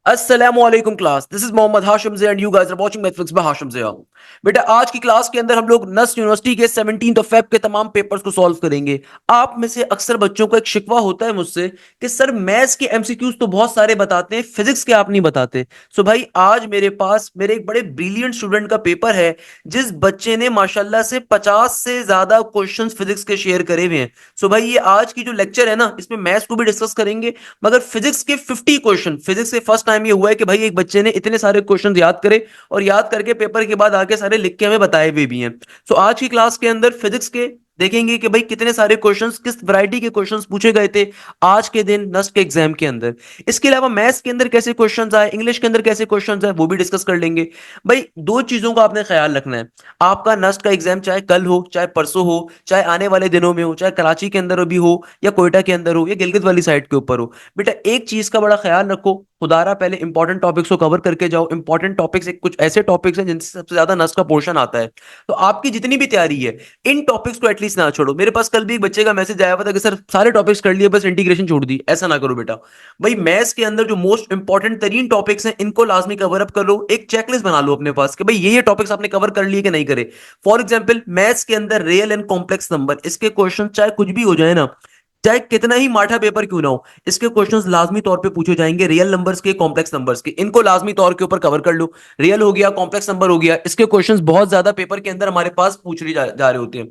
अस्सलामुअलैकुम class, this is Mohammad Hashim Z and you guys are watching mathematics by Hashim Zia. बेटा आज की क्लास के अंदर हम लोग नस्ट यूनिवर्सिटी के 17 फेब के तमाम पेपर्स को सॉल्व करेंगे। आप में से अक्सर बच्चों को एक शिकवा होता है मुझसे कि सर मैथ्स के एमसीक्यूज तो बहुत सारे बताते हैं, फिजिक्स के आप नहीं बताते। सो भाई आज मेरे पास मेरे एक बड़े ब्रिलियंट स्टूडेंट का पेपर है जिस बच्चे ने माशाल्लाह से 50 से ज्यादा क्वेश्चंस फिजिक्स के शेयर करे हुए हैं। सो भाई ये आज की जो लेक्चर है ना, इसमें मैथ्स को भी डिस्कस करेंगे मगर फिजिक्स के 50 क्वेश्चन। फिजिक्स के फर्स्ट टाइम ये हुआ है कि भाई एक बच्चे ने इतने सारे क्वेश्चन याद करे और याद करके पेपर के बाद आके सारे लिख के हमें बताए हुए भी हैं। सो आज की क्लास के अंदर फिजिक्स के देखेंगे कि भाई कितने सारे क्वेश्चंस किस वैरायटी के क्वेश्चंस पूछे गए थे आज के दिन नस्ट के एग्जाम के अंदर। इसके अलावा मैथ्स के अंदर कैसे क्वेश्चंस आए, इंग्लिश के अंदर कैसे क्वेश्चंस आए, वो भी डिस्कस कर लेंगे। भाई दो चीजों का आपने ख्याल रखना है। आपका नस्ट का एग्जाम चाहे कल हो, चाहे परसों हो, चाहे आने वाले दिनों में हो, चाहे कराची के अंदर भी हो या कोयटा के अंदर हो या गिलगित वाली साइड के ऊपर हो, बेटा एक चीज का बड़ा ख्याल रखो। खुदारा पहले इंपॉर्टेंट टॉपिक्स को कवर करके जाओ। इंपॉर्टेंट टॉपिक्स एक कुछ ऐसे टॉपिक्स हैं जिनसे सबसे ज्यादा नस्ट का पोर्शन आता है। तो आपकी जितनी भी तैयारी है इन टॉपिक्स को एटलीस्ट ना छोड़ो। मेरे पास कल भी एक बच्चे का मैसेज आया हुआ था कि सर सारे टॉपिक्स कर लिए बस इंटीग्रेशन छोड़ दी। ऐसा ना करो बेटा। भाई मैथ्स के अंदर जो मोस्ट इंपॉर्टेंट तरीन टॉपिक्स हैं इनको लाजमी कवर अप कर लो। एक चेकलिस्ट बना लो अपने पास कि भाई ये टॉपिक्स आपने कवर कर लिए कि नहीं करे। फॉर एग्जाम्पल मैथ्स के अंदर रियल एंड कॉम्प्लेक्स नंबर, इसके क्वेश्चन चाहे कुछ भी हो जाए ना, चाहे कितना ही माठा पेपर क्यों ना हो, इसके क्वेश्चंस लाजमी तौर पे पूछे जाएंगे। रियल नंबर्स के, कॉम्प्लेक्स नंबर्स के, इनको लाजमी तौर के ऊपर कवर कर लो। रियल हो गया, कॉम्प्लेक्स नंबर हो गया, इसके क्वेश्चंस बहुत ज्यादा पेपर के अंदर हमारे पास पूछ जा रहे होते हैं।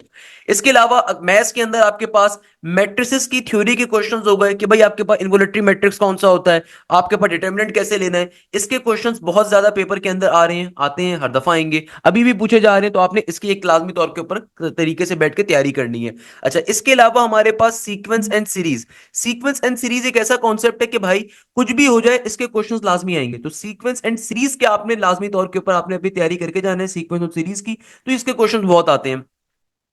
इसके अलावा मैथ्स के अंदर आपके पास मैट्रिसेस की थ्योरी के क्वेश्चंस हो गए कि भाई आपके पास इन्वोलेटरी मैट्रिक्स कौन सा होता है, आपके पास डिटर्मिनेंट कैसे लेना है, इसके क्वेश्चंस बहुत ज्यादा पेपर के अंदर आ रहे हैं, आते हैं, हर दफा आएंगे, अभी भी पूछे जा रहे हैं। तो आपने इसकी एक लाजमी तौर के ऊपर तरीके से बैठ के तैयारी करनी है। अच्छा, इसके अलावा हमारे पास sequence and series. Sequence and series एक ऐसा कॉन्सेप्ट है कि भाई कुछ भी हो जाए इसके क्वेश्चंस लाजमी आएंगे। तो सीक्वेंस एंड सीरीज के आपने लाजमी तौर के ऊपर आपने अपनी तैयारी करके जाना है सीक्वेंस और सीरीज की। तो इसके क्वेश्चंस बहुत आते हैं।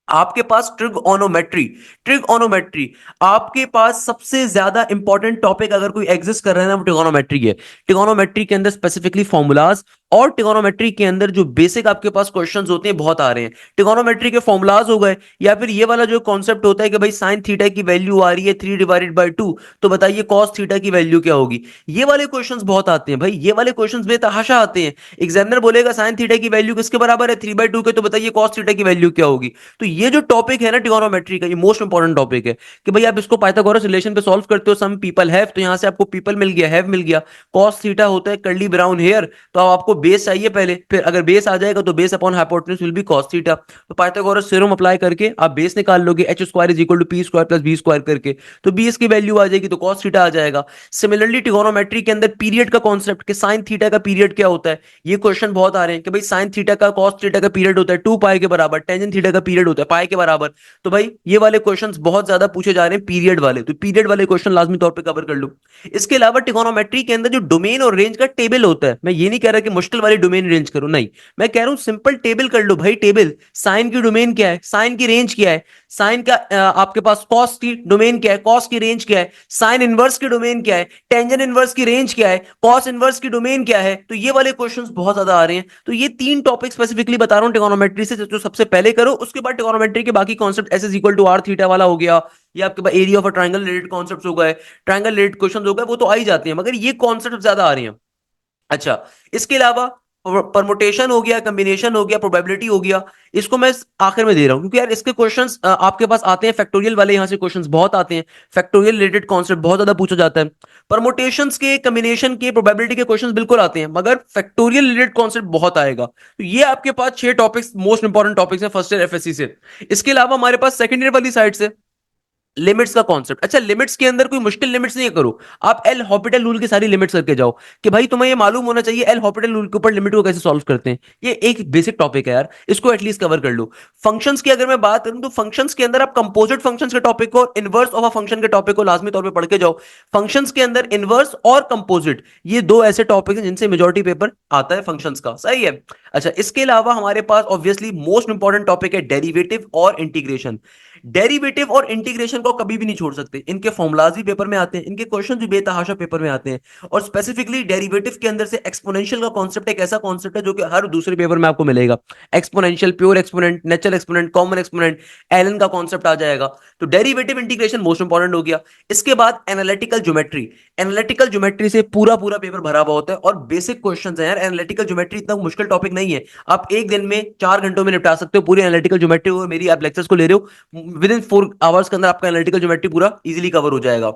आपके पास ट्रिगोनोमेट्री। ट्रिगोनोमेट्री आपके पास सबसे ज्यादा इंपॉर्टेंट टॉपिक अगर कोई एग्जिस्ट कर रहा है ना, वो ट्रिगोनोमेट्री है। ट्रिगोनोमेट्री के अंदर स्पेसिफिकली फॉर्मूलाज और ट्रिगोनोमेट्री के अंदर जो बेसिक आपके पास क्वेश्चंस होते हैं बहुत आ रहे हैं। ट्रिगोनोमेट्री के फॉर्मूलाज हो गए, या फिर ये वाला जो कॉन्सेप्ट होता है कि भाई साइन थीटा की वैल्यू आ रही है 3/2, तो बताइए कॉस थीटा की वैल्यू क्या होगी। ये वाले क्वेश्चंस बहुत आते हैं भाई। ये वाले क्वेश्चंस बेतहाशा आते हैं। एग्जामिनर बोलेगा साइन थीटा की वैल्यू किसके बराबर है, 3/2 के, तो बताइए कॉस थीटा की वैल्यू क्या होगी। तो ये जो टॉपिक है ना ट्रिगोनोमेट्री का, ये मोस्ट इंपॉर्टेंट टॉपिक है कि भाई आप इसको पाइथागोरस रिलेशन पे सॉल्व करते हो। सम पीपल हैव, तो यहां से आपको पीपल मिल गया, हैव मिल गया। कॉस थीटा होता है कर्ली ब्राउन हेयर, तो अब आपको बेस चाहिए पहले, फिर अगर बेस आ जाएगा तो base upon hypotenuse will be cos theta. तो पाइथागोरस थ्योरम अप्लाई करके आप बेस निकाल लोगे, H square is equal to P square plus B square करके, तो बी इसकी वैल्यू आ जाएगी तो कॉस थीटा आ जाएगा। सिमिलरली ट्रिगोनोमेट्री के अंदर पीरियड का कॉन्सेप्ट कि साइन थीटा का पीरियड क्या होता है, ये क्वेश्चन बहुत आ रहे हैं कि भाई साइन थीटा का कॉस थीटा का पीरियड होता है 2 पाई के बराबर, टेंजेंट थीटा का पीरियड होता है पाई के बराबर। तो भाई ये वाले क्वेश्चंस बहुत ज्यादा पूछे जा रहे हैं पीरियड वाले, तो पीरियड वाले क्वेश्चन लाजमी तौर पे कवर कर लो। इसके अलावा ट्रिगोनोमेट्री के अंदर जो डोमेन और रेंज का टेबल होता है, मैं ये नहीं कह रहा कि मुश्किल वाली डोमेन रेंज करो, नहीं, मैं कह रहा हूं सिंपल टेबल कर लो भाई। टेबल साइन की डोमेन क्या है, साइन की रेंज क्या है, साइन का आपके पास कॉस की डोमेन क्या है, कॉस की रेंज क्या है, साइन इनवर्स की डोमेन क्या है, टेंजेंट इनवर्स की रेंज क्या है, कॉस इनवर्स की डोमेन क्या है। तो ये वाले क्वेश्चंस बहुत ज्यादा आ रहे हैं। तो ये तीन टॉपिक स्पेसिफिकली बता रहा हूं ट्रिगोनोमेट्री से, जो सबसे पहले करो। उसके बाद ट्रिगोनोमेट्री के बाकी concept S is equal to R theta वाला हो गया, या आपके पास area of a triangle related concepts हो गए, ट्रायंगल रिलेटेड क्वेश्चंस हो गए, वो तो आ ही जाते हैं, मगर ये कॉन्सेप्ट ज्यादा आ रहे हैं। अच्छा, इसके अलावा परमुटेशन हो गया, कॉम्बिनेशन हो गया, प्रोबेबिलिटी हो गया, इसको मैं आखिर में दे रहा हूं क्योंकि यार इसके क्वेश्चंस आपके पास आते हैं फैक्टोरियल वाले, यहां से क्वेश्चंस बहुत आते हैं। फैक्टोरियल रिलेटेड कॉन्सेप्ट बहुत ज्यादा पूछा जाता है। परमुटेशंस के, कॉम्बिनेशन के, प्रोबेबिलिटी के क्वेश्चंस बिल्कुल आते हैं, मगर फैक्टोरियल रिलेटेड कॉन्सेप्ट बहुत आएगा। तो ये आपके पास 6 टॉपिक्स मोस्ट इंपॉर्टेंट टॉपिक्स हैं फर्स्ट ईयर एफएससी से। इसके अलावा हमारे पास सेकंड ईयर वाली साइड से लिमिट्स का कॉन्सेप्ट। अच्छा, लिमिट्स के अंदर कोई मुश्किल लिमिट्स नहीं करो, आप एल हॉपिटल रूल की सारी लिमिट्स करके जाओ कि भाई तुम्हें ये मालूम होना चाहिए एल हॉपिटल रूल के ऊपर लिमिट को कैसे सॉल्व करते हैं। ये एक बेसिक टॉपिक है यार, इसको एटलीस्ट कवर कर लो। फंक्शंस की अगर मैं बात करूं तो फंक्शंस के अंदर आप कंपोजिट फंक्शंस के टॉपिक को, इनवर्स ऑफ अ फंक्शन के टॉपिक को लाजमी तौर पे पढ़ के जाओ। फंक्शंस के अंदर इनवर्स और कंपोजिट, ये दो ऐसे टॉपिक हैं जिनसे मेजॉरिटी पेपर आता है फंक्शंस का, सही है। अच्छा, इसके अलावा हमारे पास ऑब्वियसली मोस्ट इंपॉर्टेंट टॉपिक है डेरिवेटिव और इंटीग्रेशन। डेरिवेटिव और इंटीग्रेशन को कभी भी नहीं छोड़ सकते, इनके फॉर्मुलाज भी पेपर में आते हैं, इनके क्वेश्चन भी बेतहाशा पेपर में आते हैं। और स्पेसिफिकली डेरिवेटिव के अंदर से एक्सपोनेंशियल का कॉन्सेप्ट एक ऐसा कॉन्सेप्ट है जो कि हर दूसरे पेपर में आपको मिलेगा। Exponential, pure exponent, natural exponent, common exponent, L N का कॉन्सेप्ट आ जाएगा। तो डेरिवेटिव इंटीग्रेशन मोस्ट इंपॉर्टेंट हो गया। इसके बाद एनालिटिकल ज्योमेट्री। एनालिटिकल ज्योमेट्री से पूरा पूरा पेपर भरा हुआ होता है और बेसिक क्वेश्चन है यार। एनालिटिकल ज्योमेट्री इतना मुश्किल टॉपिक नहीं है, आप एक दिन में 4 घंटों में निपटा सकते हो पूरी एनालिटिकल ज्योमेट्री। और मेरी आप लेक्चर्स को ले रहे हो, विद इन 4 आवर्स के अंदर आपका एनालिटिकल ज्योमेट्री पूरा इजीली कवर हो जाएगा।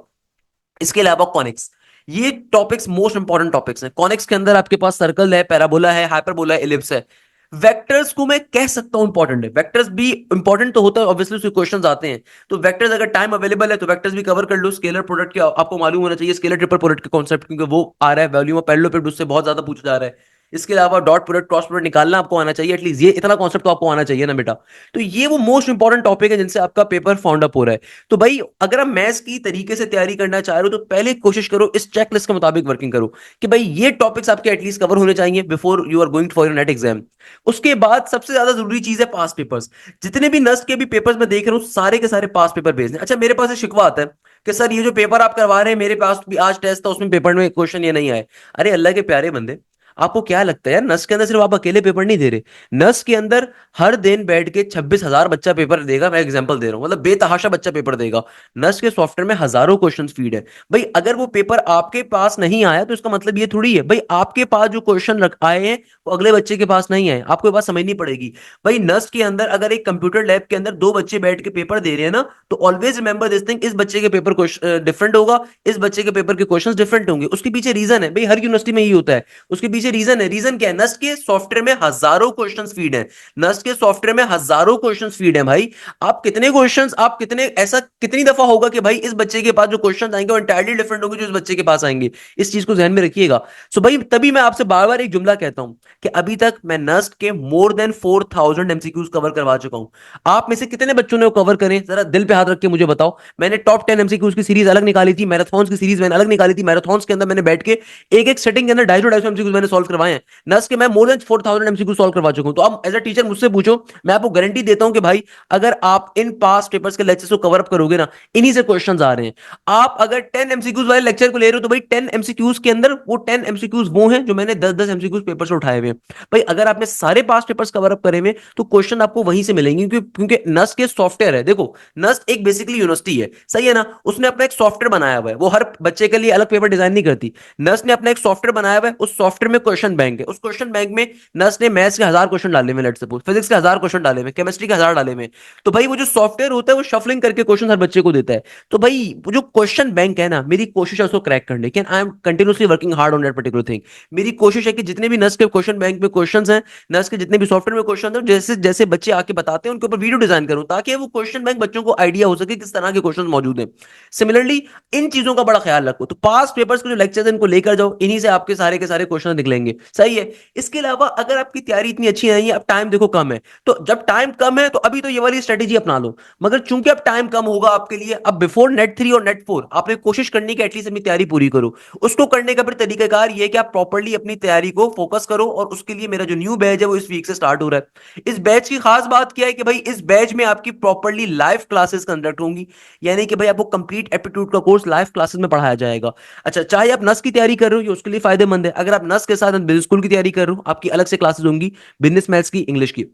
इसके अलावा कॉनिक्स, ये टॉपिक्स मोस्ट इंपॉर्टेंट टॉपिक्स हैं। कॉनिक्स के अंदर आपके पास सर्कल है, पैराबोला है, हाइपरबोला है, इलिप्स है। वेक्टर्स को मैं कह सकता हूं इंपॉर्टेंट है, वेक्टर्स भी इंपॉर्टेंट तो होता है ऑब्वियसली, उसके क्वेश्चंस आते हैं। तो वेक्टर्स अगर टाइम अवेलेबल है तो वेक्टर्स भी कवर कर लो। स्केलर प्रोडक्ट के आपको मालूम होना चाहिए, स्केलर ट्रिपल प्रोडक्ट के कॉन्सेप्ट, क्योंकि वो आ रहा है वैल्यू में पैरेललोग्राम, उससे बहुत ज्यादा पूछा जा रहा है। इसके अलावा डॉट प्रोडक्ट, क्रॉस प्रोडक्ट निकालना आपको आना चाहिए एटलीस्ट, ये इतना कॉन्सेप्ट तो आपको आना चाहिए ना बेटा। तो ये वो मोस्ट इंपॉर्टेंट टॉपिक है जिनसे आपका पेपर फाउंड अप हो रहा है। तो भाई अगर आप मैथ्स की तरीके से तैयारी करना चाह रहे हो तो पहले कोशिश करो इस चेकलिस्ट के मुताबिक वर्किंग करो कि भाई ये टॉपिक्स आपके एटलीस्ट कवर होने चाहिए before you are going for your NET exam. उसके बाद सबसे ज्यादा जरूरी चीज है पास पेपर्स। जितने भी नस्ट के भी पेपर्स में देख रहा हूं सारे के सारे पास पेपर भेजने। अच्छा मेरे पास एक शिकवा आता है कि सर ये जो पेपर आप करवा रहे हैं, मेरे पास भी आज टेस्ट था उसमें पेपर में क्वेश्चन ये नहीं आए। अरे अल्लाह के प्यारे बंदे, आपको क्या लगता है यार नस के अंदर सिर्फ आप अकेले पेपर नहीं दे रहे। नस के अंदर हर दिन बैठ के 26,000 बच्चा पेपर देगा। मैं एग्जांपल दे रहा हूं, मतलब बेतहाशा बच्चा पेपर देगा। नस के सॉफ्टवेयर में हजारों क्वेश्चन फीड है। भाई अगर वो पेपर आपके पास नहीं आया तो इसका मतलब ये थोड़ी है भाई आपके पास जो क्वेश्चन आए हैं वो अगले बच्चे के पास नहीं आए। आपको ये बात समझनी पड़ेगी। भाई नस के अंदर अगर एक कंप्यूटर लैब के अंदर 2 बच्चे बैठ के पेपर दे रहे हैं ना, तो ऑलवेज रिमेंबर दिस थिंग, इस बच्चे के पेपर डिफरेंट होगा, इस बच्चे के पेपर के क्वेश्चन डिफरेंट होंगे। उसके पीछे रीजन है, भाई हर यूनिवर्सिटी में यही होता है। उसके पीछे रीजन है। रीजन क्या है? नस्ट के सॉफ्टवेयर में हजारों क्वेश्चंस फीड हैं। नस्ट के सॉफ्टवेयर में हजारों क्वेश्चंस फीड हैं भाई। आप कितने क्वेश्चंस, आप कितने, ऐसा कितनी दफा होगा कि भाई इस बच्चे के पास जो क्वेश्चंस आएंगे वो इंटायरली डिफरेंट होंगे जो इस बच्चे के पास आएंगे। इस चीज को ध्यान में रखिएगा। सो भाई तभी मैं आपसे बार बार एक जुमला कहता हूं कि अभी तक मैं नस्ट के मोर देन 4,000 एमसीक्यूज कवर करवा चुका हूं। आप में से कितने बच्चों ने वो कवर करें, जरा दिल पे हाथ रख के मुझे बताओ। मैंने टॉप 10 एमसीक्यूज की सीरीज अलग निकाली थी, मैराथन की सीरीज मैंने अलग निकाली थी। मैराथन के अंदर मैंने बैठ के एक एक सेटिंग के अंदर 250 एमसीक्यूज मैंने सॉल्व करवाए हैं। नस के मैं मोर देन 4,000 एमसीक्यू सॉल्व करवा चुका हूं। तो आप एज अ टीचर मुझसे पूछो, मैं आपको गारंटी देता हूं कि भाई अगर आप इन पास पेपर्स के लेक्चर्स को कवर अप करोगे ना, इन्हीं से क्वेश्चंस आ रहे हैं। आप अगर 10 एमसीक्यूज वाले लेक्चर को ले रहे हो तो भाई 10 एमसीक्यूज के अंदर वो 10 एमसीक्यूज वो हैं जो मैंने 10-10 एमसीक्यूज पेपर से उठाए हुए हैं। भाई अगर आपने सारे पास पेपर्स कवर अप करे हुए तो क्वेश्चन आपको वहीं से मिलेंगे, क्योंकि नस के सॉफ्टवेयर है। देखो नस एक बेसिकली यूनिवर्सिटी है, सही है ना, उसने अपना एक सॉफ्टवेयर बनाया हुआ है, वो हर बच्चे के लिए अलग पेपर डिजाइन नहीं करती। नस ने अपना एक सॉफ्टवेयर बनाया हुआ है, उस सॉफ्टवेयर में क्वेश्चन बैंक है। उस क्वेश्चन बैंक में नस ने मैथ्स के 1000 क्वेश्चन डाले में, लेट सपोज फिजिक्स के 1000 क्वेश्चन डाले में, केमिस्ट्री के 1000 डाले में। तो भाई वो जो सॉफ्टवेयर होता है वो शफलिंग करके क्वेश्चन हर बच्चे को देता है। तो भाई वो जो क्वेश्चन बैंक है ना, मेरी कोशिश है उसको क्रैक करने की, I am continuously working hard on that particular thing. मेरी कोशिश है कि जितने भी नस के क्वेश्चन बैंक में क्वेश्चन हैं, नस के जितने भी सॉफ्टवेयर में क्वेश्चन है, जैसे जैसे बच्चे आके बताते हैं उनके ऊपर वीडियो डिजाइन करूं ताकि वो क्वेश्चन बैंक बच्चों को आइडिया हो सके किस तरह के क्वेश्चन मौजूद हैं। सिमिलरली इन चीजों का बड़ा ख्याल रखो। तो पास पेपर्स के जो लेक्चर्स हैं इनको लेकर जाओ, इन्हीं से आपके सारे के सारे क्वेश्चन निकलेंगे, सही है। इसके अलावा अगर आपकी तैयारी इतनी अच्छी नहीं है, अब टाइम देखो कम है, तो जब टाइम कम है तो अभी तो ये वाली स्ट्रेटेजी अपना लो। मगर चूंकि अब टाइम कम होगा आपके लिए, अब बिफोर नेट 3 और नेट 4 आपने कोशिश करनी कि एटलीस्ट अपनी तैयारी पूरी करो। उसको करने का फिर तरीकाकार ये कि आप प्रॉपर्ली अपनी तैयारी को फोकस करो। और उसके लिए मेरा जो न्यू बैच है वो इस वीक से स्टार्ट हो रहा है। इस बैच की खास बात क्या है कि भाई इस बैच में आपकी प्रॉपर्ली लाइव क्लासेस कंडक्ट होंगी, यानी कि भाई आपको कंप्लीट एप्टीट्यूड का कोर्स लाइव क्लासेस में पढ़ाया जाएगा। अच्छा चाहे आप नस की तैयारी कर रहे हो ये उसके लिए फायदेमंद है। अगर आप नस के साथ बिजनेस स्कूल की तैयारी कर रहे हो, आपकी अलग से क्लासेस होंगी, बिजनेस मैथ्स की, इंग्लिश की।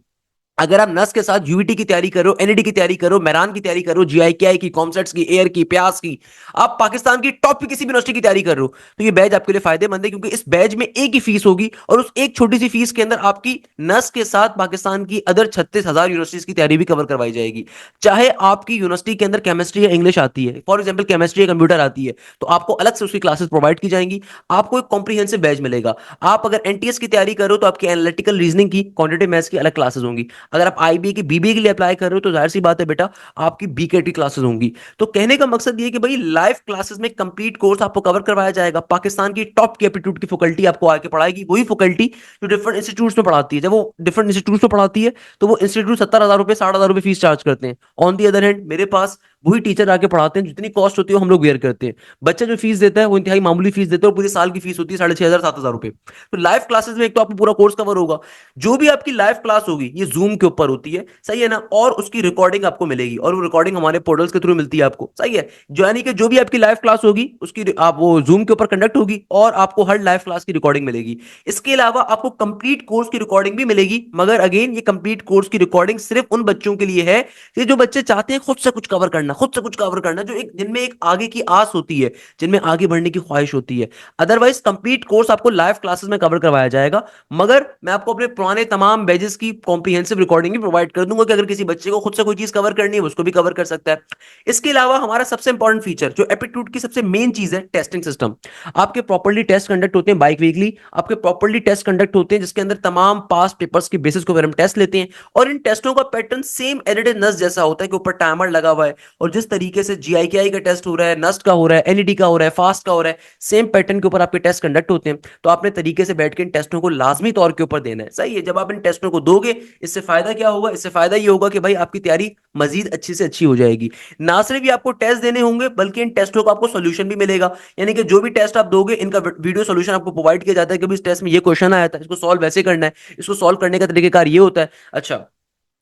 अगर आप नस के साथ यूईटी की तैयारी करो, एनईडी की तैयारी करो, मेरान की तैयारी करो, जीआईकेआई की, कॉमसेट्स की, एयर की, प्यास की, आप पाकिस्तान की टॉप की किसी भी यूनिवर्सिटी की तैयारी कर रहे हो, तो ये बैच आपके लिए फायदेमंद है। क्योंकि इस बैच में एक ही फीस होगी और उस एक छोटी सी फीस के अंदर आपकी नस के साथ पाकिस्तान की अदर 36,000 यूनिवर्सिटीज की तैयारी भी कवर करवाई जाएगी। चाहे आपकी यूनिवर्सिटी के अंदर केमिस्ट्री या इंग्लिश आती है, फॉर एग्जाम्पल केमिस्ट्री या कंप्यूटर आती है, तो आपको अलग से उसकी क्लासेस प्रोवाइड की जाएंगी। आपको एक कॉम्प्रिहेंसिव बैच मिलेगा। आप अगर एनटीएस की तैयारी करो तो आपकी एनालिटिकल रीजनिंग की, क्वांटिटेटिव मैथ्स की अलग क्लासेस होंगी। अगर आप आईबीए की, बीबीए के लिए अप्लाई कर रहे हो तो जाहिर सी बात है बेटा आपकी बीकेट की क्लासेस होंगी। तो कहने का मकसद ये कि भाई लाइव क्लासेस में कंप्लीट कोर्स आपको कवर करवाया जाएगा। पाकिस्तान की टॉप की एप्टीट्यूड की फैकल्टी आपको आके पढ़ाएगी, वही फैकल्टी जो डिफरेंट इंस्टीट्यूट्स में पढ़ाती है। जब वो डिफरेंट इंस्टीट्यूट्स में पढ़ाती है तो वो इंस्टीट्यूट 70,000 रुपए, 60,000 रुपए फीस चार्ज करते हैं। ऑन दी अदर हैंड मेरे पास वही टीचर आके पढ़ाते हैं, जितनी कॉस्ट होती है वो हम लोग बेयर करते हैं। बच्चा जो फीस देता है वो इंतहाई मामूली फीस देता है, और पूरे साल की फीस होती है 6,500 7,000 रुपए। तो लाइव क्लासेस में एक तो आपको पूरा कोर्स कवर होगा, जो भी आपकी लाइव क्लास होगी ये जूम के ऊपर होती है, सही है ना, और उसकी रिकॉर्डिंग आपको मिलेगी, और वो रिकॉर्डिंग हमारे पोर्टल्स के थ्रू मिलती है आपको, सही है। जो यानी कि जो भी आपकी लाइव क्लास होगी उसकी आप वो जूम के ऊपर कंडक्ट होगी, और आपको हर लाइव क्लास की रिकॉर्डिंग मिलेगी। इसके अलावा आपको कंप्लीट कोर्स की रिकॉर्डिंग भी मिलेगी, मगर अगेन ये कंप्लीट कोर्स की रिकॉर्डिंग सिर्फ उन बच्चों के लिए है कि जो बच्चे चाहते हैं खुद से कुछ कवर करना, खुद से कुछ कवर करना, जो एक जिनमें एक आगे की आस होती है, जिनमें आगे बढ़ने की ख्वाहिश होती है। अदरवाइज कंप्लीट कोर्स आपको लाइव क्लासेस में कवर करवाया जाएगा, मगर मैं आपको अपने पुराने तमाम बैजेस की कॉम्प्रिहेंसिव रिकॉर्डिंग भी प्रोवाइड कर दूंगा कि अगर किसी बच्चे को खुद से कोई चीज कवर करनी है उसको भी कवर कर सकता है। इसके अलावा हमारा सबसे इंपॉर्टेंट फीचर, जो एप्टीट्यूड की सबसे मेन चीज है, टेस्टिंग सिस्टम। आपके प्रॉपर्ली टेस्ट कंडक्ट होते हैं बाइक वीकली, आपके प्रॉपर्ली टेस्ट कंडक्ट होते हैं जिसके अंदर तमाम पास पेपर्स के बेसिस को हम टेस्ट लेते हैं, और इन टेस्टों का पैटर्न सेम एडिटेड नस्ट जैसा होता है कि ऊपर टाइमर लगा हुआ है, और जिस तरीके से जीआईकेआई का टेस्ट हो रहा है, नस्ट का हो रहा है, एलईडी का हो रहा है, फास्ट का हो रहा है, सेम पैटर्न के ऊपर आपके टेस्ट कंडक्ट होते हैं। तो आपने तरीके से बैठ के इन टेस्टों को लाजमी तौर के ऊपर देना है, सही है। जब आप इन टेस्टों को दोगे, इससे फायदा क्या होगा, इससे फायदा ये होगा कि भाई आपकी तैयारी मजीद अच्छी से अच्छी हो जाएगी। ना सिर्फ ये आपको टेस्ट देने होंगे, बल्कि इन टेस्टों का आपको सोल्यूशन भी मिलेगा, यानी कि जो भी टेस्ट आप दोगे इनका वीडियो सोल्यूशन आपको प्रोवाइड किया जाता है कि इस टेस्ट में ये क्वेश्चन आया था, इसको सॉल्व वैसे करना है, इसको सॉल्व करने का तरीकेकार ये होता है। अच्छा,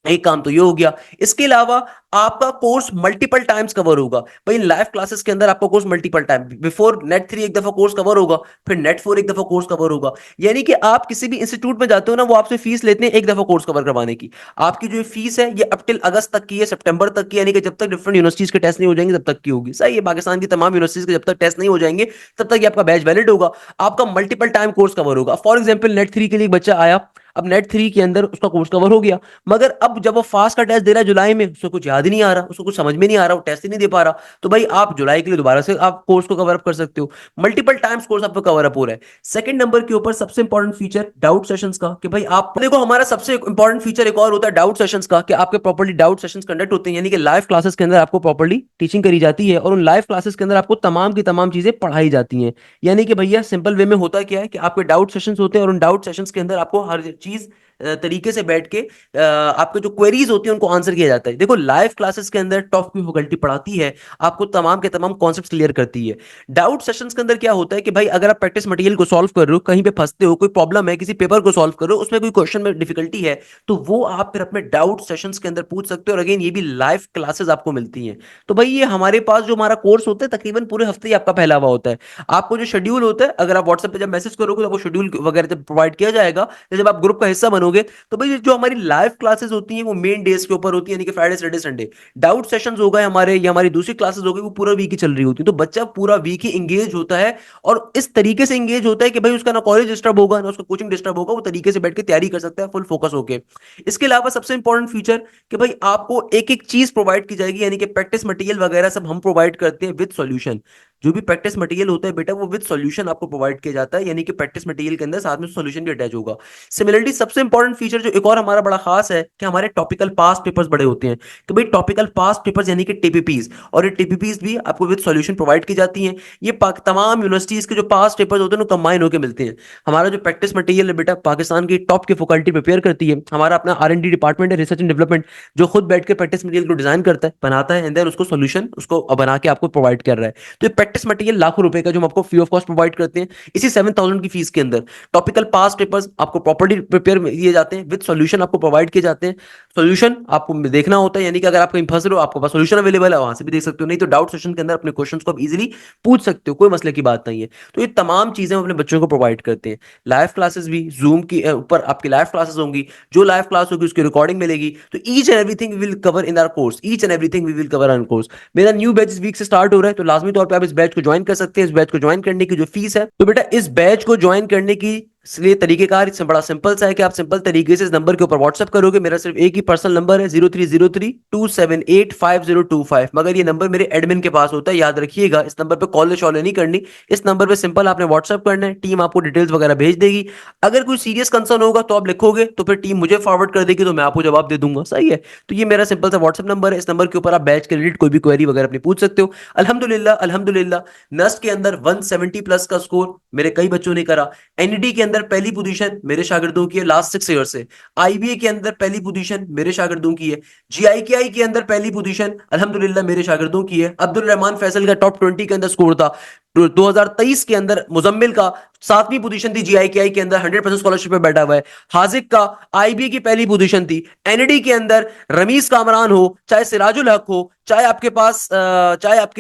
एक काम तो ये हो गया। इसके अलावा आपका कोर्स मल्टीपल टाइम्स कवर होगा। भाई लाइव क्लासेस के अंदर आपका course multiple time, before net 3 एक दफा कोर्स कवर होगा, फिर नेट 4 एक दफा कोर्स कवर होगा। यानी कि आप किसी भी इंस्टीट्यूट में जाते हो ना, वो आपसे फीस लेते हैं एक दफा कोर्स कवर करवाने की। आपकी जो फीस है ये अप टिल अगस्त तक की है, सितंबर तक की, यानी कि जब तक डिफरेंट यूनिवर्सिटीज के टेस्ट नहीं हो जाएंगे तब तक की होगी, सही है। पाकिस्तान की तमाम यूनिवर्सिटीज के जब तक टेस्ट नहीं हो जाएंगे तब तक ये आपका बैच वैलिड होगा। आपका मल्टीपल टाइम कोर्स कवर होगा। फॉर एग्जाम्पल नेट 3 के लिए एक बच्चा आया, अब नेट 3 के अंदर उसका कोर्स कवर हो गया, मगर अब जब वो फास्ट का टेस्ट दे रहा है जुलाई में, उसको कुछ याद ही नहीं आ रहा, उसको कुछ समझ में नहीं आ रहा, वो टेस्ट ही नहीं दे पा रहा, तो भाई आप जुलाई के लिए दोबारा से आप कोर्स को कवर अप कर सकते हो। मल्टीपल टाइम्स कोर्स आपका कवर अप हो रहा है। सेकंड नंबर के ऊपर सबसे इंपॉर्टेंट फीचर डाउट सेशंस का, कि भाई आप देखो हमारा सबसे इंपॉर्टेंट फीचर एक और होता है डाउट सेशंस का, कि आपके प्रॉपर्ली डाउट सेशंस कंडक्ट होते हैं, यानी कि लाइव क्लासेस के अंदर आपको प्रॉपर्ली टीचिंग करी जाती है, और उन लाइव क्लासेस के अंदर आपको तमाम की तमाम चीजें पढ़ाई जाती हैं। यानी कि भैया सिंपल वे में होता क्या है कि आपके डाउट सेशंस होते हैं, और उन डाउट सेशंस के अंदर आपको हर चीज तरीके से बैठ के आपके जो क्वेरीज होती है उनको आंसर किया जाता है। देखो लाइव क्लासेस के अंदर टॉप की फैकल्टी पढ़ाती है, आपको तमाम के तमाम कॉन्सेप्ट्स क्लियर करती है। डाउट सेशंस के अंदर क्या होता है कि भाई अगर आप प्रैक्टिस मटेरियल को सॉल्व कर रहे हो, कहीं पे फंसते हो, कोई प्रॉब्लम है, किसी पेपर को सॉल्व कर रहे हो, उसमें कोई क्वेश्चन में डिफिकल्टी है, तो वो आप फिर अपने डाउट सेशंस के अंदर पूछ सकते हो, और अगेन ये भी लाइव क्लासेस आपको मिलती हैं। तो भाई ये हमारे पास जो हमारा कोर्स होता है तकरीबन पूरे हफ्ते ही आपका फैला हुआ होता है। आपको जो शेड्यूल होता है, अगर आप व्हाट्सएप पे जब मैसेज करोगे तो आपको शेड्यूल वगैरह जब प्रोवाइड किया जाएगा, जब आप ग्रुप का हिस्सा बनोगे, तो भाई जो हमारी लाइव क्लासेस होती हैं वो मेन डेज के ऊपर होती है, यानी कि Friday Saturday Sunday. Doubt sessions हो गए हमारे, या हमारी दूसरी क्लासेस हो गई, वो पूरा वीक ही चल रही होती है। तो बच्चा पूरा वीक ही इंगेज होता है, और इस तरीके से इंगेज होता है कि भाई उसका ना कॉलेज डिस्टर्ब होगा ना उसका कोचिंग डिस्टर्ब होगा, वो तरीके से बैठ के तैयारी कर सकता है फुल फोकस होके। इसके अलावा सबसे इंपॉर्टेंट फीचर कि भाई आपको एक एक चीज प्रोवाइड की जाएगी, यानी कि प्रैक्टिस मटेरियल वगैरह सब हम प्रोवाइड करते हैं विद सॉल्यूशन। जो भी प्रैक्टिस मटेरियल होता है बेटा वो विद सॉल्यूशन आपको प्रोवाइड किया जाता है, यानी कि प्रैक्टिस मटेरियल के अंदर साथ में सॉल्यूशन भी अटैच होगा। सिमिलरली सबसे इंपॉर्टेंट फीचर जो एक और हमारा बड़ा खास है कि हमारे टॉपिकल पास्ट पेपर्स बड़े होते हैं। तो भाई टॉपिकल पास्ट पेपर्स यानी कि टीपीपीज, और ये टीपीपीज भी आपको विद सॉल्यूशन प्रोवाइड की जाती हैं। ये तमाम यूनिवर्सिटीज के जो पास्ट पेपर्स होते हैं वो कंबाइन होकर मिलते हैं। हमारा जो प्रैक्टिस मटेरियल है बेटा पाकिस्तान की टॉप की फैकल्टी प्रिपेयर करती है। हमारा अपना R&D डिपार्टमेंट है, रिसर्च एंड डेवलपमेंट, जो खुद बैठ के प्रैक्टिस मटेरियल को डिजाइन करता है, बनाता है, एंड देन उसको सॉल्यूशन उसको बना के आपको प्रोवाइड कर रहा है। तो ये प्रैक्टिस मटेरियल लाखों रुपए का जो हम आपको फ्री ऑफ कॉस्ट प्रोवाइड करते हैं, इसी 7,000 की फीस के अंदर टॉपिकल पास्ट पेपर्स आपको प्रॉपर्ली प्रिपेयर दिए जाते हैं, विद सॉल्यूशन आपको प्रोवाइड किए जाते हैं। सॉल्यूशन आपको देखना होता है, यानी कि अगर आप कहीं फंस रहे हो आपके पास सॉल्यूशन अवेलेबल है, वहां से भी देख सकते हो, नहीं तो डाउट सेशन के अंदर अपने क्वेश्चंस को आप इजीली पूछ सकते हो, कोई मसले की बात नहीं है। तो ये तमाम चीजें हम अपने बच्चों को प्रोवाइड करते हैं। लाइव क्लासेस भी जूम की ऊपर आपकी लाइव क्लासेस होंगी, जो लाइव क्लास होगी उसकी रिकॉर्डिंग मिलेगी। तो each and everything we will cover in our course, each and everything we will cover in course. मेरा न्यू बैच इस वीक से स्टार्ट हो रहा है, तो लाजमी तौर पे आप इस बैच को ज्वाइन कर सकते हैं। इस बैच को ज्वाइन करने की जो फीस है, तो बेटा इस बैच को ज्वाइन करने की इसलिए तरीकेकार इसमें बड़ा सिंपल सा है कि आप सिंपल तरीके से इस नंबर के ऊपर व्हाट्सएप करोगे। मेरा सिर्फ एक ही पर्सनल नंबर है 0303278505, मगर ये नंबर मेरे एडमिन के पास होता है, याद रखिएगा। इस नंबर पे कॉल शॉल नहीं करनी, इस नंबर पे सिंपल आपने व्हाट्सएप करना है, टीम आपको डिटेल्स वगैरह भेज देगी। अगर कोई सीरियस कंसर्न होगा तो आप लिखोगे, तो फिर टीम मुझे फॉरवर्ड कर देगी, तो मैं आपको जवाब दे दूंगा, सही है। तो ये मेरा सिंपल सा व्हाट्सएप नंबर है, इस नंबर के ऊपर आप बैच के रिलेटेड कोई भी क्वेरी वगैरह अपनी पूछ सकते हो। अल्हम्दुलिल्लाह अल्हम्दुलिल्लाह नस्ट के अंदर 170 प्लस का स्कोर मेरे कई बच्चों ने करा, एनईडी के अंदर अंदर पहली पोजीशन मेरे शागिर्दों की है लास्ट 6 ईयर से। आईबीए के अंदर पहली पोजीशन मेरे शागिर्दों की है। जीआईकेआई के अंदर पहली पोजीशन अल्हम्दुलिल्लाह मेरे शागिर्दों की है। अब्दुल रहमान फैसल का टॉप 20 के अंदर स्कोर था। 2023 के अंदर मुजम्मिल का 7वीं पोजीशन थी जीआईकेआई के अंदर, 100% स्कॉलरशिप पे बैठा हुआ है। हाजिक का आईबी की पहली पोजीशन थी। एनडी के अंदर रमीज कामरान हो, चाहे सिराजुल हक हो, चाहे आपके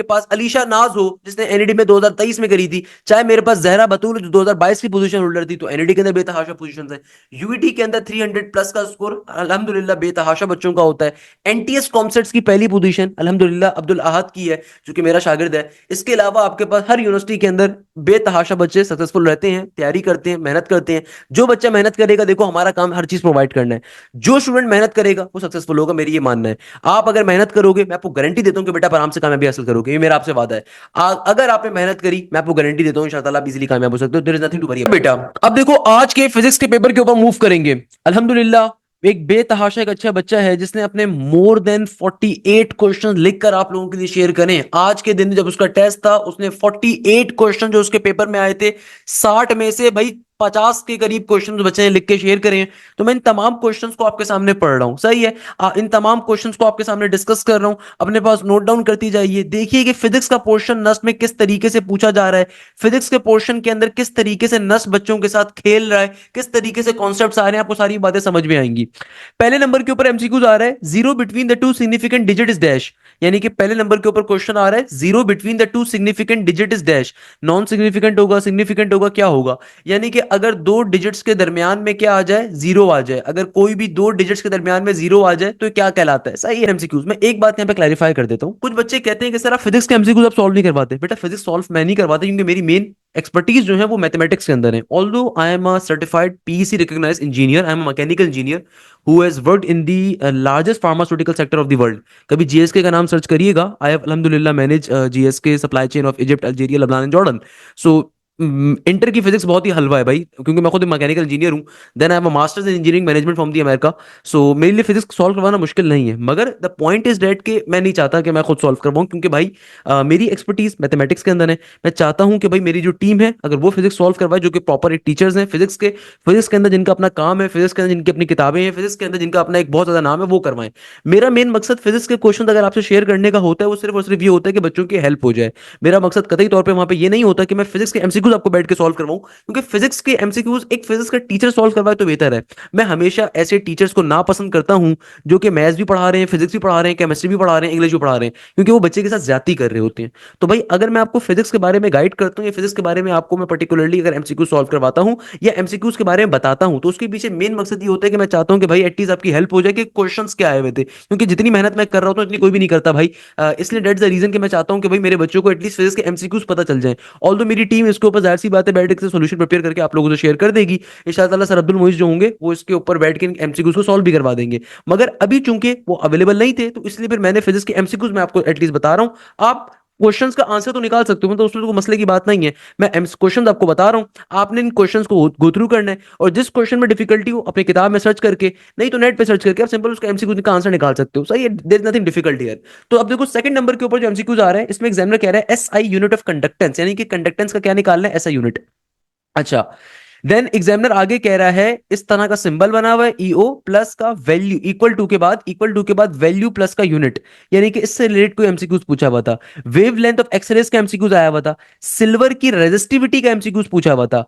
पास अलीशा नाज हो जिसने एनडी में 2023 में करी थी, चाहे मेरे पास जहरा बतूल जो 2022 की पोजीशन होल्डर थी, तो एनडी के अंदर बेतहाशा पोजीशन है। यूईटी के अंदर 300 प्लस का स्कोर अल्हम्दुलिल्लाह बेतहाशा बच्चों का होता है। एनटीएस कॉमसेट्स की पहली पोजीशन अल्हम्दुलिल्लाह अब्दुल अहद की है जो कि मेरा शागिर्द है। इसके अलावा आपके पास हर यूनिवर्सिटी के अंदर बेतहाशा बच्चे सक्सेसफुल रहते हैं, तैयारी करते हैं, मेहनत करते हैं। जो बच्चा मेहनत करेगा, देखो हमारा काम हर चीज प्रोवाइड करना है। जो स्टूडेंट मेहनत करेगा वो सक्सेसफुल होगा, मेरी ये मानना है। आप अगर मेहनत करोगे, मैं आपको गारंटी देता हूं कि बेटा आप आराम से कामयाबी हासिल करोगे, ये मेरा आपसे वादा है। अगर आपने मेहनत करी, मैं आपको गारंटी देता हूं इंशाअल्लाह आप इजीली कामयाब हो सकते हो। There is nothing to worry बेटा। अब देखो आज के फिजिक्स के पेपर के ऊपर मूव करेंगे। अल्हम्दुलिल्लाह एक बेतहाशा एक अच्छा बच्चा है जिसने अपने मोर देन 48 क्वेश्चन लिखकर आप लोगों के लिए शेयर करें। आज के दिन जब उसका टेस्ट था, उसने 48 क्वेश्चन जो उसके पेपर में आए थे, 60 में से भाई 50 के करीब क्वेश्चन बच्चे ने लिख के शेयर करे हैं। तो मैं इन तमाम क्वेश्चंस को आपके सामने पढ़ रहा हूं, सही है। इन तमाम क्वेश्चंस को आपके सामने डिस्कस कर रहा हूं, अपने पास नोट डाउन करती जाइए। देखिए कि फिजिक्स का पोर्शन नस्ट में किस तरीके से पूछा जा रहा है, फिजिक्स के पोर्शन के अंदर किस तरीके से नस्ट बच्चों के साथ खेल रहा है, किस तरीके से कॉन्सेप्ट्स आ रहे हैं, आपको सारी बातें समझ में आएंगी। पहले नंबर के ऊपर एमसीक्यूज आ रहा है, zero between the to significant digit is dash. यानी कि पहले नंबर के ऊपर क्वेश्चन आ रहा है, zero between the to significant digit is dash. Non significant होगा, सिग्निफिकेंट होगा, क्या होगा? यानी कि अगर दो डिजिट्स के दरमियान में क्या आ जाए, जीरो आ जाए। अगर कोई भी दो डिजिट्स के दरमियान में जीरो आ जाए तो क्या कहलाता है? सही है एमसीक्यूज में। एक बात यहां पे क्लैरिफाई कर देता हूं। कुछ बच्चे कहते हैं कि सर आप फिजिक्स के एमसीक्यूज आप सॉल्व नहीं करवाते। बेटा फिजिक्स सॉल्व मैं नहीं करवाता क्योंकि मेरी मेन एक्सपर्टीज जो है वो मैथमेटिक्स के अंदर है। Although I am a certified PEC recognised engineer, I am a mechanical engineer who has worked in the largest pharmaceutical sector of the world. कभी जीएसके का नाम सर्च करिएगा। आई हैव अल्हम्दुलिल्लाह manage GSK supply chain of Egypt, Algeria, Lebanon and Jordan. So inter की physics बहुत ही हलवा है भाई, क्योंकि मैं खुद मैकेनिकल इंजीनियर हूं। Then I am a masters in engineering management from the America. So मेरे लिए फिजिक्स सॉल्व करवाना मुश्किल नहीं है, मगर द पॉइंट इज डेट कि मैं नहीं चाहता कि मैं खुद सॉल्व करवाऊं, क्योंकि भाई मेरी एक्सपर्टीज मैथमेटिक्स के अंदर है। मैं चाहता हूं कि भाई मेरी जो टीम है अगर वो फिजिक्स सॉल्व करवाए, जो कि प्रॉपर एक टीचर्स हैं फिजिक्स के अंदर जिनका अपना काम है, फिजिक्स के अंदर जिनकी अपनी किताबें हैं, फिजिक्स के अंदर जिनका अपना एक बहुत ज्यादा नाम है, वो करवाएं। मेरा मेन मकसद फिजिक्स के क्वेश्चन अगर आपसे शेयर करने का होता है वो सिर्फ और सिर्फ ये होता है कि बच्चों की हेल्प हो जाए। मेरा मकसद कतई तौर पे वहां पे ये नहीं होता कि मैं फिजिक्स के एमसीक्यूज आपको बैठ के सॉल्व करवाऊं, क्योंकि फिजिक्स के एमसीक्यूज एक फिजिक्स का टीचर सॉल्व करवाए तो बेहतर है। मैं हमेशा ऐसे टीचर्स को नापसंद करता हूं जो कि मैथ्स भी पढ़ा रहे हैं, फिजिक्स भी पढ़ा रहे हैं, केमिस्ट्री भी पढ़ा रहे हैं, इंग्लिश भी पढ़ा रहे हैं, क्योंकि वो बच्चे के साथ ज्यादती कर रहे होते हैं। तो भाई अगर मैं आपको फिजिक्स के बारे में गाइड करता हूं या फिजिक्स के बारे में आपको मैं पर्टिकुलरली अगर एमसीक्यू सॉल्व करवाता हूं या एमसीक्यूज के बारे में बताता हूं, तो उसके पीछे मेन मकसद ये होता है कि मैं चाहता हूं कि भाई एटलीस्ट आपकी हेल्प हो जाए कि क्वेश्चंस क्या आए हुए थे, क्योंकि जितनी मेहनत मैं कर रहा हूं इतनी कोई भी नहीं करता भाई। इसलिए डेट्स द रीजन कि मैं चाहता हूं कि भाई मेरे बच्चों को एटलीस्ट फिजिक्स के एमसीक्यूज पता चल जाए। ऑल्दो मेरी टीम इसके ऊपर जाहिर सी बात है बैठ के सोल्यूशन प्रिपेयर करके आप लोगों से शेयर कर देगी इंशाअल्लाह। सर अब्दुल मोइज जो होंगे वो इसके ऊपर बैठ के एमसीक्यूज को सॉल्व भी करवा देंगे, मगर अभी चूंकि वो अवेलेबल नहीं थे तो इसलिए फिर मैंने फिजिक्स के एमसीक्यूज में आपको एटलीस्ट बता रहा हूं। आप क्वेश्चंस का आंसर तो निकाल सकते हो, मतलब उसमें तो कोई मसले की बात नहीं है। मैं क्वेश्चंस आपको बता रहा हूं, आपने इन क्वेश्चंस को गो थ्रू करना है, और जिस क्वेश्चन में डिफिकल्टी हो अपनी किताब में सर्च करके, नहीं तो नेट पे सर्च करके आप सिंपल उसका एमसीक्यू का आंसर निकाल सकते हो। सही है, there is nothing difficult here. तो अब देखो सेकंड नंबर के ऊपर जो एमसीक्यूज आ रहा है इसमें एग्जामिनर कह रहा है एसआई यूनिट ऑफ कंडक्टेंस, यानी कि कंडक्टेंस का क्या निकालना है, एसआई यूनिट। अच्छा, देन एग्जामिनर आगे कह रहा है इस तरह का सिंबल बना हुआ है ईओ प्लस का वैल्यू इक्वल टू के बाद वैल्यू प्लस का यूनिट, यानी कि इससे रिलेटेड कोई एमसीक्यूज पूछा हुआ था। वेव लेंथ ऑफ एक्सरेज का एमसीक्यूज आया हुआ था। सिल्वर की रेजिस्टिविटी का एमसीक्यूज पूछा हुआ था।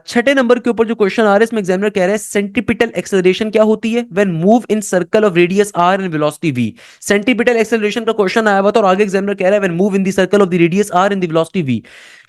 छठे नंबर के ऊपर जो क्वेश्चन आ रहा है इसमें एग्जामिनर कह रहा है सेंटीपिटल एक्सेलरेशन क्या होती है when move in circle of radius R and velocity V. Centripetal acceleration का क्वेश्चन आया हुआ था और आगे एग्जामिनर कह रहा है when move in the circle of the radius R and the velocity V.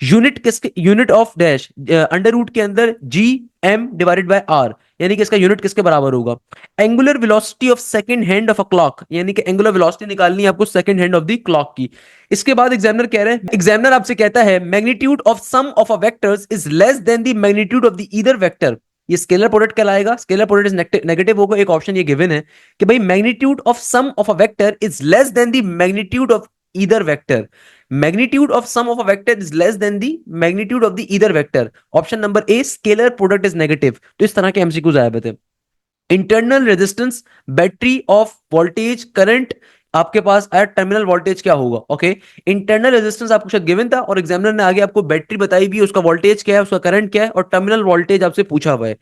Unit किसके, unit of dash under root के अंदर G M divided by R, यानी कि इसका यूनिट किसके बराबर होगा। Angular velocity of second hand of a clock, यानी कि एंगुलर वेलोसिटी निकालनी है आपको second hand of the clock की। इसके बाद एग्जामिनर कह रहे हैं, एग्जामिनर आपसे कहता है magnitude of sum of a vectors is less than the magnitude of the either vector. ये स्केलर प्रोडक्ट कहलाएगा। स्केलर प्रोडक्ट इज नेगेटिव होगा। एक ऑप्शन ये गिवन है कि भाई magnitude of sum of a vector is less than the magnitude of either vector. Magnitude of sum of a vector is less than the magnitude of the either vector. Option number A, scalar product is negative. तो इस तरह के MCQs आए हुए थे। Internal resistance, battery of voltage current आपके पास आया terminal voltage क्या होगा। ओके, इंटरनल रेजिस्टेंस आपको शायद गिवन था और एग्जामिनर ने आगे आपको बैटरी बताई भी है, उसका वोल्टेज क्या है, उसका करंट क्या है, और टर्मिनल वोल्टेज आपसे पूछा हुआ है।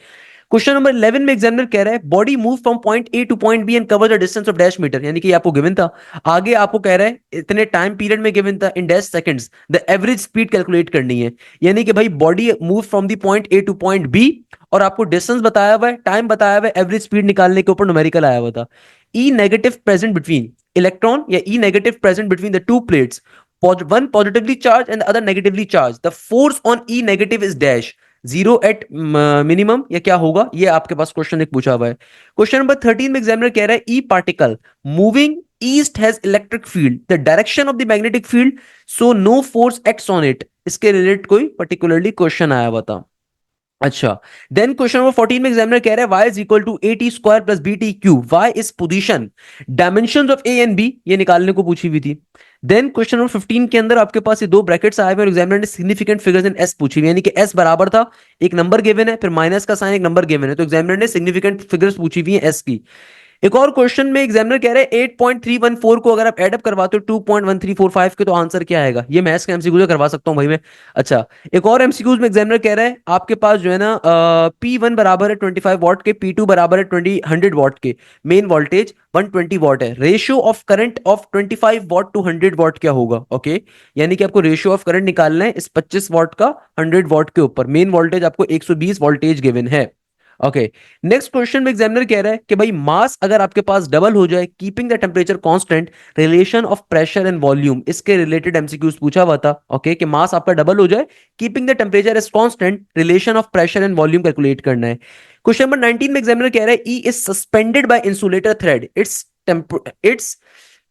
क्वेश्चन नंबर 11 में एग्जामिनर कह रहा है body move from point A to point B and cover the distance of dash metre, यानी कि आपको गिवन था। आगे आपको कह रहा है इतने टाइम पीरियड में गिवन था in dash seconds the average speed calculate करनी है, यानी कि भाई body move from the point A to point B और आपको डिस्टेंस बताया हुआ है, टाइम बताया हुआ है, एवरेज स्पीड निकालने के ऊपर न्यूमेरिकल आया हुआ था। E negative present between electron या E negative present between the two plates, one positively charged and the other negatively charged, the force on E negative is dash, zero at minimum या क्या होगा, ये आपके पास question एक पूछा हुआ है। क्वेश्चन नंबर 13 में एग्जामिनर कह रहा है E particle moving east has electric field, the direction of the magnetic field, so no force acts on it, इसके रिलेटेड कोई पर्टिकुलरली क्वेश्चन आया हुआ था। अच्छा, देन क्वेश्चन नंबर 14 में एग्जामिनर कह रहा है y is equal to A T square plus B T cube, Y is position dimension of A and B, ये निकालने को पूछी हुई थी। देन क्वेश्चन नंबर 15 के अंदर आपके पास ये दो ब्रैकेट्स आए हुए और एग्जामिनर ने सिग्निफिकेंट फिगर्स इन एस पूछी हुई, यानी कि एस बराबर था, एक नंबर गिवन है, फिर माइनस का साइन, एक नंबर गिवन है, तो एग्जामिनर ने सिग्निफिकेंट फिगर्स पूछी हुई है एस की। एक और क्वेश्चन में एग्जामिनर कह रहे हैं 8.314 को अगर आप एडअप करवाते हो 2.1345 के, तो आंसर क्या आएगा, ये मैथ्स का एमसीक्यू करवा सकता हूं भाई मैं। अच्छा, एक और एमसीक्यूज में एग्जामिनर कह रहा है आपके पास जो है ना P1 बराबर है 25 वॉट के, P2 बराबर है 100 वॉट के, मेन वोल्टेज 120 वॉट है, ratio of current of 25 watt to 100 watt क्या होगा। ओके, यानी कि आपको रेशियो ऑफ करंट निकालना है इस 25 वॉट का 100 वॉट के ऊपर, मेन वोल्टेज आपको 120 वोल्टेज गिवन है। ओके, नेक्स्ट क्वेश्चन में एग्जामिनर कह रहा है कि भाई मास अगर आपके पास डबल हो जाए keeping the temperature constant, relation of pressure and volume, इसके रिलेटेड एमसीक्यूज पूछा हुआ था। ओके, कि मास आपका डबल हो जाए keeping the temperature as constant, relation of pressure and volume calculate करना है। क्वेश्चन नंबर 19 में एग्जामिनर कह रहा है E is suspended bye insulator thread, its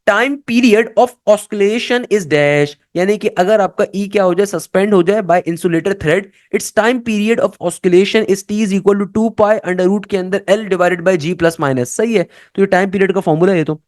time period of oscillation is dash, यानी कि अगर आपका ई क्या हो जाए, सस्पेंड हो जाए by insulator thread, its time period of oscillation is T is equal to 2 pi under root के अंदर L divided by G plus minus, सही है, तो ये टाइम पीरियड का फॉर्मूला है ये तो।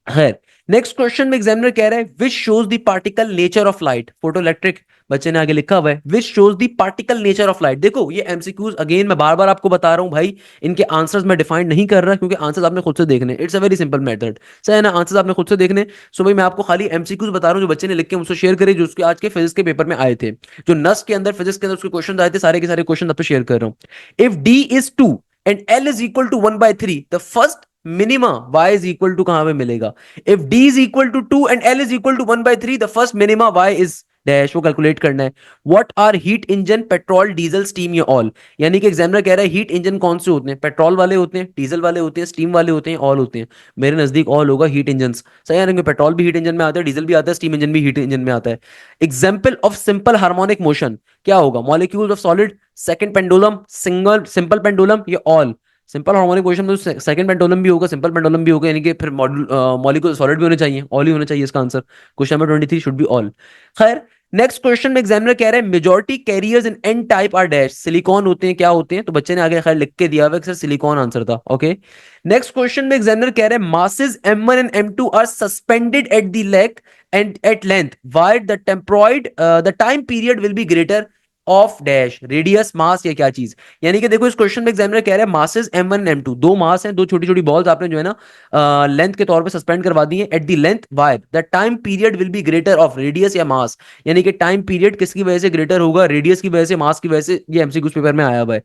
खैर, नेक्स्ट क्वेश्चन में एग्जामिनर कह रहा है which shows the particle nature of light, photo electric, बच्चे ने आगे लिखा हुआ है which shows the particle nature of light. देखो ये एमसीक्यूज अगेन मैं बार बार आपको बता रहा हूं भाई, इनके आंसर्स मैं डिफाइन नहीं कर रहा क्योंकि आंसर्स आपने खुद से देखने, it's a very simple method, सही है ना, आंसर्स आपने खुद से देखने। सो भाई मैं आपको खाली एमसीक्यूज बता रहा हूं जो बच्चे ने लिख के मुझसे शेयर करे, जो उसके आज के फिजिक्स के पेपर में आए थे, जो नस के अंदर फिजिक्स के अंदर उसके क्वेश्चन आए थे, सारे के सारे क्वेश्चन आपसे शेयर कर रहा हूं। If D is 2 and L is equal to 1/3, the first minima y is equal to कहां पे मिलेगा, if d is equal to 2 and l is equal to 1/3, the first minima y is dash, वो calculate करना है। What are heat engine, petrol, diesel, steam या all, यानी कि examiner कह रहा है हीट इंजन कौन से होते हैं, पेट्रोल वाले होते हैं, डीजल वाले होते हैं, स्टीम वाले होते हैं, ऑल होते हैं। मेरे नजदीक ऑल होगा, हीट इंजन सही है, पेट्रोल भी हीट इंजन में आता है, डीजल भी आता है, स्टीम इंजन भी हीट इंजन में आता है। Example of simple harmonic motion क्या होगा, molecules of solid, second pendulum, single simple pendulum या ऑल। सिंपल हार्मोनिक मोशन में सेकंड पेंडुलम भी होगा, सिंपल पेंडुलम भी होगा, यानी कि फिर मॉलिक्यूल सॉलिड भी होने चाहिए, ऑल ही होना चाहिए इसका answer. Question number 23 should be all. खैर, नेक्स्ट क्वेश्चन में एग्जामिनर कह रहे हैं majority carriers in N type are dash, silicon होते हैं, क्या होते हैं, तो बच्चे ने आगे खैर लिख के दिया हुआ सर सिलिकॉन आंसर था। ओके, नेक्स्ट क्वेश्चन में एग्जामिनर कह रहे हैं masses m1 and m2 are suspended at the leg and at length, why the टेम्प्रोइड the time period will be greater of dash, radius, mass या क्या चीज, यानी कि देखो इस क्वेश्चन में एग्जामिनर कह रहा है मासेस m1 m2, दो मास हैं, दो छोटी छोटी बॉल्स आपने जो है ना लेंथ के तौर पे सस्पेंड करवा दी है at the length, why the time period will be greater of radius या मास, यानी कि टाइम पीरियड किसकी वजह से ग्रेटर होगा, रेडियस की वजह से, मास की वजह से, ये एमसीक्यू पेपर में आया हुआ है।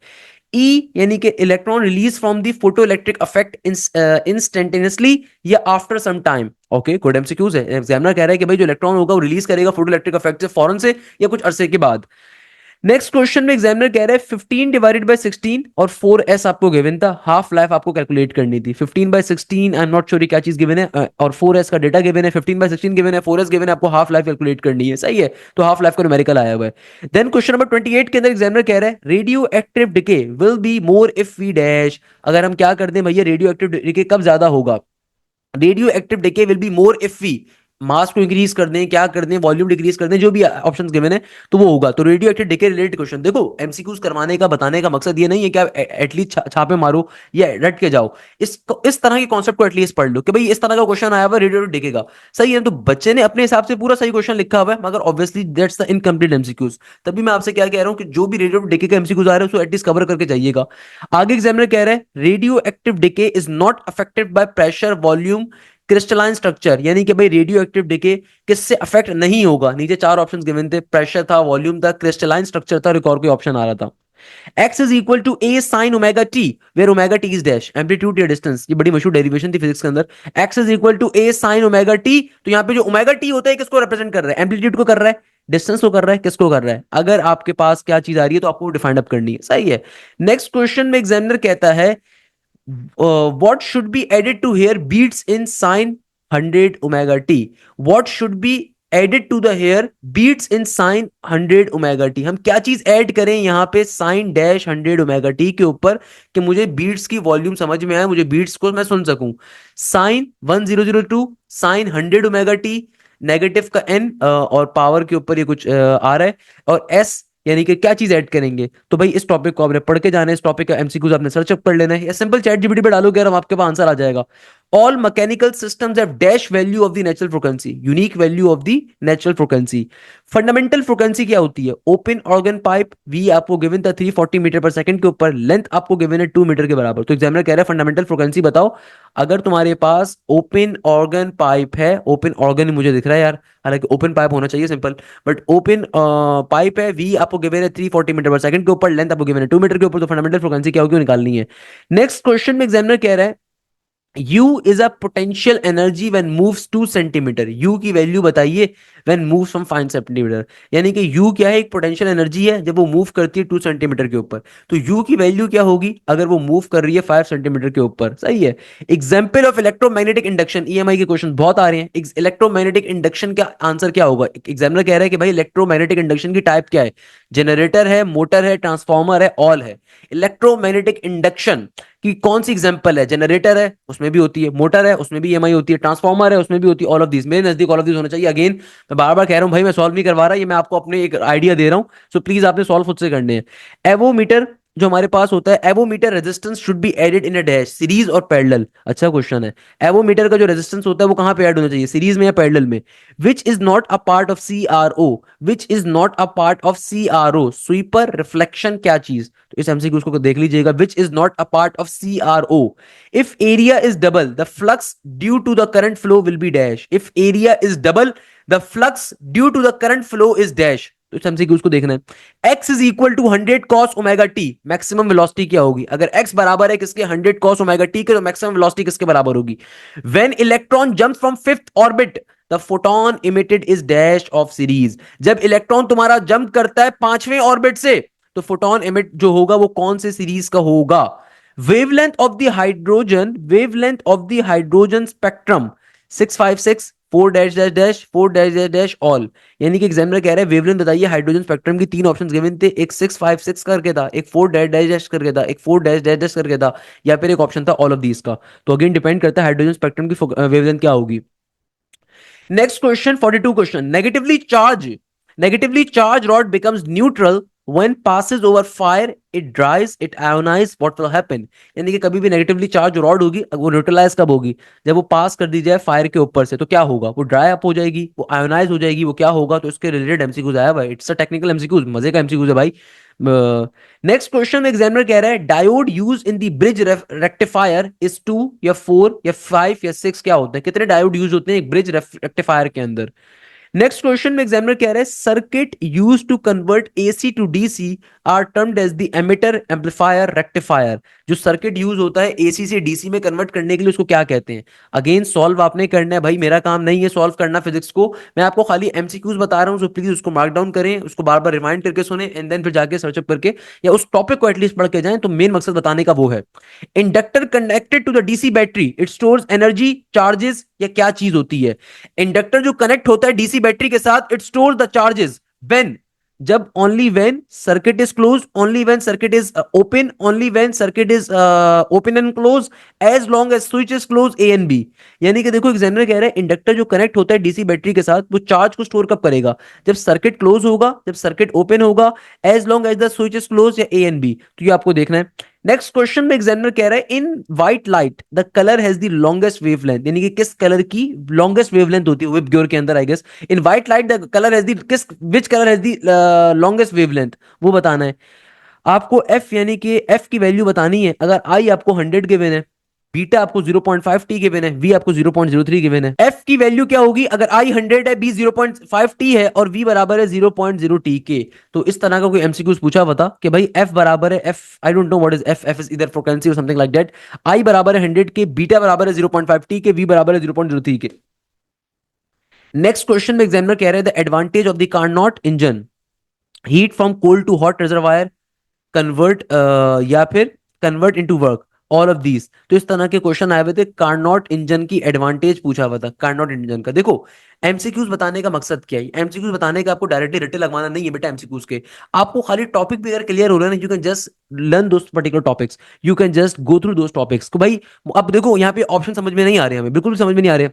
ई यानी कि electron release from the photo electric effect instantaneously या after some time. Okay, good MCQs है, एग्जामिनर कह रहा है कि भाई जो इलेक्ट्रॉन होगा वो रिलीज करेगा फोटो इलेक्ट्रिक इफेक्ट से फौरन से या कुछ अरसे के बाद। नेक्स्ट क्वेश्चन में एग्जामिनर कह रहे हैं 15 डिवाइडेड बाय 16 और 4s आपको गिवन था, हाफ लाइफ आपको कैलकुलेट करनी थी। 15/16 आई एम नॉट श्योर क्या चीज गिवन है, और 4s का डेटा गिवन है, 15/16 गिवन है, 4s गिवन है, आपको हाफ लाइफ कैलकुलेट करनी है, सही है, तो हाफ लाइफ का न्यूमेरिकल आया हुआ है। देन क्वेश्चन नंबर 28 के अंदर एग्जामिनर कह रहे हैं radioactive decay will be more if we dash, अगर हम क्या कर दें भैया, रेडियो एक्टिव डिके कब ज्यादा होगा, radio active decay will be more if V mass को इंक्रीज कर दें, क्या कर दें, वॉल्यूम डिक्रीज कर दें, जो भी ऑप्शंस गिवन है तो वो होगा, तो radio active decay related question. देखो एमसीक्यूज करवाने का बताने का मकसद ये नहीं है कि आप एटलीस्ट छापे मारो या रट के जाओ, इस तरह के कॉन्सेप्ट को एटलीस्ट पढ़ लो कि भाई इस तरह का क्वेश्चन आया हुआ रेडियो एक्टिव डिके का, सही है, तो बच्चे ने अपने हिसाब से पूरा सही क्वेश्चन लिखा हुआ है, मगर obviously that's the incomplete MCQs. तभी मैं आपसे क्या कह रहा हूं कि जो भी रेडियो एक्टिव डिके का एमसीक्यूज आ रहा है उसको एटलीस्ट कवर करके जाइएगा। आगे एग्जामिनर कह रहे हैं radioactive decay is not affected by pressure, volume, crystalline structure, यानी कि भाई रेडियो एक्टिव डिके किससे अफेक्ट नहीं होगा। नीचे चार ऑप्शंस गिवन थे, प्रेशर था, वॉल्यूम था, क्रिस्टलाइन स्ट्रक्चर था और एक और कोई ऑप्शन आ रहा था। x is equal to a sin omega t where omega t is dash amplitude या distance, ये बड़ी मशहूर डेरिवेशन थी फिजिक्स के अंदर। x is equal to a sin omega t, तो यहाँ पे जो ओमेगा टी होता है किसको रिप्रेजेंट कर रहा है, एम्पलीट्यूड को कर रहा है, डिस्टेंस को कर रहा है, किसको कर रहा है। अगर आपके पास क्या चीज आ रही है तो आपको डिफाइंड अप करनी है, सही है। नेक्स्ट क्वेश्चन में एग्जामिनर कहता है what should be added to hair beats in sine 100 omega t, what should be added to the hair beats in sine 100 omega t। हम क्या चीज ऐड करें यहाँ पे sin डैश 100 ओमेगा टी के ऊपर कि मुझे बीट्स की वॉल्यूम समझ में आए, मुझे बीट्स को मैं सुन सकूं। sin 1002 sin 100 omega T, negative का n और पावर के ऊपर ये कुछ आ रहा है, और s यानी कि क्या चीज ऐड करेंगे। तो भाई इस टॉपिक को आपने पढ़ के जाना है, इस टॉपिक का एमसीक्यूज आपने सर्च अप कर लेना है, या सिंपल चैट जीपीटी पे डालोगे और आपके पास आंसर आ जाएगा। All mechanical systems have dash value of the natural frequency, unique value of the natural frequency. Fundamental frequency क्या होती है, ओपन ऑर्गन पाइप वी आपको गिवन था 340 मीटर पर सेकंड के ऊपर, लेंथ आपको गिवन है 2 मीटर के बराबर। तो एग्जामिनर कह रहा है फंडामेंटल फ्रीक्वेंसी बताओ। अगर तुम्हारे पास ओपन ऑर्गन पाइप है, ओपन ऑर्गन मुझे दिख रहा है यार, हालांकि ओपन पाइप होना चाहिए सिंपल, बट ओपन पाइप है, वी आपको गिवन है 340 मीटर पर सेकंड के ऊपर, लेंथ आपको गिवन है 2 मीटर के ऊपर, तो फंडामेंटल फ्रीक्वेंसी क्या होगी निकालनी है। नेक्स्ट क्वेश्चन में एग्जामिनर कह रहा है U is a potential energy when moves 2 centimetre, U की वैल्यू बताइए when moves from 5 सेंटीमीटर, यानी कि U क्या है, एक पोटेंशियल एनर्जी है जब वो मूव करती है 2 सेंटीमीटर के ऊपर, तो U की वैल्यू क्या होगी अगर वो मूव कर रही है 5 सेंटीमीटर के ऊपर, सही है। Example of electromagnetic induction, EMI के क्वेश्चन बहुत आ रहे हैं, इलेक्ट्रोमैग्नेटिक इंडक्शन का आंसर क्या होगा। एग्जामिनर कह रहा है कि भाई इलेक्ट्रोमैग्नेटिक इंडक्शन की टाइप क्या है, जनरेटर है, मोटर है, ट्रांसफॉर्मर है, ऑल है। इलेक्ट्रोमैग्नेटिक इंडक्शन कि कौन सी एग्जांपल है, जनरेटर है उसमें भी होती है, मोटर है उसमें भी ईएमआई होती है, ट्रांसफॉर्मर है उसमें भी होती है, ऑल ऑफ दिस। मेरे नजदीक ऑल ऑफ दिस होना चाहिए। अगेन मैं बार बार कह रहा हूं भाई, मैं सॉल्व नहीं करवा रहा, ये मैं आपको अपने एक आइडिया दे रहा हूं, सो प्लीज आपने सॉल्व खुद से करने हैं। एवोमीटर जो हमारे पास होता है, avometer resistance should be added in a dash, series और पैरेलल। अच्छा क्वेश्चन है, एवोमीटर का जो रेजिस्टेंस होता है वो कहां पे ऐड होना चाहिए, सीरीज में या पैरेलल में। Which is not a part of C R O, which is not a part of C R O, sweeper reflection क्या चीज, तो इस एमसीक्यू को देख लीजिएगा। Which is not a part of C R O, if area is double the flux due to the current flow will be dash, if area is double the flux due to the current flow is dash, तो इस MCQ को देखना है। x is equal to 100 cos omega T, maximum velocity क्या होगी, अगर x बराबर है किसके 100 cos ओमेगा टी के, तो मैक्सिमम वेलोसिटी किसके बराबर होगी। When electron jump from fifth orbit the photon emitted is dash of series, जब इलेक्ट्रॉन तुम्हारा जंप करता है पांचवें ऑर्बिट से, तो फोटोन इमिट जो होगा वो कौन से सीरीज का होगा। Wavelength of the hydrogen, wavelength of the hydrogen spectrum 656 4 dash dash dash 4 dash dash dash all, यानी कि एग्जामिनर कह रहा है वेवलेंथ बताइए हाइड्रोजन स्पेक्ट्रम की। तीन ऑप्शंस गिवन थे, एक 656 करके था, एक 4 डैश डैश डैश करके था, एक 4 डैश डैश डैश करके था, या फिर एक ऑप्शन था ऑल ऑफ दीज का। तो अगेन डिपेंड करता है हाइड्रोजन स्पेक्ट्रम की वेवलेंथ क्या होगी। Next question 42 question, negatively charge rod becomes neutral when passes over fire it dries it ionize what will happen, यानी कि कभी भी नेगेटिवली चार्ज रॉड होगी वो न्यूट्रलाइज कब होगी, जब वो पास कर दी जाए फायर के ऊपर से, तो क्या होगा, वो ड्राई अप हो जाएगी, वो आयोनाइज हो जाएगी, वो क्या होगा। तो इसके रिलेटेड एमसीक्यूज आया भाई, इट्स अ टेक्निकल एमसीक्यूज, मजे का एमसीक्यूज है भाई। नेक्स्ट क्वेश्चन एग्जामिनर कह रहा है diode use in the bridge rectifier is 2 या 4 या 5 या 6, क्या होते हैं, कितने डायोड यूज होते हैं एक ब्रिज रेक्टिफायर के अंदर। नेक्स्ट क्वेश्चन में एग्जामिनर कह रहा है circuit use to convert AC to DC are termed as the emitter amplifier rectifier, जो सर्किट यूज होता है एसी से डीसी में कन्वर्ट करने के लिए उसको क्या कहते हैं। अगेन सॉल्व आपने करना है भाई, मेरा काम नहीं है सॉल्व करना फिजिक्स को, मैं आपको खाली एमसीक्यूज बता रहा हूं, सो प्लीज उसको मार्क डाउन करें, उसको बार बार रिमाइंड करके सुने, एंड देन फिर जाके सर्च अप करके या उस टॉपिक को एटलीस्ट पढ़ के जाएं, तो मेन मकसद बताने का वो है। Inductor connected to the DC battery it stores energy charges, या क्या चीज होती है। इंडक्टर जो कनेक्ट होता है डीसी बैटरी के साथ it store the charges when, जब only when circuit is close, only when circuit is open, only when circuit is open and close, as long as switch is close A and B. यानी कि देखो examiner कह रहे हैं inductor जो connect होता है डीसी बैटरी के साथ वो चार्ज को स्टोर कब करेगा, जब सर्किट क्लोज होगा, जब सर्किट ओपन होगा, as long as the switch is close या ए एंड बी, तो ये आपको देखना है। नेक्स्ट क्वेश्चन में एग्जामिनर कह रहा है इन white light the colour has the longest wavelength, यानी कि किस कलर की लॉन्गेस्ट वेवलेंथ होती है विप ग्योर के अंदर, I guess in white light the colour has the किस which colour has the longest wavelength, वो बताना है आपको। एफ यानी कि एफ की वैल्यू बतानी है, अगर आई आपको 100 गिवन है बीटा आपको 0.5t गिवन है, वी आपको 0.03 गिवन है। एफ की वैल्यू क्या होगी अगर आई 100 है, बी 0.5t है और वी बराबर है 0.0t के। तो इस तरह का कोई एमसीक्यूज पूछा हुआ था कि भाई एफ बराबर है F, I don't know what is F, F is इधर फ्रीक्वेंसी और समथिंग लाइक दैट। आई बराबर है 100 के, बीटा बराबर है 0.5t के, वी बराबर है 0.03 के। नेक्स्ट क्वेश्चन में एग्जामिनर कह रहे हैं the advantage of the Carnot engine, heat from cold to hot reservoir, convert या फिर convert into work, all of these. तो इस तरह के क्वेश्चन आए हुए थे, कार्नोट इंजन की एडवांटेज पूछा हुआ था कार्नोट इंजन का। देखो एमसीक्यूज बताने का मकसद क्या है, एमसीक्यूज बताने का आपको डायरेक्टली रट्टे लगवाना नहीं है बेटा एमसीक्यूज के। आपको खाली टॉपिक भी अगर क्लियर हो रहा है ना, you can just learn those particular topics, you can just go through those topics. तो भाई अब देखो यहाँ पे ऑप्शन समझ में नहीं आ रहे, हमें बिल्कुल भी समझ में नहीं आ रहे।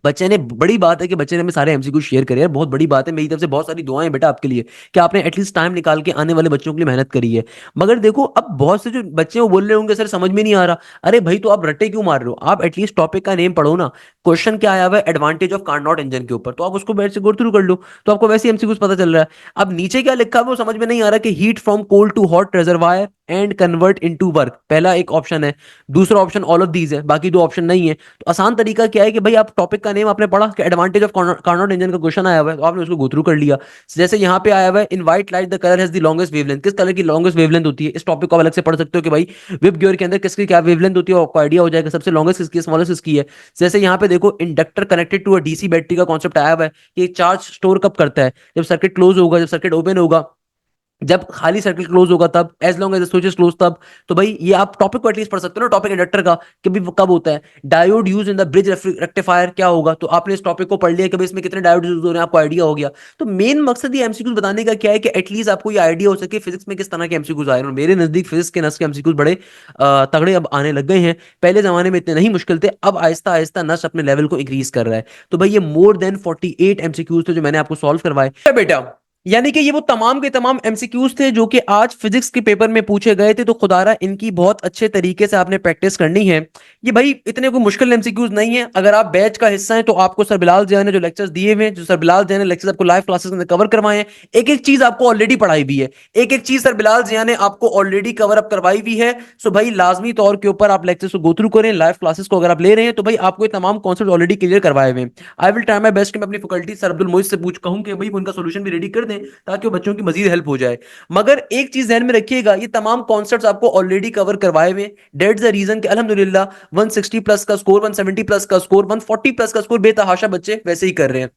बच्चे ने, बड़ी बात है कि बच्चे ने हमें सारे एमसीक्यू शेयर करे यार, बहुत बड़ी बात है, मेरी तरफ से बहुत सारी दुआएं बेटा आपके लिए कि आपने एटलीस्ट टाइम निकाल के आने वाले बच्चों के लिए मेहनत करी है। मगर देखो अब बहुत से जो बच्चे वो बोल रहे होंगे सर समझ में नहीं आ रहा। अरे भाई तो आप रट्टे क्यों मार रहे हो, आप एटलीस्ट टॉपिक का नेम पढ़ो ना। क्वेश्चन क्या आया हुआ है, एडवांटेज ऑफ कार्नोट इंजन के ऊपर, तो आप उसको बैठ से गो थ्रू कर लो, तो आपको वैसे एमसीक्यूज पता चल रहा है। अब नीचे क्या लिखा है वो समझ में नहीं आ रहा कि heat from cold to hot reservoir and convert into work, पहला एक ऑप्शन है, दूसरा ऑप्शन ऑल ऑफ दीज है, बाकी दो ऑप्शन नहीं है। तो आसान तरीका क्या है कि भाई आप टॉपिक का नेम आपने पढ़ा कि एडवांटेज ऑफ कार्नोट इंजन का क्वेश्चन आया हुआ है, तो आपने उसको गो थ्रू कर लिया। जैसे यहाँ पे आया हुआ है इन white light the colour has the longest wavelength, किस कलर की लॉन्गेस्ट वेवलेंथ होती है, इस टॉपिक को आप अलग से पढ़ सकते हो कि भाई विप गियर के अंदर किसकी क्या वेवलेंथ होती है, आपको आइडिया हो जाएगा सबसे लॉन्गेस्ट किसकी है, स्मॉलेस्ट किसकी है। जैसे यहाँ पे देखो inductor connected to a DC battery का कॉन्सेप्ट आया हुआ है कि चार्ज स्टोर कब करता है, जब सर्किट क्लोज होगा, जब सर्किट ओपन होगा, जब खाली सर्किट क्लोज होगा तब, as long as switch is close तब। तो भाई ये आप टॉपिक को एटलीस्ट पढ़ सकते हो ना, टॉपिक इंडक्टर का कि भी वो कब होता है। Diode use in the bridge rectifier क्या होगा, तो आपने इस टॉपिक को पढ़ लिया कि भाई इसमें कितने डायोड यूज हो रहे हैं, आपको आइडिया हो गया। तो मेन मकसद ये एमसीक्यूज बताने का क्या है कि एटलीस्ट आपको ये आइडिया हो सके फिजिक्स में किस तरह के एमसीक्यूज आए हैं। और मेरे नजदीक फिजिक्स के नस के एमसीक्यूज बड़े तगड़े अब आने लग गए हैं, पहले जमाने में इतने नहीं मुश्किल थे, अब आहिस्ता आहिस्ता नस अपने लेवल को इंक्रीज कर रहा है। तो भाई ये मोर देन 48 एमसीक्यूज थे जो मैंने आपको सॉल्व करवाए बेटा। यानी कि ये वो तमाम के तमाम एमसीक्यूज थे जो कि आज फिजिक्स के पेपर में पूछे गए थे। तो खुदारा इनकी बहुत अच्छे तरीके से आपने प्रैक्टिस करनी है। ये भाई इतने कोई मुश्किल एमसीक्यूज नहीं है। अगर आप बैच का हिस्सा हैं तो आपको सर बिलाल जिया ने जो लेक्चर्स दिए हुए हैं, जो सर बिलाल जिया ने लेक्चर्स आपको लाइव क्लासेस में कवर करवाए हैं, एक एक चीज आपको ऑलरेडी पढ़ाई भी है, एक एक चीज सर बिलाल जिया ने आपको ऑलरेडी कवर अप करवाई भी है। सो भाई लाजमी तौर के ऊपर आप लेक्चर्स को गो थ्रू करें, लाइव क्लासेस को अगर आप ले रहे हैं तो भाई आपको ये तमाम कॉन्सेप्ट ऑलरेडी क्लियर करवाए हुए हैं। I will try my best कि मैं अपनी फैकल्टी सर अब्दुल मोइज से पूछ कहूं कि भाई उनका सोल्यूशन भी रेडी कर दें ताकि वो बच्चों की मजीद हेल्प हो जाए। मगर एक चीज ध्यान में रखिएगा, ये तमाम कॉन्सेप्ट्स आपको ऑलरेडी कवर करवाए हुए। डेट्स द रीजन कि अल्हम्दुलिल्लाह 160 प्लस का स्कोर, 170 प्लस का स्कोर, 140 प्लस का स्कोर बेतहाशा बच्चे वैसे ही कर रहे हैं।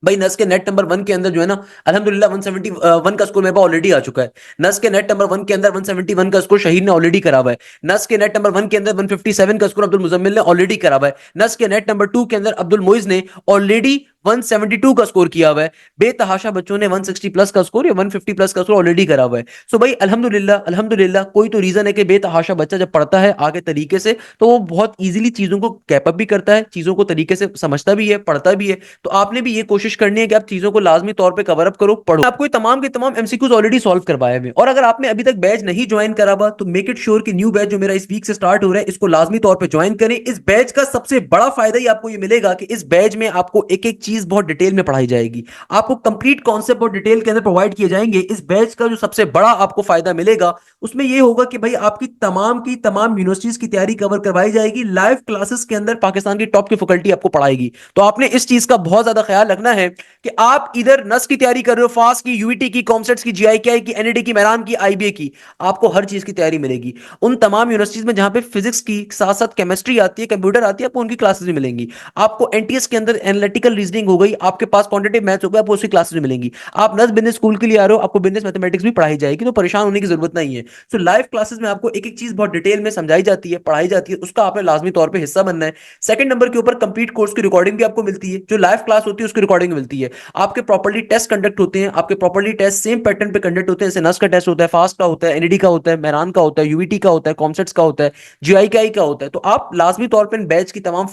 भाई नस के नेट नंबर 1 के अंदर जो है ना, अल्हम्दुलिल्लाह 171 का स्कोर मेरे पास ऑलरेडी आ चुका है। नस के नेट नंबर 1 के अंदर 171 का स्कोर शहीद ने ऑलरेडी करा हुआ है। नस के नेट नंबर 1 के अंदर 157 का स्कोर अब्दुल मुजम्मिल ने ऑलरेडी करा हुआ है। नस के नेट नंबर 2 के अंदर अब्दुल मोइज ने ऑलरेडी 172 का स्कोर किया हुआ है। बेतहाशा बच्चों ने 160 प्लस का स्कोर या 150 प्लस का स्कोर ऑलरेडी करा हुआ है। सो भाई अल्हम्दुलिल्लाह अल्हम्दुलिल्लाह कोई तो रीजन है कि बेतहाशा बच्चा जब पढ़ता है आगे तरीके से तो वो बहुत इजीली चीजों को कैप अप भी करता है, चीजों को तरीके से समझता भी है, पढ़ता भी है। तो आपने भी ये कोशिश करनी है कि आप चीजों को लाजमी तौर पे कवर अप करो, पढ़ो। आपको ये तमाम के तमाम एमसीक्यूज ऑलरेडी सॉल्व करवाए हुए। और अगर आपने अभी तक बैच नहीं ज्वाइन करा हुआ तो मेक इट श्योर कि न्यू बैच जो मेरा इस वीक से स्टार्ट हो रहा है इसको लाजमी तौर पे ज्वाइन करें। इस बैच का सबसे बड़ा फायदा ही आपको ये मिलेगा कि इस बैच में आपको एक एक चीज बहुत डिटेल में पढ़ाई जाएगी, आपको कंप्लीट कॉन्सेप्ट और डिटेल के अंदर प्रोवाइड किए जाएंगे। इस बैच का जो सबसे बड़ा आपको फायदा मिलेगा उसमें यह होगा कि भाई आपकी तमाम यूनिवर्सिटीज की तैयारी कवर करवाई जाएगी, लाइव क्लासेस के अंदर पाकिस्तान की टॉप की फैकल्टी आपको पढ़ाएगी। तो आपने इस चीज का बहुत ज्यादा ख्याल रखना है कि आप इधर नस की तैयारी कर रहे हो, फास्ट की, यूईटी की, कॉमसेट्स की, जीआईकेआई की, एनईडी की, मेहरान की, आईबीए की, आपको हर चीज की तैयारी मिलेगी। उन तमाम यूनिवर्सिटीज में जहां पे फिजिक्स की साथ साथ केमिस्ट्री आती है, कंप्यूटर आती है, आपको उनकी क्लासेस भी मिलेंगी। आपको एनटीएस के अंदर एनालिटिकल रीजनिंग हो गई, आपके पास क्वांटिटेटिव मैथ्स हो गया, आपको उसकी क्लासेस भी मिलेंगी। आप नस बिजनेस स्कूल के लिए आ रहे हो, आपको बिजनेस मैथमेटिक्स भी पढ़ाई जाएगी, तो परेशान होने की जरूरत नहीं है। सो लाइव क्लासेस में आपको एक एक चीज बहुत डिटेल में समझाई जाती है, पढ़ाई जाती है, उसका आपने लाजमी तौर पर हिस्सा बनना है। सेकंड नंबर के ऊपर कंप्लीट कोर्स की रिकॉर्डिंग भी आपको मिलती है, जो लाइव क्लास होती है उसकी रिकॉर्डिंग मिलती है। आपके प्रॉपर्ली टेस्ट कंडक्ट होते हैं, आपके प्रॉपर्ली टेस्ट सेम पैटर्न पे कंडक्ट होते हैं, जैसे नस का टेस्ट होता है, फास्ट का होता है, एनईडी का होता है, मेहरान का होता है, यूईटी का होता है, कॉमसेट्स का होता है, जीआईकेआई का होता है। तो आप लाजमी तौर पर बैच की तमाम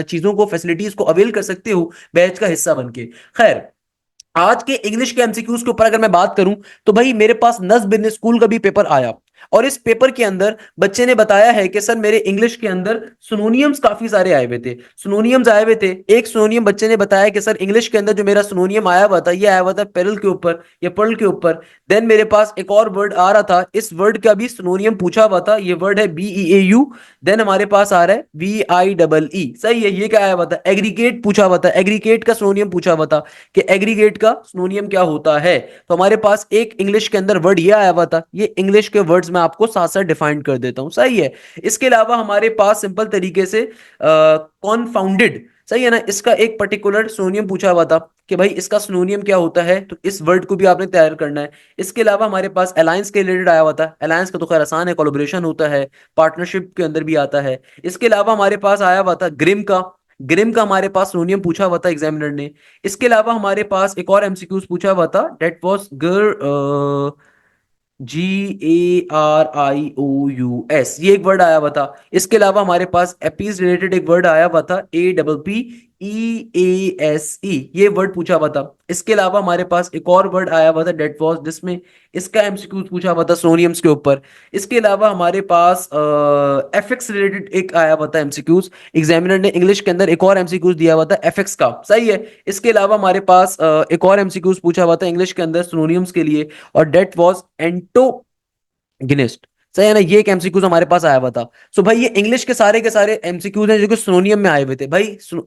चीजों को, फैसिलिटीज को अवेल कर सकते हो बैच का हिस्सा बनके। खैर आज के इंग्लिश के एमसीक्यूज के ऊपर अगर मैं बात करूं तो भाई मेरे पास नस बिजनेस स्कूल का भी पेपर आया। और इस पेपर के अंदर बच्चे ने बताया है कि सर मेरे इंग्लिश के अंदर सुनोनियम्स काफी सारे आए हुए थे, सुनोनियम्स आए हुए थे। एक सुनोनियम बच्चे ने बताया कि सर इंग्लिश के अंदर जो मेरा सुनोनियम आया हुआ था, ये आया हुआ था पेरल के ऊपर या पर्ल के ऊपर। देन मेरे पास एक और वर्ड आ रहा था, इस वर्ड का भी सुनोनियम पूछा हुआ था, ये वर्ड है BEAU। देन हमारे पास आ रहा है VIEE, सही है। ये क्या आया हुआ था, एग्रीगेट पूछा हुआ था, एग्रीगेट का सिनोनियम पूछा हुआ था कि एग्रीगेट का सिनोनियम क्या होता है। तो हमारे पास एक इंग्लिश के अंदर वर्ड ये आया हुआ था, ये इंग्लिश के वर्ड्स मैं आपको साथ साथ डिफाइन कर देता हूं, सही है। इसके अलावा हमारे पास सिंपल तरीके से कॉनफाउंडेड, सही है ना, इसका एक पर्टिकुलर सिनोनियम पूछा हुआ था कि भाई इसका सिनोनियम क्या होता है, तो इस वर्ड को भी आपने तैयार करना है। इसके अलावा हमारे पास अलायंस के रिलेटेड आया हुआ था, अलायंस का तो खैर आसान है, कोलैबोरेशन होता है, पार्टनरशिप के अंदर भी आता है। इसके अलावा हमारे पास आया हुआ था ग्रिम का, ग्रिम का हमारे पास सिनोनियम पूछा हुआ था एग्जामिनर ने। इसके अलावा हमारे पास एक और एमसीक्यूज पूछा हुआ था, डेट वाज GARIOUS, ये एक वर्ड आया हुआ था। इसके अलावा हमारे पास एपीज रिलेटेड एक वर्ड आया हुआ था, APPEASE, ये वर्ड पूछा हुआ था। इसके अलावा हमारे पास एक और वर्ड आया हुआ था डेट वाज, जिसमें इसका एमसीक्यू पूछा हुआ था सोनियम्स के ऊपर। इसके अलावा हमारे पास एफएक्स रिलेटेड एक आया हुआ था एमसीक्यूज, एग्जामिनर ने इंग्लिश के अंदर एक और एमसीक्यूज दिया हुआ था एफएक्स का, सही है। इसके अलावा हमारे पास एक और एमसीक्यूज पूछा हुआ था इंग्लिश के अंदर सिनोनिम्स के लिए, और डेट वाज एंटोगिनिस्ट, सही है ना, ये एक एमसीक्यूज हमारे पास आया हुआ था। सो भाई ये इंग्लिश के सारे एमसीक्यूज हैं जो कि सिनोनियम में आए हुए थे। भाई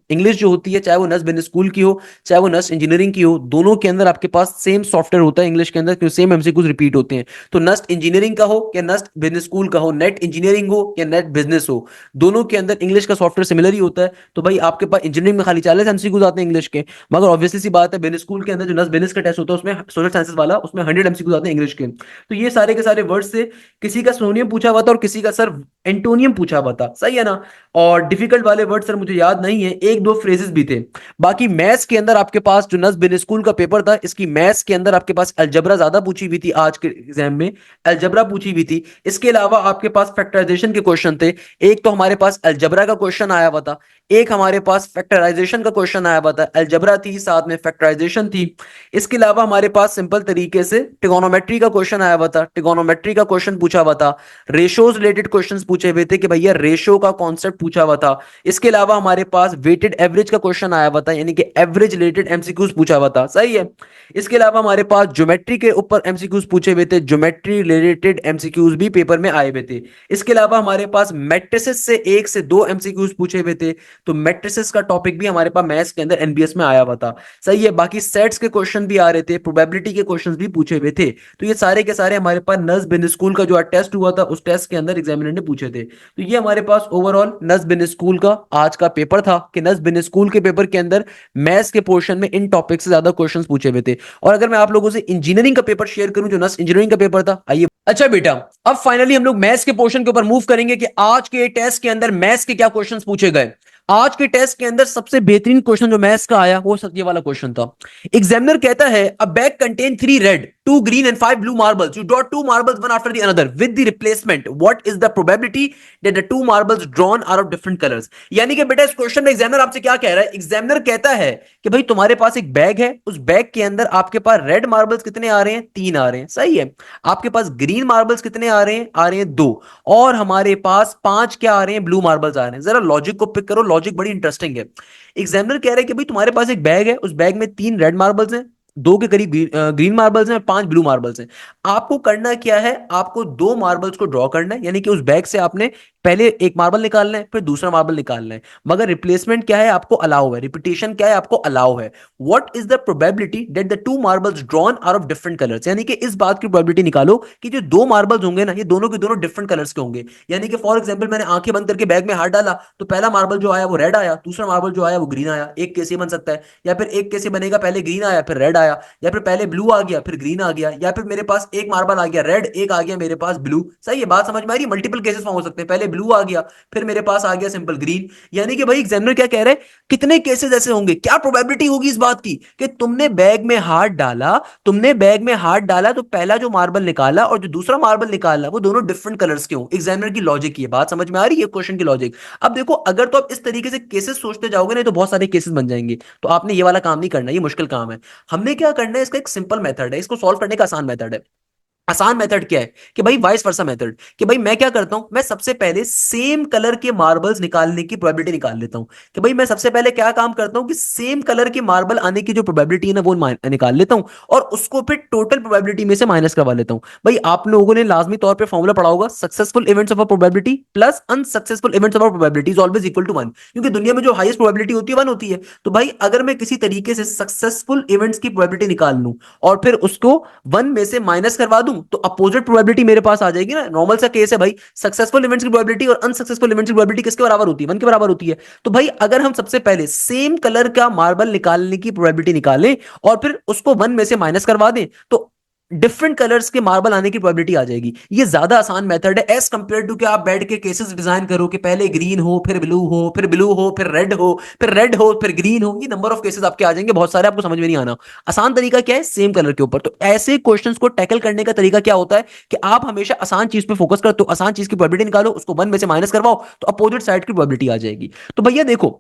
इंग्लिश जो होती है, चाहे वो नस्ट बिजनेस स्कूल की हो, चाहे वो नस्ट इंजीनियरिंग की हो, दोनों के अंदर आपके पास सेम सॉफ्टवेयर होता है इंग्लिश के अंदर, क्योंकि सेम एमसीक्यूज रिपीट होते हैं। तो नस्ट इंजीनियरिंग का हो या नस्ट बिजनेस स्कूल का हो, नेट इंजीनियरिंग हो या नेट बिजनेस हो, दोनों के अंदर इंग्लिश का सॉफ्टवेयर सिमिलर ही होता है। तो भाई आपके पास इंजीनियरिंग में खाली 40 एमसीक्यूज आते हैं इंग्लिश के, मगर ऑब्वियसली सी बात है बिजनेस स्कूल के अंदर जो नस्ट बिजनेस का टेस्ट होता है उसमें सोशल साइंसेस वाला, उसमें 100 एमसीक्यूज आते हैं इंग्लिश के। तो ये सारे के सारे वर्ड से किसी का सिनोनियम पूछा हुआ था और किसी का सर एंटोनियम पूछा हुआ था, सही है ना। और डिफिकल्ट वाले वर्ड सर मुझे याद नहीं है, एक दो फ्रेजेस भी थे। बाकी मैथ्स के अंदर आपके पास जो नस बिन स्कूल का पेपर था, इसकी मैथ्स के अंदर आपके पास अलजबरा ज्यादा पूछी हुई थी, आज के एग्जाम में अलजबरा पूछी हुई थी। इसके अलावा आपके पास फैक्टराइजेशन के क्वेश्चन थे, एक तो हमारे पास अलजबरा का क्वेश्चन आया हुआ था, एक हमारे पास फैक्टराइजेशन का क्वेश्चन आया हुआ था, अलजबरा थी साथ में फैक्टराइजेशन थी। इसके अलावा हमारे पास सिंपल तरीके से ट्रिगोनोमेट्री का क्वेश्चन आया हुआ था, ट्रिगोनोमेट्री का क्वेश्चन पूछा हुआ था। रेशोज रिलेटेड क्वेश्चंस पूछे हुए थे कि भैया रेशो का कॉन्सेप्ट पूछा हुआ था। इसके अलावा हमारे पास वेटेड एवरेज का क्वेश्चन आया हुआ था, यानी कि एवरेज रिलेटेड एमसीक्यूज पूछा हुआ था, सही है। इसके अलावा हमारे पास ज्योमेट्री के ऊपर एमसीक्यूज पूछे हुए थे, ज्योमेट्री रिलेटेड एमसीक्यूज भी पेपर में आए हुए थे। इसके अलावा हमारे पास मैट्रिसेस से 1 से 2 एमसीक्यूज पूछे हुए थे, तो मैट्रिसेस का टॉपिक भी हमारे पास मैथ्स के अंदर एनबीएस में आया हुआ था, सही है। बाकी सेट्स के क्वेश्चन भी आ रहे थे, प्रोबेबिलिटी के क्वेश्चन भी पूछे हुए थे। तो ये सारे के सारे हमारे पास नस बिन स्कूल का जो टेस्ट हुआ था उस टेस्ट के अंदर एग्जामिनर ने पूछे थे। तो ये हमारे पास ओवरऑल नस बिन स्कूल का आज का पेपर था कि नस बिन स्कूल के पेपर के अंदर मैथ्स के पोर्शन में इन टॉपिक से ज्यादा क्वेश्चंस पूछे हुए थे। और अगर मैं आप लोगों से इंजीनियरिंग का पेपर शेयर करूं, जो नस इंजीनियरिंग का पेपर था, आइए। अच्छा बेटा, अब फाइनली हम लोग मैथ्स के पोर्शन के ऊपर मूव करेंगे कि आज के टेस्ट के अंदर मैथ्स के क्या क्वेश्चंस पूछे गए। आज के टेस्ट के अंदर सबसे बेहतरीन क्वेश्चन जो मैथ्स का आया वो ये वाला क्वेश्चन था। एग्जामिनर कहता है अ bag contain 3 red 2 green and 5 blue marbles, you draw 2 marbles one after the another with the replacement, what is the probability that the 2 marbles drawn are of different colors। यानी कि बेटा इस question में examiner आपसे क्या कह रहा है, एग्जामिनर कहता है कि भाई तुम्हारे पास एक बैग है, उस बैग के अंदर आपके पास रेड मार्बल्स कितने आ रहे हैं, 3 आ रहे हैं, सही है। आपके पास ग्रीन मार्बल्स कितने आ रहे हैं 2, और हमारे पास 5 क्या आ रहे हैं, ब्लू मार्बल्स आ रहे हैं। जरा लॉजिक को पिक करो, लॉजिक बड़ी इंटरेस्टिंग है। एग्जामिनर कह रहे हैं कि भाई तुम्हारे पास एक बैग है, उस बैग में 3 रेड मार्बल्स हैं, 2 के करीब ग्रीन मार्बल्स हैं, 5 ब्लू मार्बल्स हैं। आपको करना क्या है, आपको 2 मार्बल्स को ड्रॉ करना है, यानी कि उस बैग से आपने पहले एक मार्बल निकालना है, फिर दूसरा मार्बल निकालना है, मगर रिप्लेसमेंट क्या है, आपको अलाउ है, रिपीटेशन क्या है, आपको अलाउ है। What is the probability that the 2 marbles drawn are of different colours, यानी कि इस बात की प्रोबेबिलिटी निकालो कि जो 2 मार्बल्स होंगे ना, ये दोनों के दोनों डिफरेंट कलर्स के होंगे। यानी कि फॉर एग्जांपल मैंने आंखें बंद करके बैग में हाथ डाला, तो पहला मार्बल जो आया वो रेड आया, दूसरा मार्बल जो आया वो ग्रीन आया। एक केस ये बन सकता है, या फिर एक केस ये बनेगा पहले ग्रीन आया फिर रेड आया, या फिर पहले ब्लू आ गया फिर ग्रीन आ गया, या फिर मेरे पास एक मार्बल आ गया रेड, एक आ गया मेरे पास ब्लू, सही है। बात समझ में आ रही है, मल्टीपल केसेस हो सकते हैं, पहले ब्लू आ गया फिर मेरे पास आ गया सिंपल ग्रीन। यानी कि भाई एग्जामिनर क्या कह रहे हैं, कितने केसेस ऐसे होंगे, क्या प्रोबेबिलिटी होगी इस बात की कि तुमने बैग में हाथ डाला, तुमने बैग में हाथ डाला तो पहला जो मार्बल निकाला और जो दूसरा मार्बल निकाला वो दोनों डिफरेंट कलर्स के हों। एग्जामिनर की लॉजिक की बात समझ में आ रही है, क्वेश्चन की लॉजिक। अब देखो, अगर तो आप इस तरीके से केसेस सोचते जाओगे ना तो बहुत सारे केसेस बन जाएंगे, तो आपने ये वाला काम नहीं करना, ये मुश्किल काम है। हमने क्या करना है, इसका एक सिंपल मेथड है, इसको सॉल्व करने का आसान मेथड है। आसान मेथड क्या है कि भाई वाइस वर्सा मेथड, कि भाई मैं क्या करता हूं, मैं सबसे पहले सेम कलर के मार्बल्स निकालने की प्रोबेबिलिटी निकाल लेता हूं। कि भाई मैं सबसे पहले क्या काम करता हूं कि सेम कलर के मार्बल आने की जो प्रोबेबिलिटी है ना वो निकाल लेता हूं, और उसको फिर टोटल प्रोबेबिलिटी में से माइनस करवा लेता हूं। भाई आप लोगों ने लाजमी तौर पे फॉर्मूला पढ़ा होगा, successful events of a probability plus unsuccessful events of a probability is always equal to one, क्योंकि दुनिया में जो हाईएस्ट प्रोबेबिलिटी होती है वन होती है। तो भाई अगर मैं किसी तरीके से सक्सेसफुल इवेंट्स की प्रोबेबिलिटी निकाल लूं और फिर उसको वन में से माइनस करवा दूं, तो अपोजिट प्रोबेबिलिटी मेरे पास आ जाएगी ना। नॉर्मल सा केस है भाई, सक्सेसफुल इवेंट्स की प्रोबेबिलिटी और अनसक्सेसफुल इवेंट्स की प्रोबेबिलिटी किसके बराबर होती है, वन के बराबर होती है। तो भाई अगर हम सबसे पहले सेम कलर का मार्बल निकालने की प्रोबेबिलिटी निकालें और फिर उसको वन में से माइनस करवा दें, तो डिफरेंट कलर्स के मार्बल आने की प्रोबेबिलिटी आ जाएगी। ये ज्यादा आसान मेथड है एज कंपेयर टू कि आप बैठ के केसेस डिजाइन करो कि पहले ग्रीन हो फिर ब्लू हो फिर ब्लू हो फिर रेड हो फिर रेड हो फिर ग्रीन हो। ये नंबर ऑफ केसेस आपके आ जाएंगे बहुत सारे, आपको समझ में नहीं आना। आसान तरीका क्या है, सेम कलर के ऊपर। तो ऐसे क्वेश्चंस को टैकल करने का तरीका क्या होता है कि आप हमेशा आसान चीज पे फोकस करो, तो आसान चीज की प्रोबेबिलिटी निकालो, उसको वन में से माइनस करवाओ, तो अपोजिट साइड की प्रोबेबिलिटी आ जाएगी। तो भैया देखो,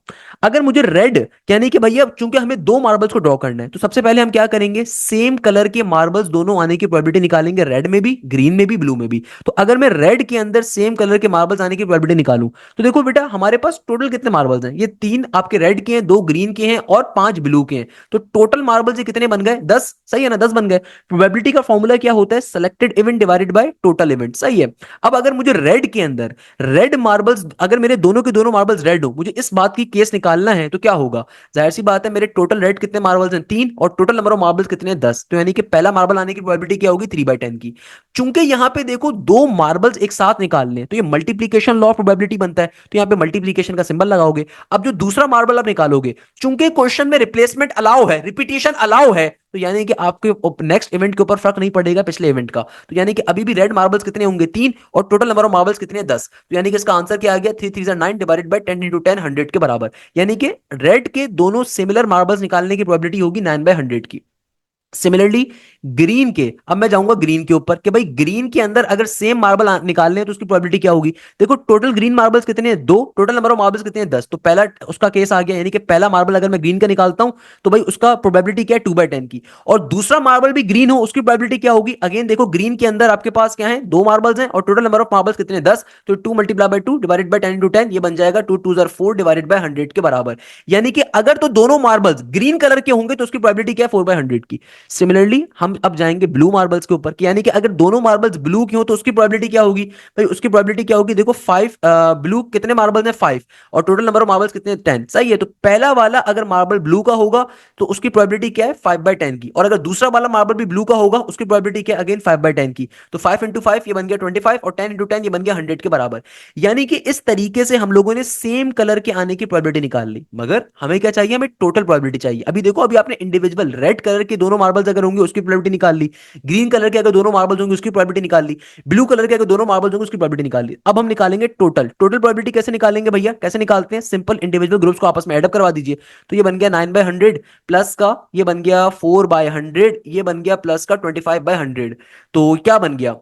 अगर मुझे रेड यानी कि भैया चूंकि हमें दो मार्बल्स को ड्रॉ करना है, तो सबसे पहले हम क्या करेंगे, सेम कलर के मार्बल्स दोनों आने की प्रोबेबिलिटी निकालेंगे, रेड में भी ग्रीन में भी ब्लू में भी। तो अगर मैं रेड के अंदर सेम कलर के मार्बल्स आने की प्रोबेबिलिटी निकालूं, तो देखो बेटा हमारे पास टोटल कितने मार्बल्स हैं, ये तीन आपके रेड के हैं, दो ग्रीन के हैं और पांच ब्लू के हैं। तो टोटल मार्बल्स ये कितने बन गए, 10। सही है ना, 10 बन गए। प्रोबेबिलिटी का फॉर्मूला क्या होता है, selected event divided by total event. सही है। अब अगर मुझे रेड के अंदर रेड मार्बल्स, अगर मेरे दोनों के दोनों मार्बल्स रेड हो, मुझे इस बात की केस निकालना है, तो क्या होगा, जाहिर सी बात है मेरे टोटल रेड कितने मार्बल्स हैं, 3, और टोटल नंबर ऑफ मार्बल्स कितने हैं, 10। तो यानी कि पहला मार्बल आने की प्रोबेबिलिटी क्या होगी, 3/10 की। चूंकि यहां पे देखो दो मार्बल्स एक साथ निकालने हैं, तो ये मल्टीप्लीकेशन लॉ ऑफ प्रोबेबिलिटी बनता है, तो यहां पे मल्टीप्लीकेशन का सिंबल लगाओगे। अब जो दूसरा मार्बल आप निकालोगे, चूंकि क्वेश्चन में रिप्लेसमेंट अलाउ है, रिपीटेशन अलाउ है, तो यानी कि आपके नेक्स्ट इवेंट के ऊपर फर्क नहीं पड़ेगा पिछले इवेंट का। तो यानी कि अभी भी रेड मार्बल्स कितने होंगे, 3, और टोटल नंबर ऑफ मार्बल्स कितने हैं, 10। तो यानी कि इसका आंसर क्या आ गया, 3 3 9 डिवाइडेड बाय 10 इंटू 10 100 के बराबर। यानी कि रेड के दोनों सिमिलर मार्बल्स निकालने की प्रोबेबिलिटी होगी 9/100 की। सिमिलरली ग्रीन के, अब मैं जाऊंगा ग्रीन के ऊपर, कि भाई ग्रीन के अंदर अगर सेम मार्बल निकालने हैं तो उसकी प्रोबेबिलिटी क्या होगी। देखो टोटल ग्रीन मार्बल्स कितने हैं, 2, टोटल नंबर ऑफ मार्बल्स कितने हैं, 10। तो पहला उसका केस आ गया, यानी कि पहला मार्बल अगर मैं ग्रीन का निकालता हूं, तो भाई उसका प्रोबेबिलिटी क्या है, 2/10 की। और दूसरा मार्बल भी ग्रीन हो, उसकी प्रोबेबिलिटी क्या होगी, अगेन देखो ग्रीन के अंदर आपके पास क्या है, दो मार्बल्स हैं और टोटल नंबर ऑफ मार्बल्स कितने हैं, 10। तो 2 multiply by 2 divided by 10 into 10, ये बन जाएगा 2 2 4 डिवाइडेड बाय 100 के बराबर। यानी कि अगर तो दोनों मार्बल्स ग्रीन कलर के होंगे तो उसकी प्रोबेबिलिटी क्या है, 4/100 की। सिमिलरली हम अब जाएंगे ब्लू मार्बल्स के ऊपर, कि यानी कि अगर दोनों मार्बल्स ब्लू की हो तो उसकी प्रोबेबिलिटी क्या होगी। भाई उसकी प्रोबेबिलिटी क्या होगी, देखो 5, ब्लू कितने मार्बल्स हैं, 5, और टोटल नंबर ऑफ मार्बल्स कितने हैं, 10। सही है। तो पहला वाला अगर मार्बल ब्लू का होगा तो उसकी प्रोबेबिलिटी क्या है, 5/10 की। और अगर दूसरा वाला मार्बल भी ब्लू का होगा, उसकी प्रोबेबिलिटी क्या है, अगेन 5/10 की। तो 5 इंटू 5 ये बन गया 25, और 10 इंटू 10 ये बन गया 100 के बराबर। यानी कि इस तरीके से हम लोगों ने सेम कलर के आने की प्रोबेबिलिटी निकाल ली, मगर हमें क्या चाहिए, हमें टोटल प्रोबेबिलिटी चाहिए। अभी देखो, अभी आपने इंडिविजुअल रेड कलर के दोनों मार्बल्स अगर होंगे उसकी प्रोबेबिलिटी निकाल ली, ग्रीन कलर के अगर दोनों मार्बल्स होंगे उसकी प्रोबेबिलिटी निकाल ली, ब्लू कलर के अगर दोनों मार्बल्स होंगे उसकी प्रोबेबिलिटी निकाल ली। अब हम निकालेंगे टोटल प्रोबेबिलिटी। कैसे निकालेंगे भैया, कैसे निकालते हैं, सिंपल इंडिविजुअल ग्रुप्स को आपस में एडअप करवा दीजिए। तो ये बन गया 9/100 प्लस का, ये बन गया 4/100, ये बन गया प्लस का 25/100। तो क्या बन गया,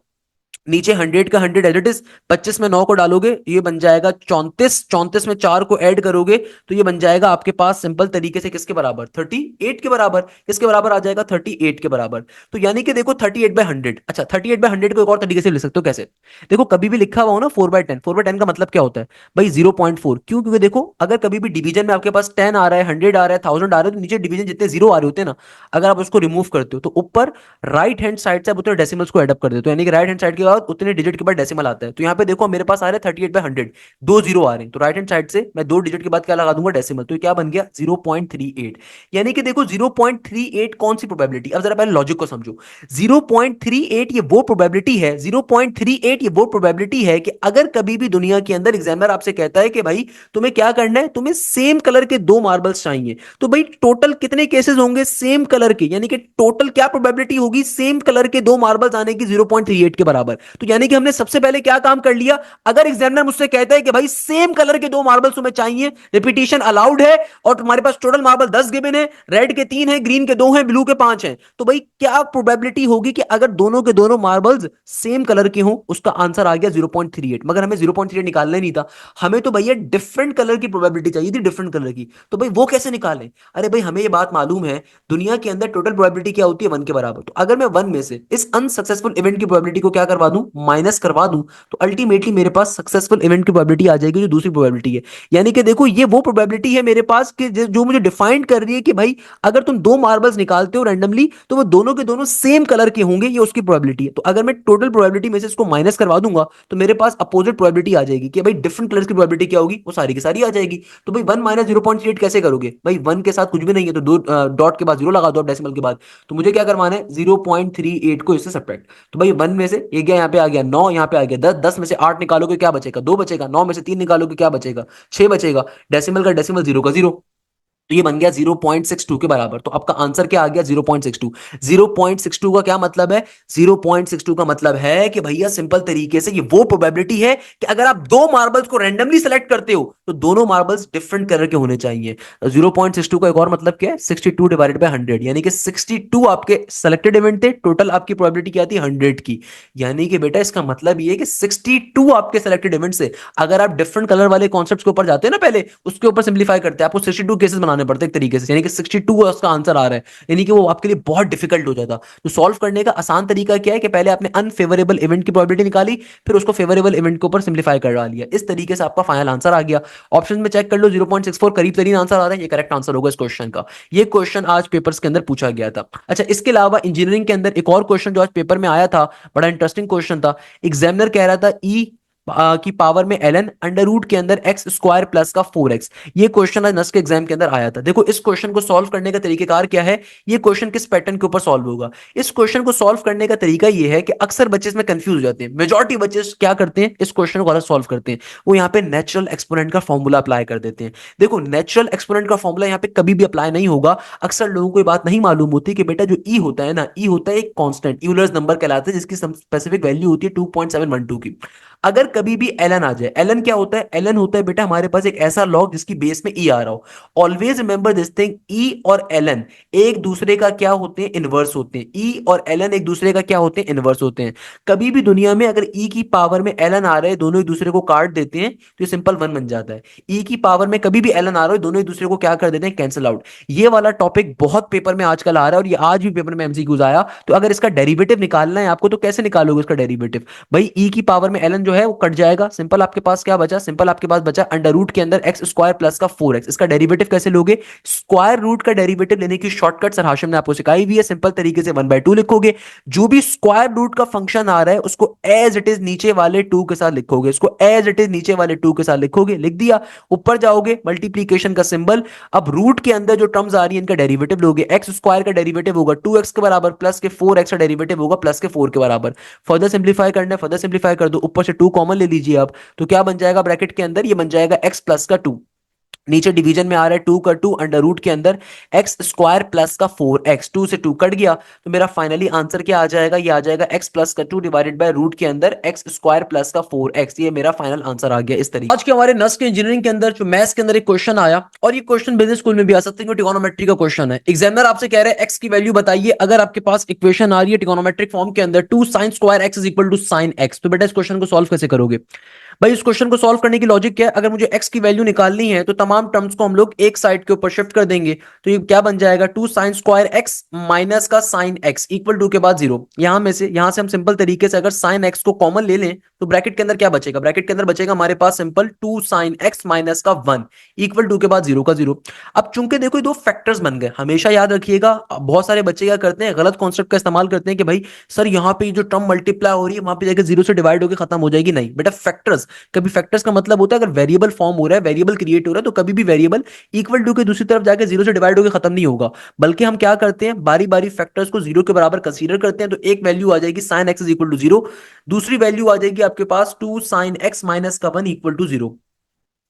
नीचे 100 का 100 एज इट इज, 25 में 9 को डालोगे ये बन जाएगा 34, 34 में 4 को ऐड करोगे तो ये बन जाएगा आपके पास सिंपल तरीके से किसके बराबर, 38 के बराबर। किसके बराबर आ जाएगा, 38 के बराबर। तो यानी कि देखो 38/100, अच्छा 38/100 को एक और तरीके से लिख सकते हो, कैसे, देखो कभी भी लिखा हुआ हो ना 4/10, 4/10 का मतलब क्या होता है भाई, 0.4। क्यों, क्योंकि देखो अगर कभी भी डिवीजन में आपके पास 10 आ रहा है, 100 आ रहा है, 1000 आ रहा है, तो नीचे डिवीजन जितने जीरो आ रहे होते हैं ना, अगर आप उसको रिमूव करते हो तो ऊपर राइट हैंड साइड से आप उतने डेसिमल्स को एडअप कर देते हो, यानी कि राइट हैंड साइड के बाद उतने डिजिट के बाद डेसिमल आता है। तो यहाँ पे देखो मेरे पास आ रहे हैं 38/100, दो जीरो आ रहे हैं, तो राइट हैंड साइड से मैं दो डिजिट के बाद क्या लगा दूंगा, डेसिमल। तो ये क्या बन गया, 0.38। यानी कि देखो 0.38 कौन सी प्रोबेबिलिटी, अब जरा पहले लॉजिक को समझो। 0.38 ये वो प्रोबेबिलिटी है, 0.38 ये वो प्रोबेबिलिटी है कि अगर कभी भी दुनिया के अंदर एग्जामिनर आपसे कहता है कि भाई तुम्हें क्या करना है, तुम्हें सेम कलर के दो मार्बल्स चाहिए, तो भाई टोटल कितने केसेस होंगे सेम कलर के, यानी कि टोटल क्या प्रोबेबिलिटी होगी सेम कलर के दो मार्बल्स आने की, 0.38 के बराबर। तो यानी कि हमने सबसे पहले क्या काम कर लिया, अगर एग्जामिनर मुझसे कहता है कि भाई सेम कलर के दो मार्बल्स तुम्हें चाहिए, रिपीटिशन अलाउड है, और तुम्हारे पास टोटल मार्बल 10 गिवन है, रेड के 3 है, ग्रीन के 2 हैं, ब्लू के 5 हैं, तो भाई क्या प्रोबेबिलिटी होगी कि अगर दोनों के दोनों मार्बल्स सेम कलर के हों? उसका आंसर आ गया 0.38। मगर हमें 0.38 निकालना ही नहीं था, हमें तो भैया डिफरेंट कलर की प्रोबेबिलिटी चाहिए थी, डिफरेंट कलर की। तो भाई वो कैसे निकालें? अरे भाई हमें ये बात मालूम है, दुनिया के अंदर टोटल प्रोबेबिलिटी क्या होती है, 1 के बराबर। तो अगर मैं 1 में से इस अनसक्सेसफुल इवेंट की प्रोबेबिलिटी को क्या करवा दूं, माइनस करवा दूं, तो अल्टीमेटली मेरे पास सक्सेसफुल इवेंट की प्रोबेबिलिटी आ जाएगी, जो दूसरी प्रोबेबिलिटी है। यानी कि देखो ये वो प्रोबेबिलिटी है मेरे पास कि जो मुझे डिफाइन कर रही है कि भाई अगर तुम दो मार्बल्स निकालते हो रैंडमली, तो वो दोनों के दोनों सेम कलर के होंगे, ये उसकी प्रोबेबिलिटी है। तो अगर मैं टोटल प्रोबेबिलिटी में से इसको माइनस करवा दूंगा, तो मेरे पास अपोजिट प्रोबेबिलिटी आ जाएगी कि भाई डिफरेंट कलर्स की प्रोबेबिलिटी क्या होगी, वो सारी की सारी आ जाएगी। तो भाई 1 माइनस 0.8 कैसे करोगे भाई, 1 के साथ कुछ भी नहीं है, तो दो डॉट के बाद जीरो लगा दो डेसिमल के बाद। तो मुझे क्या करवाना है, 0.38 को इससे सब्ट्रैक्ट। तो भाई 1 में से ये गया, यहाँ पे आ गया 9, यहाँ पे आ गया 10, 10 में से 8 निकालोगे क्या बचेगा, 2 बचेगा, 9 में से 3 निकालोगे क्या बचेगा, 6 बचेगा, डेसिमल का डेसिमल, जीरो का जीरो। तो ये बन गया 0.62 के बराबर। तो आपका आंसर क्या आ गया, 0.62। 0.62 का क्या मतलब है, 0.62 का मतलब है कि भैया सिंपल तरीके से ये वो प्रोबेबिलिटी है कि अगर आप दो मार्बल्स को रैंडमली सेलेक्ट करते हो, तो दोनों मार्बल्स डिफरेंट कलर के होने चाहिए। 0.62 का एक और मतलब क्या है, 62 डिवाइडेड बाय 100, यानी कि 62 आपके सेलेक्टेड इवेंट थे, टोटल आपकी प्रोबेबिलिटी क्या थी, 100 की। यानी कि बेटा इसका मतलब ये है कि 62 आपके सेलेक्टेड इवेंट से, अगर आप डिफरेंट कलर वाले कॉन्सेप्ट्स के ऊपर जाते हैं ना, पहले उसके ऊपर सिंप्लीफाई करते हैं, आपको 62 केसेस बनाने पड़ते हैं एक तरीके से, यानी कि 62 उसका आंसर आ रहा है, यानी कि वो आपके लिए बहुत डिफिकल्ट हो जाता। तो सॉल्व करने का आसान तरीका क्या है कि पहले आपने अनफेवरेबल इवेंट की प्रोबेबिलिटी निकाली, फिर उसको फेवरेबल इवेंट के ऊपर सिंप्लीफाई कर लिया, इस तरीके से आपका फाइनल आंसर आ गया। ऑप्शन में चेक कर लो, 0.64 करीब तरीन आंसर आ रहा है, ये करेक्ट आंसर होगा इस क्वेश्चन का। ये क्वेश्चन आज पेपर्स के अंदर पूछा गया था। अच्छा, इसके अलावा इंजीनियरिंग के अंदर एक और क्वेश्चन जो आज पेपर में आया था, बड़ा इंटरेस्टिंग क्वेश्चन था। एग्जामिनर कह रहा था ई की पावर में ln अंडर रूट के अंदर एक्स स्क्वायर प्लस का 4x। ये क्वेश्चन आज नस के एग्जाम के अंदर आया था। देखो इस क्वेश्चन को सॉल्व करने का तरीकेकार क्या है, ये क्वेश्चन किस पैटर्न के ऊपर सॉल्व होगा। इस क्वेश्चन को सॉल्व करने का तरीका ये है कि अक्सर बच्चे इसमें कंफ्यूज हो जाते हैं, मेजॉरिटी बच्चे क्या करते हैं, इस क्वेश्चन को गलत सॉल्व करते हैं। वो यहाँ पे नेचुरल एक्सपोनेंट का फॉर्मूला अप्लाई कर देते हैं। देखो नेचुरल एक्सपोनेंट का फॉर्मूला यहाँ पे कभी भी अप्लाई नहीं होगा। अक्सर लोगों को ये बात नहीं मालूम होती कि बेटा जो ई होता है ना, ई होता है एक कांस्टेंट, यूलर्स नंबर कहलाता है, जिसकी स्पेसिफिक वैल्यू होती है 2.712 की। अगर कभी भी एलन आ जाए, एलन क्या होता है, एलन होता है बेटा हमारे पास एक ऐसा लॉग जिसकी बेस में ई आ रहा हो। ऑलवेज रिमेंबर दिस थिंग, ई और एलन एक दूसरे का क्या होते हैं, इनवर्स होते हैं। ई और एलन एक दूसरे का क्या होते हैं, इनवर्स होते हैं। कभी भी दुनिया में अगर ई की पावर में एलन आ रहे हैं, दोनों एक दूसरे को काट देते हैं, तो ये सिंपल वन बन जाता है। ई की पावर में कभी भी एलन आ रहा है, दोनों एक दूसरे को क्या कर देते हैं, कैंसिल आउट। ये वाला टॉपिक बहुत पेपर में आजकल आ रहा है, और ये आज भी पेपर में एमसीक्यूज आया। तो अगर इसका डेरिवेटिव निकालना है आपको, तो कैसे निकालोगे इसका डेरिवेटिव, भाई ई की पावर में एलन जो है वो कट जाएगा, सिंपल आपके पास क्या बचा, सिंपल आपके पास बचा अंडर रूट के अंदर एक्स स्क्वायर प्लस का 4x। इसका डेरिवेटिव कैसे लोगे, स्क्वायर रूट का डेरिवेटिव लेने की शॉर्टकट सर हाशिम ने आपको सिखाई हुई है। सिंपल तरीके से 1/2 लिखोगे, जो भी स्क्वायर रूट का फंक्शन आ रहा है उसको एज इट इज नीचे वाले 2 के साथ लिखोगे, इसको एज इट इज नीचे वाले 2 के साथ लिखोगे, लिख दिया। ऊपर जाओगे, मल्टीप्लीकेशन का सिंबल, अब रूट के अंदर जो टर्म्स आ रही है इनका डेरिवेटिव लोगे। एक्स स्क्वायर का डेरिवेटिव होगा 2x के बराबर, प्लस के 4x का डेरिवेटिव होगा प्लस के 4 के बराबर। फर्दर सिंप्लीफाई करना है, फर्दर सिंप्लीफाई कर दो, ऊपर से 2 कॉमन ले लीजिए आप, तो क्या बन जाएगा ब्रैकेट के अंदर, ये बन जाएगा x प्लस का 2। नीचे डिवीजन में आ रहा है 2 का 2, अंडर रूट के अंदर एक्स स्क्वायर प्लस का 4x, 2 से 2 कट गया, तो मेरा फाइनली आंसर क्या आ जाएगा, ये आ जाएगा x प्लस का 2 डिवाइडेड बाय रूट के अंदर एक्स स्क्वायर प्लस का 4x। ये मेरा फाइनल आंसर आ गया इस तरीके। आज के हमारे नस के इंजीनियरिंग के अंदर जो मैथ्स के अंदर एक क्वेश्चन आया, और ये क्वेश्चन बिजनेस स्कूल में भी आ सकते हैं, ट्रिगोनोमेट्री का क्वेश्चन है। एग्जामिनर आपसे कह रहे हैं x की वैल्यू बताइए अगर आपके पास इक्वेशन आ रही है ट्रिगोनोमेट्रिक फॉर्म के अंदर 2 sin square x is equal to sin x। तो बेटा इस क्वेश्चन को सॉल्व कैसे करोगे, भाई इस क्वेश्चन को सॉल्व करने की लॉजिक क्या है, अगर मुझे x की वैल्यू निकालनी है तो तमाम टर्म्स को हम लोग एक साइड के ऊपर शिफ्ट कर देंगे। तो ये क्या बन जाएगा, 2 sin स्क्वायर x माइनस का sin x इक्वल टू के बाद 0। यहां से हम सिंपल तरीके से अगर sin x को कॉमन ले लें, तो ब्रैकेट के अंदर क्या बचेगा, ब्रैकेट के अंदर बचेगा हमारे पास सिंपल 2 sin x माइनस का 1 इक्वल टू के बाद 0 का 0। अब चूंकि देखो ये दो फैक्टर्स बन गए, हमेशा याद रखिएगा, बहुत सारे बच्चे क्या करते हैं, गलत कॉन्सेप्ट का इस्तेमाल करते हैं कि भाई सर यहाँ पे जो टर्म मल्टीप्लाई हो रही है वहां पे जाकर 0 से डिवाइड होकर खत्म हो जाएगी। नहीं बेटा, फैक्टर्स, कभी फैक्टर्स का मतलब होता है अगर वेरिएबल फॉर्म हो रहा है, वेरिएबल क्रिएट हो रहा है, तो कभी भी वेरिएबल इक्वल टू के दूसरी तरफ जाकर 0 से डिवाइड होकर खत्म नहीं होगा, बल्कि हम क्या करते हैं, बारी बारी फैक्टर्स को 0 के बराबर कंसीडर करते हैं। तो एक वैल्यू आ जाएगी sin x is equal to 0, दूसरी वैल्यू आ जाएगी आपके पास 2 sin x माइनस का 1 इक्वल टू 0।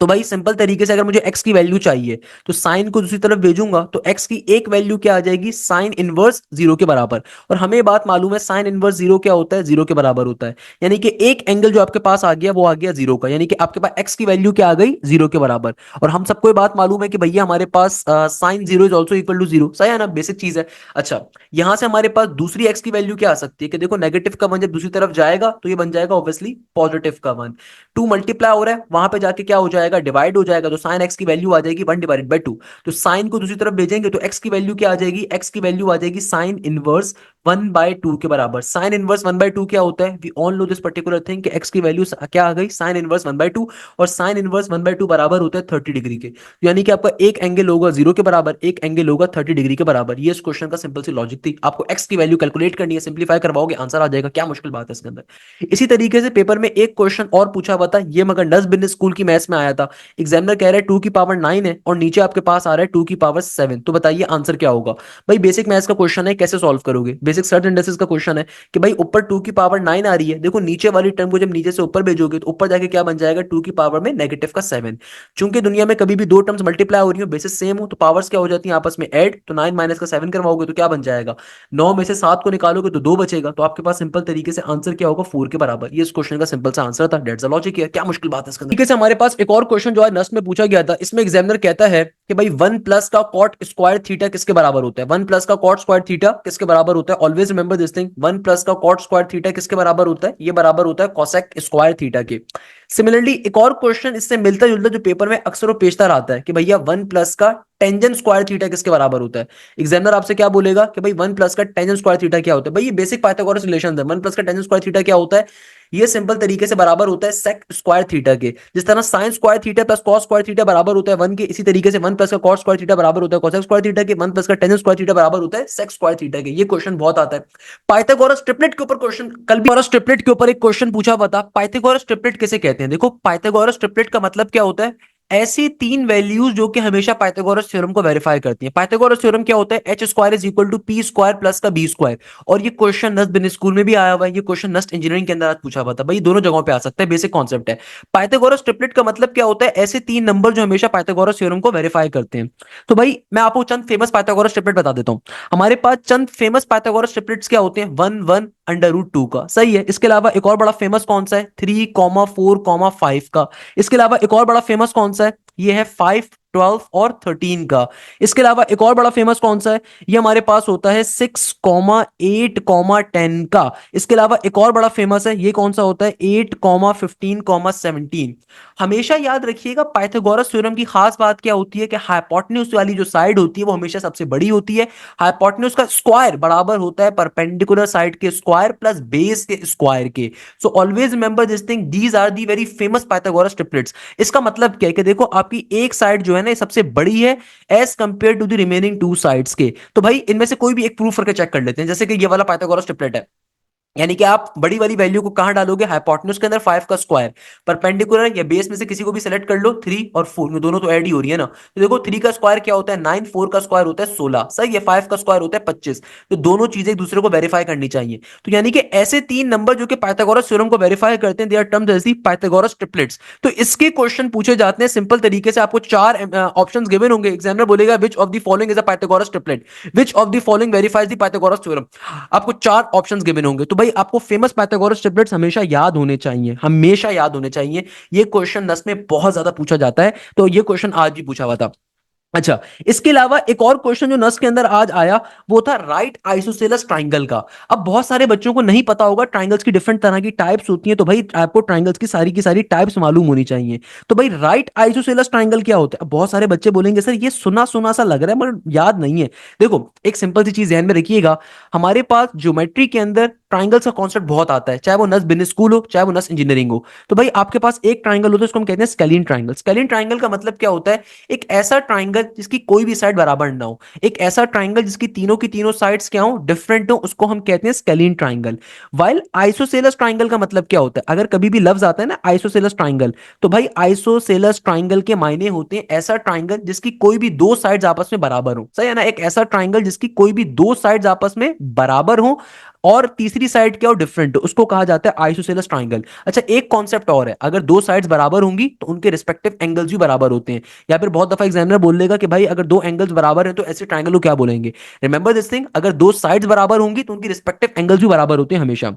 तो भाई सिंपल तरीके से अगर मुझे x की वैल्यू चाहिए तो साइन को दूसरी तरफ भेजूंगा तो x की एक वैल्यू क्या आ जाएगी, साइन इनवर्स जीरो के बराबर। और हमें बात मालूम है साइन इनवर्स जीरो क्या होता है, जीरो के बराबर होता है। यानी कि एक एंगल जो आपके पास आ गया वो आ गया जीरो का, यानी कि आपके पास x की वैल्यू क्या आ गई, जीरो के बराबर। और हम सबको ये बात मालूम है कि भैया हमारे पास sine zero is also equal to zero, सही है ना, बेसिक चीज है। अच्छा, यहां से हमारे पास दूसरी x की वैल्यू क्या आ सकती है कि देखो नेगेटिव का वन जब दूसरी तरफ जाएगा तो ये बन जाएगा ऑब्वियसली पॉजिटिव का वन। टू मल्टीप्लाई हो रहा है, वहां पे जाके क्या हो जाएगा, डिवाइड हो जाएगा, तो साइन एक्स की वैल्यू आ जाएगी वन डिवाइडेड बाई टू। तो साइन को दूसरी तरफ भेजेंगे तो एक्स की वैल्यू क्या आ जाएगी, एक्स की वैल्यू आ जाएगी sine inverse one by two के बराबर। Sine inverse one by two क्या होता है, we all know this particular thing कि एक्स की वैल्यू क्या आ गई, sine inverse one by two. और sine inverse one by two बराबर होता है 30 डिग्री के। तो यानी कि आपका एक एंगल होगा जीरो के बराबर, एक एंगल होगा 30 डिग्री के बराबर। ये इस क्वेश्चन का सिंपल सी लॉजिक थी। आपको एक्स की वैल्यू कैलकुलेट करनी है, सिंप्लीफाई करवाओगे आंसर आ जाएगा, क्या मुश्किल बात है इसके अंदर। इसी तरीके से पेपर में एक क्वेश्चन और पूछा हुआ था, ये मगर नस बिन स्कूल की मैथ्स में आया था। एग्जामिनर कह रहा है टू की पावर नाइन है और नीचे आपके पास आ रहा है टू की पावर सेवन, तो बताइए आंसर क्या होगा। भाई बेसिक मैथ्स का क्वेश्चन है, कैसे सॉल्व करोगे, बेसिक सर्च इंडेक्सेस का क्वेश्चन है कि भाई ऊपर टू की पावर नाइन आ रही है, देखो नीचे वाली टर्म को जब नीचे से ऊपर भेजोगे तो ऊपर जाके क्या बन जाएगा, टू की पावर में नेगेटिव का सेवन। चूंकि दुनिया में कभी भी दो टर्म्स मल्टीप्लाई हो रही हो, बेसिस सेम हो, तो पावर्स क्या हो जाती है आपस में ऐड, तो नाइन माइनस का सेवन करवाओगे तो क्या बन जाएगा, नौ में से सात को निकालोगे तो दो बचेगा, तो आपके पास सिंपल तरीके से आंसर क्या होगा, फोर के बराबर। ये इस क्वेश्चन का सिंपल सा आंसर था, डेट्स द लॉजिक है, क्या मुश्किल बात है इसके अंदर। ठीक है, हमारे पास एक और क्वेश्चन जो है नस्ट में पूछा गया था, इसमें एग्जामिनर कहता है कि भाई वन प्लस का कॉट स्क्वायर थीटा किसके बराबर होता है, वन प्लस का कॉट स्क्वायर थीटा किसके बराबर होता है, always remember this thing, one plus का कॉट स्क्वायर थीटा किसके बराबर होता है, ये बराबर होता है कोसेक स्क्वायर थीटा के। सिमिलरली एक और क्वेश्चन इससे मिलता जुलता जो पेपर में अक्सर और पेशतर आता है कि भैया वन प्लस का टेंजेंट स्क्वायर थीटा किसके बराबर होता है। एग्जामिनर आपसे क्या बोलेगा कि भाई वन प्लस का टेंजेंट स्क्वायर थीटा क्या होता है, भाई ये बेसिक पाइथागोरस रिलेशन है, वन प्लस का टेंजेंट स्क्वायर थीटा क्या होता है, ये सिंपल तरीके से बराबर होता है सेक स्क्वायर थीटा के। जिस तरह sine square theta plus cos square theta बराबर होता है वन के, इसी तरीके से वन प्लस का कॉस स्क्वायर थीटा बराबर होता है कोसेक स्क्वायर थीटा के, वन प्लस का टेंजेंट स्क्वायर थीटा बराबर होता है सेक स्क्वायर थीटा के। ये क्वेश्चन बहुत आता है पाइथागोरस ट्रिपलेट के ऊपर, क्वेश्चन कल भी पाइथागोरस ट्रिपलेट के ऊपर एक क्वेश्चन पूछा हुआ था, पाइथागोरस ट्रिपलेट किसे कहते हैं। देखो पाइथागोरस ट्रिपलेट का मतलब क्या होता है, ऐसी तीन वैल्यूज जो कि हमेशा पाइथागोरस थ्योरम को वेरीफाई करती हैं। पाइथागोरस थ्योरम क्या होता है, H square is equal to P square plus का बी स्क्वायर। और ये क्वेश्चन नस्ट बिन स्कूल में भी आया हुआ है, ये क्वेश्चन नस्ट इंजीनियरिंग के अंदर आज पूछा हुआ था, भाई दोनों जगहों पे आ सकता है, बेसिक कॉन्सेप्ट है। पाइथागोरस ट्रिपलेट का मतलब क्या होता है, ऐसे तीन नंबर जो हमेशा पाइथागोरस थ्योरम को वेरीफाई करते हैं। तो भाई मैं आपको चंद फेमस पाइथागोरस ट्रिपलेट बता देता हूं। हमारे पास चंद फेमस पाइथागोरस ट्रिपलेट्स क्या होते हैं, one one under root two का, सही है। इसके अलावा एक और बड़ा फेमस कौन सा है, three comma four comma five का। इसके अलावा एक और बड़ा फेमस कौन सा है, ये है फाइव ट्वेल्व और थर्टीन का। इसके अलावा एक और बड़ा फेमस कौन सा है, ये हमारे पास होता है six comma eight comma ten का। इसके अलावा एक और बड़ा फेमस है, ये कौन सा होता है, eight comma fifteen comma seventeen. हमेशा याद रखिएगा पाइथागोरस थ्योरम की खास बात क्या होती है कि हाइपोटेन्यूज वाली जो साइड होती है वो हमेशा सबसे बड़ी होती है। हाइपोटेन्यूज का स्क्वायर बराबर होता है परपेंडिकुलर साइड के स्क्वायर प्लस बेस के स्क्वायर के। So always remember this thing, these are the very famous Pythagoras triplets. इसका मतलब क्या है कि देखो आपकी एक साइड जो है ना ये सबसे बड़ी है as compare to the remaining two sides के। तो भाई इनमें से कोई भी एक प्रूफ करके चेक कर लेते हैं, जैसे कि ये वाला पाइथागोरस ट्रिपलेट है, यानी कि आप बड़ी वाली वैल्यू को कहां डालोगे, हाइपोटेन्यूज के अंदर फाइव का स्क्वायर, परपेंडिकुलर या बेस में से किसी को भी सिलेक्ट कर लो, थ्री और फोर दोनों तो ऐड ही हो रही है ना। तो देखो थ्री का स्क्वायर क्या होता है नाइन, फोर का स्क्वायर होता है सोलह, सही है, फाइव का स्क्वायर होता है पच्चीस। तो दोनों चीजें एक दूसरे को वेरीफाई करनी चाहिए। तो यानी कि ऐसे तीन नंबर जो कि पाइथागोरस थ्योरम को वेरीफाई करते हैं, they are termed as the Pythagoras triplets. तो इसके क्वेश्चन पूछे जाते हैं सिंपल तरीके से, आपको चार ऑप्शंस गिवन होंगे, एग्जामिनर बोलेगा which of the following is a Pythagoras triplet, which of the following verifies the Pythagoras theorem. आपको चार ऑप्शंस गिवन होंगे, तो भाई आपको फेमस पाइथागोरस ट्रिपलेट्स हमेशा याद होने चाहिए, हमेशा याद होने चाहिए। ये क्वेश्चन 10 में बहुत ज्यादा पूछा जाता है, तो ये क्वेश्चन आज भी पूछा हुआ था। अच्छा, इसके अलावा एक और क्वेश्चन जो नस के अंदर आज आया वो था राइट आइसोसेलेस ट्राइंगल का। अब बहुत सारे बच्चों को नहीं पता होगा ट्राइंगल्स की डिफरेंट तरह की टाइप्स होती हैं, तो भाई आपको ट्राइंगल्स की सारी टाइप्स मालूम होनी चाहिए। तो भाई राइट आइसोसेलेस ट्राइंगल क्या होता है, अब बहुत सारे बच्चे बोलेंगे सर ये सुना सुना सा लग रहा है मगर याद नहीं है। देखो एक सिंपल सी चीज ध्यान में रखिएगा, हमारे पास ज्योमेट्री के अंदर ट्राइंगल्स का कॉन्सेप्ट बहुत आता है, चाहे वो नस बिजनेस स्कूल हो चाहे वो नस इंजीनियरिंग हो। तो भाई आपके पास एक ट्राइंगल होता है, उसको हम कहते हैं स्केलिन ट्राइंगल। स्केलिन ट्राइंगल का मतलब क्या होता है, एक ऐसा ट्राइंगल जिसकी कोई भी साइड बराबर ना हो, एक ऐसा ट्राइंगल जिसकी तीनों की तीनों साइड्स क्या हो, डिफरेंट हो, उसको हम कहते हैं scalene triangle. While isosceles triangle का मतलब क्या होता है, अगर कभी भी लफ्ज आता है ना आइसोसेलेस ट्राइंगल, तो भाई आइसोसेलेस ट्राइंगल के मायने होते हैं ऐसा ट्राइंगल जिसकी कोई भी दो साइड्स आपस में बराबर हो, सही है ना, एक ऐसा ट्राइंगल जिसकी कोई भी दो साइड्स आपस में बराबर हो, और तीसरी साइड क्या हो, डिफरेंट, उसको कहा जाता है आइसोसेलेस ट्राइंगल। अच्छा, एक कॉन्सेप्ट और है, अगर दो साइड्स बराबर होंगी तो उनके रिस्पेक्टिव एंगल्स भी बराबर होते हैं। या फिर बहुत दफा एग्जामिनर बोल देगा कि भाई अगर दो एंगल्स बराबर हैं तो ऐसे ट्राइंगल को क्या बोलेंगे। रिमेंबर दिस थिंग, अगर दो साइड्स बराबर होंगी तो उनकी रिस्पेक्टिव एंगल्स भी बराबर होते हैं हमेशा।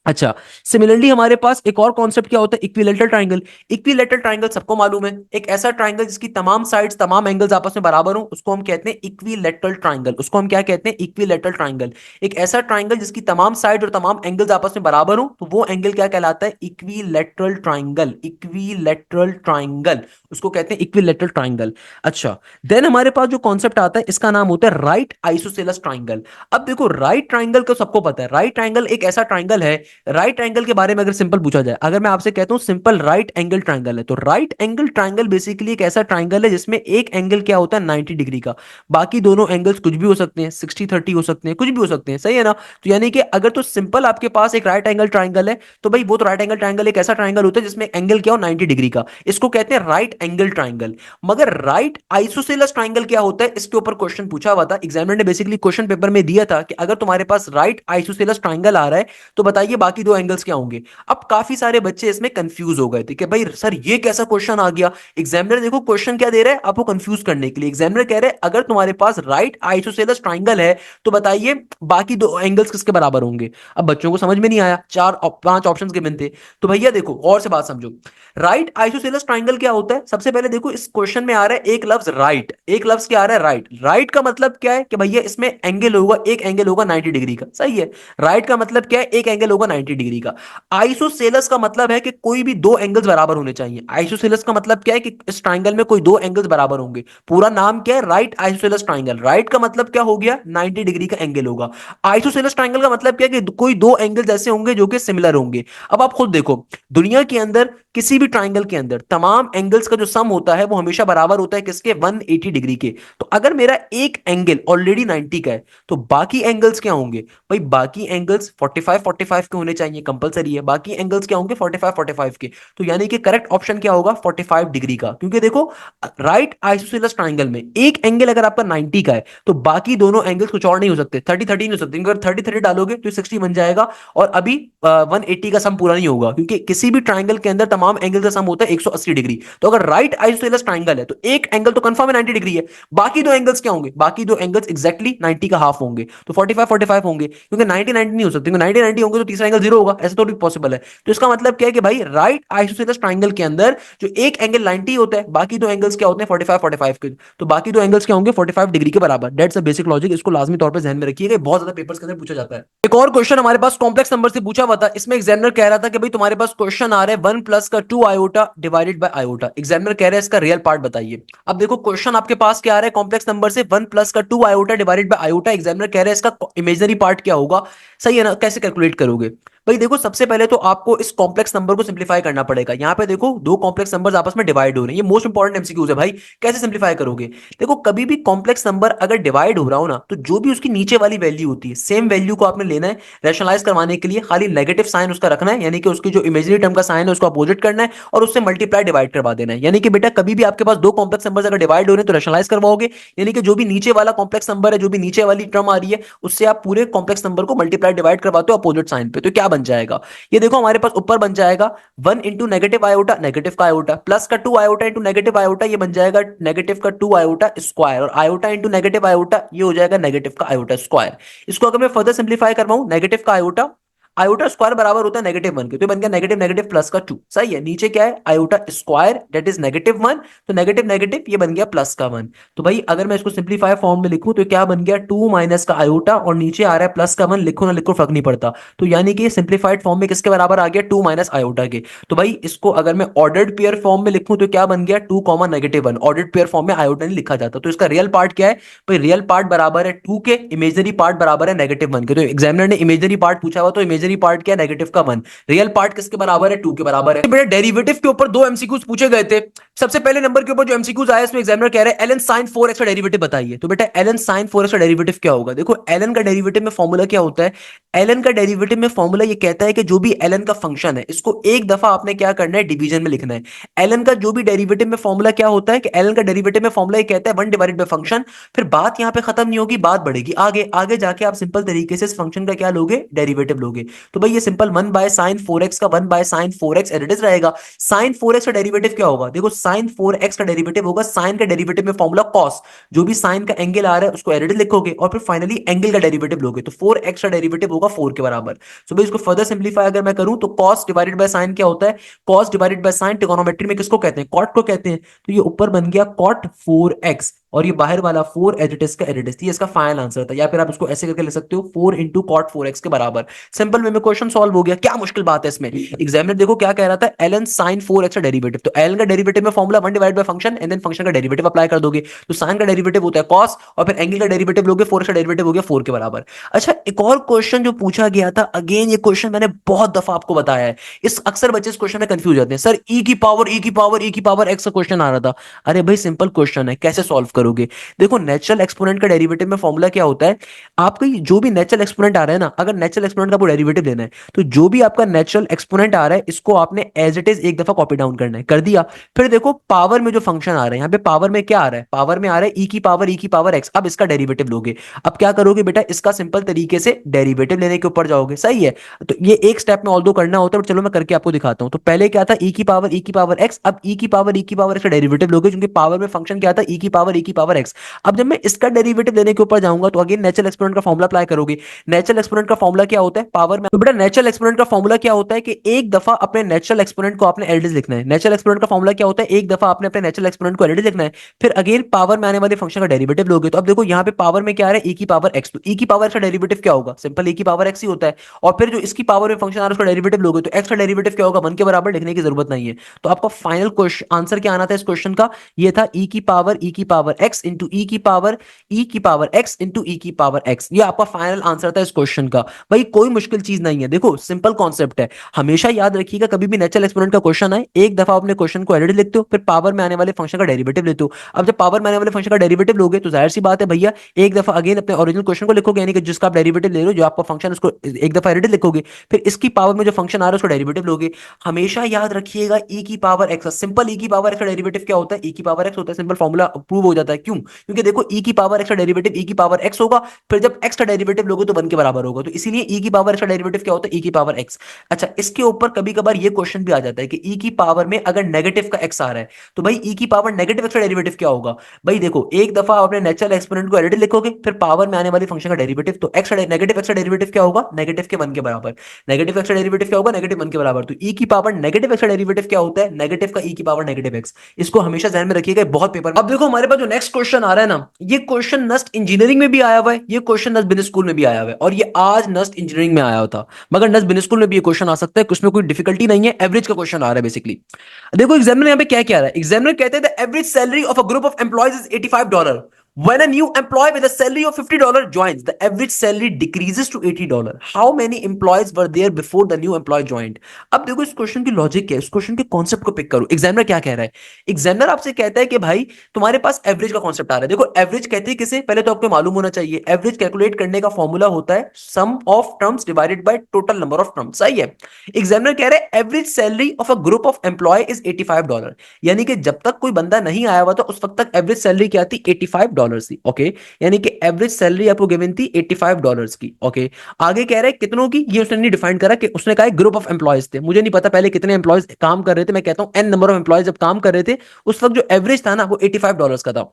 अच्छा, सिमिलरली हमारे पास एक और कॉन्सेप्ट क्या होता है, इक्विलेटरल ट्राइंगल। इक्विलेटरल ट्राइंगल सबको मालूम है, एक ऐसा ट्राइंगल जिसकी तमाम साइड्स तमाम एंगल्स आपस में बराबर हो, उसको हम कहते हैं इक्विलेटरल ट्राइंगल। उसको हम क्या कहते हैं, इक्विलेटरल ट्राइंगल। एक ऐसा ट्राइंगल जिसकी तमाम साइड और तमाम एंगल्स आपस में बराबर हो, तो वो एंगल क्या कहलाता है, इक्विलेटरल ट्राइंगल। इक्विलेटरल ट्राइंगल, उसको कहते हैं इक्विलेटरल ट्राइंगल। अच्छा, देन हमारे पास जो कॉन्सेप्ट आता है इसका नाम होता है राइट आइसोसेलेस ट्राइंगल। अब देखो, राइट ट्राइंगल को सबको पता है, राइट ट्राइंगल एक ऐसा ट्राइंगल है। राइट एंगल के बारे में अगर सिंपल पूछा जाए, अगर मैं आपसे कहता हूं सिंपल राइट एंगल ट्राइंगल है, तो राइट एंगल ट्राइंगल बेसिकली एक ऐसा ट्राइंगल है जिसमें एक एंगल क्या होता है, 90 डिग्री का। बाकी दोनों एंगल्स कुछ भी हो सकते हैं, 60-30 हो सकते हैं, कुछ भी हो सकते हैं, सही है ना। तो यानी कि अगर तो सिंपल आपके पास एक राइट एंगल ट्राइंगल है, तो भाई वो तो राइट एंगल ट्राइंगल एक ऐसा ट्राइंगल होता है जिसमें एंगल क्या हो, 90 डिग्री का। इसको कहते हैं राइट एंगल ट्राइंगल। मगर राइट आइसोसेलेस ट्राइंगल क्या होता है, इसके ऊपर क्वेश्चन पूछा हुआ था एग्जामिनर ने, बेसिकली क्वेश्चन पेपर में दिया था कि अगर तुम्हारे पास राइट आइसोसेलेस ट्राइंगल आ रहा है तो बताइए बाकी दो एंगल्स क्या होंगे। अब काफी सारे बच्चे इसमें कंफ्यूज हो गए थे कि भाई सर ये कैसा क्वेश्चन आ गया। एग्जामिनर देखो क्वेश्चन क्या दे रहा है आपको कंफ्यूज करने के लिए। एग्जामिनर कह रहे हैं अगर तुम्हारे पास राइट आइसोसेलेस ट्राइंगल है तो बताइए बाकी दो एंगल्स किसके बराबर होंगे। अब बच्चों को समझ में नहीं आया, चार पांच ऑप्शंस गिवन थे। तो भैया देखो और से बात समझो, राइट आइसोसेलेस ट्राइंगल क्या होता है। सबसे पहले देखो इस क्वेश्चन में आ रहा है एक लफ्ज राइट, एक लफ्ज क्या आ रहा है, राइट। राइट का मतलब क्या है कि भैया इसमें एंगल होगा, एक एंगल होगा 90 डिग्री का, सही है। राइट का मतलब क्या है, एक एंगल होगा 90 डिग्री का। आइसोसेलेस का मतलब है कि कोई भी दो एंगल्स बराबर होने चाहिए। आइसोसेलेस का मतलब क्या है कि इस ट्राइंगल में कोई दो एंगल्स बराबर होंगे। पूरा नाम क्या है, राइट आइसोसेलेस ट्राइंगल। राइट का मतलब क्या हो गया, 90 डिग्री का एंगल होगा। आइसोसेलेस ट्राइंगल का मतलब क्या है कि कोई दो एंगल्स ऐसे होंगे जो कि सिमिलर होंगे। अब आप खुद देखो, दुनिया के अंदर किसी भी ट्राइंगल के अंदर तमाम एंगल्स का जो सम होता है वो हमेशा बराबर होता है किसके, 180 डिग्री के। तो अगर मेरा एक एंगल ऑलरेडी 90 का है तो बाकी एंगल्स क्या होंगे, भाई बाकी एंगल्स 45-45 के होने चाहिए, कंपलसरी है। बाकी एंगल्स क्या होंगे, 45-45 के। तो यानी कि करेक्ट ऑप्शन क्या होगा, 45 डिग्री का। क्योंकि देखो राइट आइसोसेलेस ट्राइंगल में एक एंगल अगर आपका 90 का है तो बाकी दोनों एंगल्स कुछ और नहीं हो सकते, 30-30 नहीं हो सकते। अगर 30-30 डालोगे तो 60 बन जाएगा। और अभी 180 का सम पूरा नहीं होगा, क्योंकि किसी भी ट्राइंगल के अंदर तमाम एंगल का सम होता है 180 डिग्री। तो अगर राइट आइसोसेलेस ट्राइंगल है तो एक एंगल तो कंफर्म है 90 डिग्री है। बाकी दो एंगल्स क्या होंगे, बाकी दो एंगल्स एग्जैक्टली 90 का हाफ होंगे, तो 45-45 होंगे। क्योंकि 90-90 नहीं हो सकते, क्योंकि 90-90 होंगे तो तीसरा एंगल जीरो होगा, ऐसा तो भी पॉसिबल है। तो इसका मतलब क्या है कि भाई राइट आइसोसेलेस ट्राइंगल के अंदर जो एक एंगल 90 होता है, बाकी दो एंगल्स क्या होते हैं, 45-45 के। तो बाकी दो एंगल्स क्या होंगे, 45 डिग्री के बराबर। दैट्स अ बेसिक लॉजिक, इसको लाजमी तौर पर ध्यान में रखिएगा, बहुत ज्यादा पेपर्स के अंदर पूछा जाता है। एक और क्वेश्चन हमारे पास कॉम्प्लेक्स नंबर से पूछा हुआ था। इसमें एग्जामिनर कह रहा था कि भाई तुम्हारे पास क्वेश्चन आ रहा है 1 प्लस का 2 iota divided by iota. Examiner कह रहा है इसका रियल पार्ट बताइए। अब देखो क्वेश्चन आपके पास क्या आ रहा है, कॉम्प्लेक्स नंबर से 1 प्लस का 2 iota divided by iota. Examiner कह रहा है इसका इमेजनरी पार्ट क्या होगा, सही है ना, कैसे कैलकुलेट करोगे। भाई देखो सबसे पहले तो आपको इस कॉम्प्लेक्स नंबर को सिंप्लीफाई करना पड़ेगा। यहां पे देखो दो कॉम्प्लेक्स नंबर्स आपस में डिवाइड हो रहे हैं, ये मोस्ट इंपॉर्टेंट एमसीक्यूज है भाई। कैसे सिंप्लीफाई करोगे, देखो कभी भी कॉम्प्लेक्स नंबर अगर डिवाइड हो रहा हो ना, तो जो भी उसकी नीचे वाली वैल्यू होती है सेम वैल्यू को आपने लेना है। रैशनलाइज करवाने के लिए खाली नेगेटिव साइन उसका रखना है, यानी कि उसकी जो इमेजिनरी टर्म का साइन है उसको अपोजिट करना है और उससे मल्टीप्लाई डिवाइड करवा देना है। यानी कि बेटा कभी भी आपके पास दो कॉम्प्लेक्स नंबर्स अगर डिवाइड हो रहे हैं तो रैशनलाइज करवाओगे, यानी कि जो भी नीचे वाला कॉम्प्लेक्स नंबर है, जो भी नीचे वाली टर्म आ रही है, उससे आप पूरे कॉम्प्लेक्स नंबर को मल्टीप्लाई डिवाइड करवाते हो अपोजिट साइन पे। तो क्या बन जाएगा, ये देखो हमारे पास ऊपर बन जाएगा 1 इंटू नेगेटिव आयोटा, नेगेटिव का आयोटा, प्लस का 2 आयोटा इंटू नेगेटिव आयोटा, ये बन जाएगा नेगेटिव का 2 आयोटा स्क्वायर, और आयोटा इंटू नेगेटिव आयोटा ये हो जाएगा नेगेटिव का आयोटा स्क्वायर। इसको अगर मैं फर्दर सिंप्लीफाई करवाऊं, नेगेटिव का आयोटा, आयोटा स्क्वायर बराबर होता है -1 के, तो ये बन गया नेगेटिव नेगेटिव प्लस का 2, सही है। नीचे क्या है, आयोटा स्क्वायर दैट इज -1, तो नेगेटिव नेगेटिव ये बन गया प्लस का 1। तो भाई अगर मैं इसको सिंप्लीफाई फॉर्म में लिखूं तो क्या बन गया, 2 माइनस का आयोटा और नीचे आ रहा है प्लस का 1, लिखो ना लिखो फर्क नहीं पड़ता। तो यानी कि सिंप्लीफाइड फॉर्म में किसके बराबर आ गया, 2 माइनस आयोटा के। तो भाई इसको अगर मैं ऑर्डर्ड पेयर फॉर्म में लिखूं तो क्या बन गया, 2 कॉमा -1। ऑर्डर्ड पेयर फॉर्म में आयोटा नहीं लिखा जाता, तो इसका रियल पार्ट क्या है, भाई रियल पार्ट बराबर है 2 के, इमेजनरी पार्ट बराबर है -1 के। तो एग्जामिनर ने इमेजनरी पार्ट पूछा हुआ, तो इमेजनरी पार्ट क्या है, नेगेटिव का 1। रियल पार्ट किसके बराबर है, 2 के बराबर है। बेटा डेरिवेटिव के ऊपर दो एमसीक्यूज पूछे गए थे। सबसे पहले नंबर के ऊपर जो एमसीक्यूज आया इसमें एग्जामिनर कह रहे हैं ln sin 4x का डेरिवेटिव बताइए। तो बेटा ln sin 4x का डेरिवेटिव क्या होगा, देखो ln का डेरिवेटिव में फॉर्मूला क्या होता है, ln का डेरिवेटिव में फॉर्मूला ये कहता है कि जो भी ln का फंक्शन है इसको एक दफा आपने क्या करना है, डिवीजन में लिखना है। ln का जो भी डेरिवेटिव में फॉर्मूला क्या होता है कि ln का डेरिवेटिव में फॉर्मूला ये कहता है 1 डिवाइडेड बाय फंक्शन। फिर बात यहां पे खत्म नहीं होगी, बात बढ़ेगी आगे, आगे जाके आप सिंपल तरीके से इस फंक्शन का क्या लोगे, डेरिवेटिव लोगे। तो भाई ये सिंपल 1 बाय साइन 4x का 1 by sine 4x as it is रहेगा। साइन 4x का डेरिवेटिव क्या होगा, देखो साइन 4x का डेरिवेटिव होगा साइन का डेरिवेटिव में फॉर्मूला कॉस, जो भी साइन का एंगल आ रहा है उसको एज इट इज लिखोगे और फिर फाइनली एंगल का डेरिवेटिव लोगे, तो 4x का डेरिवेटिव होगा 4 के बराबर। सो भाई इसको फर्दर सिंप्लीफाई अगर मैं करूं तो cos डिवाइडेड बाय साइन क्या होता है, cos divided by sine trigonometry में किसको कहते हैं, कॉट को कहते हैं। तो ये ऊपर बन गया cot 4x और ये बाहर वाला 4 एडिटिस का एडिटिस, ये इसका फाइनल आंसर था। या फिर आप इसको ऐसे करके लिख सकते हो 4 इंटू कॉट 4x के बराबर। सिंपल वे में क्वेश्चन सॉल्व हो गया। क्या मुश्किल बात है इसमें, एग्जामिनर देखो क्या कह रहा था, ln sin 4x का डेरिवेटिव, तो ln का डेरिवेटिव में formula 1 divide by function and then function का डेरिवेटिव अप्लाई कर दोगे, तो sin का डेरिवेटिव होता है cos और फिर एंगल का डेरिवेटिव लोगे, 4x का डेरिवेटिव हो गया 4 के बराबर। अच्छा एक और क्वेश्चन जो पूछा गया था, अगेन ये क्वेश्चन मैंने बहुत दफा आपको बताया है, इस अक्सर बच्चे इस क्वेश्चन में कंफ्यूज जाते हैं, सर e की पावर e की पावर e की पावर x का क्वेश्चन आ रहा था। अरे भाई सिंपल क्वेश्चन है, कैसे सॉल्व करोगे। देखो नेचुरल एक्सपोनेंट का डेरिवेटिव में फॉर्मूला क्या होता है, आपका जो भी नेचुरल एक्सपोनेंट आ रहा है ना, अगर नेचुरल एक्सपोनेंट का आपको डेरिवेटिव लेना है तो जो भी आपका नेचुरल एक्सपोनेंट आ रहा है इसको आपने एज इट इज एक दफा कॉपी डाउन करना है, कर दिया। फिर देखो पावर में जो फंक्शन आ रहा है, यहाँ पे पावर में क्या आ रहा है, पावर में आ रहा है ई की पावर एक्स, अब इसका डेरिवेटिव लोगे। अब क्या करोगे बेटा, इसका सिंपल तरीके से डेरिवेटिव लेने के ऊपर जाओगे, सही है। तो ये एक स्टेप में ऑल दो करना होता है, बट चलो मैं करके आपको दिखाता हूं। तो पहले क्या था, ई की पावर एक्स, अब ई की पावर एक्स का डेरिवेटिव लोगे, क्योंकि पावर में फंक्शन क्या था, ई की पावर एक्स। अब जब मैं इसका डेरिवेटिव लेने के ऊपर जाऊंगा तो अगेन नेचुरल एक्सपोनेंट का फॉर्मूला अप्लाई करोगे। नेचुरल एक्सपोनेंट का फॉर्मूला क्या होता है, पावर में, तो बेटा नेचुरल एक्सपोनेंट का फॉर्मूला क्या होता है कि एक दफा अपने नेचुरल एक्सपोनेंट को आपने एलडीज लिखना है। नेचुरल एक्सपोनेंट का फॉर्मूला क्या होता है, एक दफा आपने अपने नेचुरल एक्सपोनेंट को एलडीज लिखना है, फिर अगेन पावर में आने वाले फंक्शन का डेरिवेटिव लोगे। तो अब देखो यहाँ पे पावर में क्या आ रहा है, ई की पावर एक्स, तो ई की पावर का डेरिवेटिव क्या होगा, सिंपल ई की पावर एक्स ही होता है। और फिर जो इसकी पावर में फंक्शन आ रहा है उसका डेरिवेटिव लोगे, तो एक्स का डेरिवेटिव क्या होगा, 1 के बराबर, लिखने की जरूरत नहीं है। तो आपका फाइनल क्वेश्चन आंसर क्या आना था इस क्वेश्चन का, ये था ई की पावर एक्स इंटू ई की पावर एक्स इंटू ई की पावर एक्स, ये आपका फाइनल आंसर था इस क्वेश्चन का। भाई कोई मुश्किल चीज नहीं है, देखो सिंपल कॉन्सेप्ट है। हमेशा याद रखिएगा कभी भी नेचुरल एक्सपोनेंट का क्वेश्चन आए, एक दफा अपने क्वेश्चन को एडिट लिखते हो, फिर पावर में आने वाले फंक्शन का डेरिवेटिव लेते हो। अब जब पावर में आने वाले फंक्शन का डेरिवेटिव लोगे तो जाहिर सी बात है भैया, एक दफा अगेन अपने ओरिजिनल क्वेश्चन को लिखोगे, यानी कि जिसका आप डेरिवेटिव ले रहे हो, जो आपका फंक्शन, उसको एक दफा एडिट लिखोगे, फिर इसकी पावर में जो फंक्शन आ रहा है उसको डेरिवेटिव लोगे। हमेशा याद रखिएगा ई की पावर एक्स, सिंपल ई की पावर एक्स का डेरिवेटिव क्या होता है, ई की पावर एक्स होता है, सिंपल फॉर्मूला प्रूव हो जाता है। क्यों, क्योंकि देखो ई की पावर एक्स का डेरिवेटिव ई की पावर एक्स होगा, फिर जब एक्स का डेरिवेटिव लोगे तो 1 के बराबर होगा, तो इसीलिए ई की पावर एक्स का डेरिवेटिव क्या होता है, ई की पावर एक्स। अच्छा इसके ऊपर कभी कभार ये क्वेश्चन भी आ जाता है कि ई की पावर में अगर नेगेटिव का एक्स आ रहा है तो भाई ई की पावर नेगेटिव एक्स का डेरिवेटिव क्या होगा। भाई देखो एक दफा आपने नेचुरल एक्सपोनेंट को एडिट लिखोगे, फिर पावर में आने वाली फंक्शन का डेरिवेटिव, तो एक्स नेगेटिव एक्स का डेरिवेटिव क्या होगा, नेगेटिव के 1 के बराबर। नेगेटिव एक्स का डेरिवेटिव क्या होगा, नेगेटिव 1 के बराबर। तो ई की पावर नेगेटिव एक्स का डेरिवेटिव क्या होता है, नेगेटिव का ई की पावर नेगेटिव एक्स। इसको हमेशा ध्यान में रखिएगा, बहुत पेपर। अब देखो हमारे पास जो नेक्स्ट क्वेश्चन आ रहा है ना, ये क्वेश्चन नस्ट इंजीनियरिंग में भी आया हुआ है, ये क्वेश्चन नस्ट बिजनेस स्कूल में भी आया हुआ है, और ये आज नस्ट इंजीनियरिंग में आया था, मगर नस्ट बिजनेस स्कूल में भी ये क्वेश्चन आ सकता है, उसमें कोई डिफिकल्टी नहीं है, एवरेज का क्वेश्चन आ रहा है बेसिकली। देखो एग्जामिनर यहाँ पे क्या क्या रहा है, एग्जामिनर कहते हैं the average salary of a group of employees is $85। When a new employee with a salary of $50 joins, the average salary decreases to $80. How many employees were there before the new employee joined? अब देखो इस question की logic क्या है, इस question के concept को pick करो। एग्जामिनर क्या कह रहा है, एग्जामिनर आपसे कहता है कि भाई तुम्हारे पास एवरेज का कॉन्सेप्ट आ रहा है। देखो एवरेज कहते हैं किसे, पहले तो आपको मालूम होना चाहिए, एवरेज कैलकुलेट करने का फॉर्मूला होता है sum of terms divided by total number of terms, सही है। एग्जामिनर कह रहे हैं average salary of a group of employ is $85, यानी कि जब तक कोई बंदा नहीं आया हुआ था उस वक्त तक एवरेज सैलरी क्या थी, $85 थी, ओके। यानी कि एवरेज सैलरी आपको गिवन थी $85 की, ओके। आगे कह रहे हैं कितनों की, ये उसने नहीं डिफाइन करा, कि उसने कहा ग्रुप ऑफ एम्प्लॉयज थे, मुझे नहीं पता पहले कितने एम्प्लॉयज काम कर रहे थे, मैं कहता हूं एन नंबर ऑफ एम्प्लॉयज जब काम कर रहे थे उस वक्त जो एवरेज था ना वो $85 का था।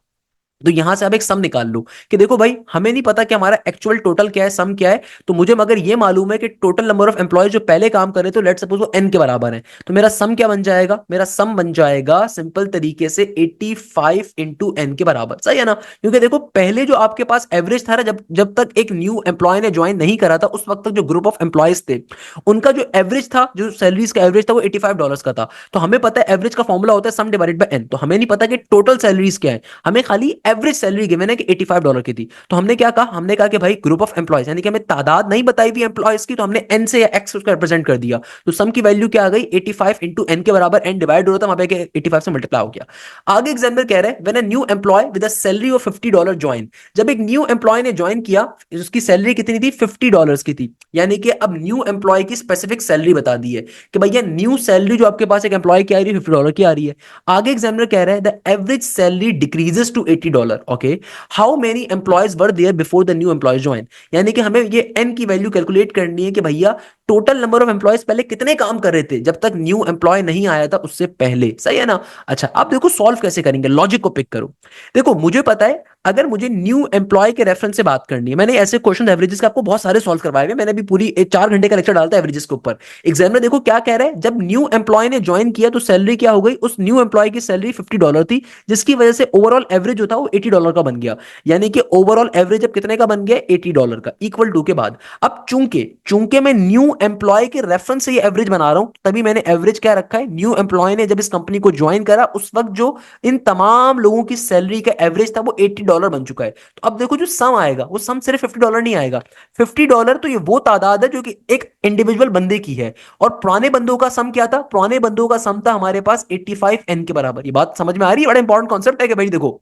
तो यहां से आप एक सम निकाल लो कि देखो भाई हमें नहीं पता कि हमारा एक्चुअल टोटल क्या है, सम क्या है, तो मुझे मगर ये मालूम है कि टोटल नंबर ऑफ एम्प्लॉयज जो पहले काम कर रहे थे, लेट्स सपोज वो n के बराबर है, तो मेरा सम क्या बन जाएगा, मेरा सम बन जाएगा सिंपल तरीके से 85 इंटू एन के बराबर, सही है ना। क्योंकि देखो पहले जो आपके पास एवरेज था, जब जब तक एक न्यू एम्प्लॉय ने ज्वाइन नहीं करा था उस वक्त तक जो ग्रुप ऑफ एम्प्लॉयज थे उनका जो एवरेज था, जो सैलरीज का एवरेज था वो $85 का था। तो हमें पता है एवरेज का फॉर्मूला होता है सम डिवाइडेड बाय एन, तो हमें नहीं पता कि टोटल सैलरीज क्या है, हमें खाली एवरेज सैलरी गिवन है कि $85 की थी। तो हमने क्या कहा, हमने कहा कि भाई ग्रुप ऑफ एम्प्लॉयज, यानी कि हमें तादाद नहीं बताई हुई एम्प्लॉयज की, तो हमने एन से या एक्स उसका रिप्रेजेंट कर दिया। तो सम की वैल्यू क्या आ गई, 85 इंटू एन के बराबर, एन डिवाइड हो रहा था वहां पे 85 से मल्टीप्लाई हो गया। आगे एग्जाम्पल कह रहे हैं when a new employ with a salary of $50 join, जब एक न्यू एम्प्लॉय ने ज्वाइन किया, उसकी सैलरी कितनी थी, $50 की थी। यानी कि अब न्यू एम्प्लॉय की स्पेसिफिक सैलरी बता दी है कि भैया न्यू सैलरी जो आपके पास एक एम्प्लॉय की आ रही है $50 की आ रही है। आगे एग्जामिनर कह रहा है the average salary decreases to $80। Okay, how many employees were there before the new employee join, यानी कि हमें ये एन की वैल्यू कैलकुलेट करनी है कि भैया टोटल नंबर ऑफ एम्प्लॉयज पहले कितने काम कर रहे थे जब तक न्यू एम्प्लॉय नहीं आया था उससे पहले, सही है ना। अच्छा, आप देखो सॉल्व कैसे करेंगे, लॉजिक को पिक करो। देखो मुझे पता है अगर मुझे न्यू एम्प्लॉय के रेफरेंस से बात करनी है, मैंने ऐसे क्वेश्चन एवरेजेस के आपको बहुत सारे सॉल्व करवाए हुए, मैंने भी पूरी 4 घंटे का लेक्चर डालता है एवरेजेस के ऊपर। एग्जाम में देखो क्या कह रहा है, जब न्यू एम्प्लॉय ने ज्वाइन किया तो सैलरी क्या हो गई, उस न्यू एम्प्लॉय की सैलरी $50 थी, जिसकी वजह से ओवरऑल एवरेज जो था वो $80 का बन गया। यानी कि ओवरऑल एवरेज अब कितने का बन गया, $80 का, इक्वल टू के बाद। अब चूंकि चूंकि मैं न्यू एम्प्लॉय के रेफरेंस से ये एवरेज बना रहा हूं, तभी मैंने एवरेज क्या रखा है, न्यू एम्प्लॉय ने जब इस कंपनी को ज्वाइन करा उस वक्त जो इन तमाम लोगों की सैलरी का एवरेज था वो $80 बन चुका है। तो अब देखो जो सम आएगा वो सम सिर्फ $50 नहीं आएगा, $50 तो ये वो तादाद है जो कि एक इंडिविजुअल बंदे की है। और पुराने बंदों का सम क्या था, पुराने बंदों का सम था हमारे पास 85 N के बराबर। ये बात समझ में आ रही है, बड़ा इंपॉर्टेंट कॉन्सेप्ट है कि भाई देखो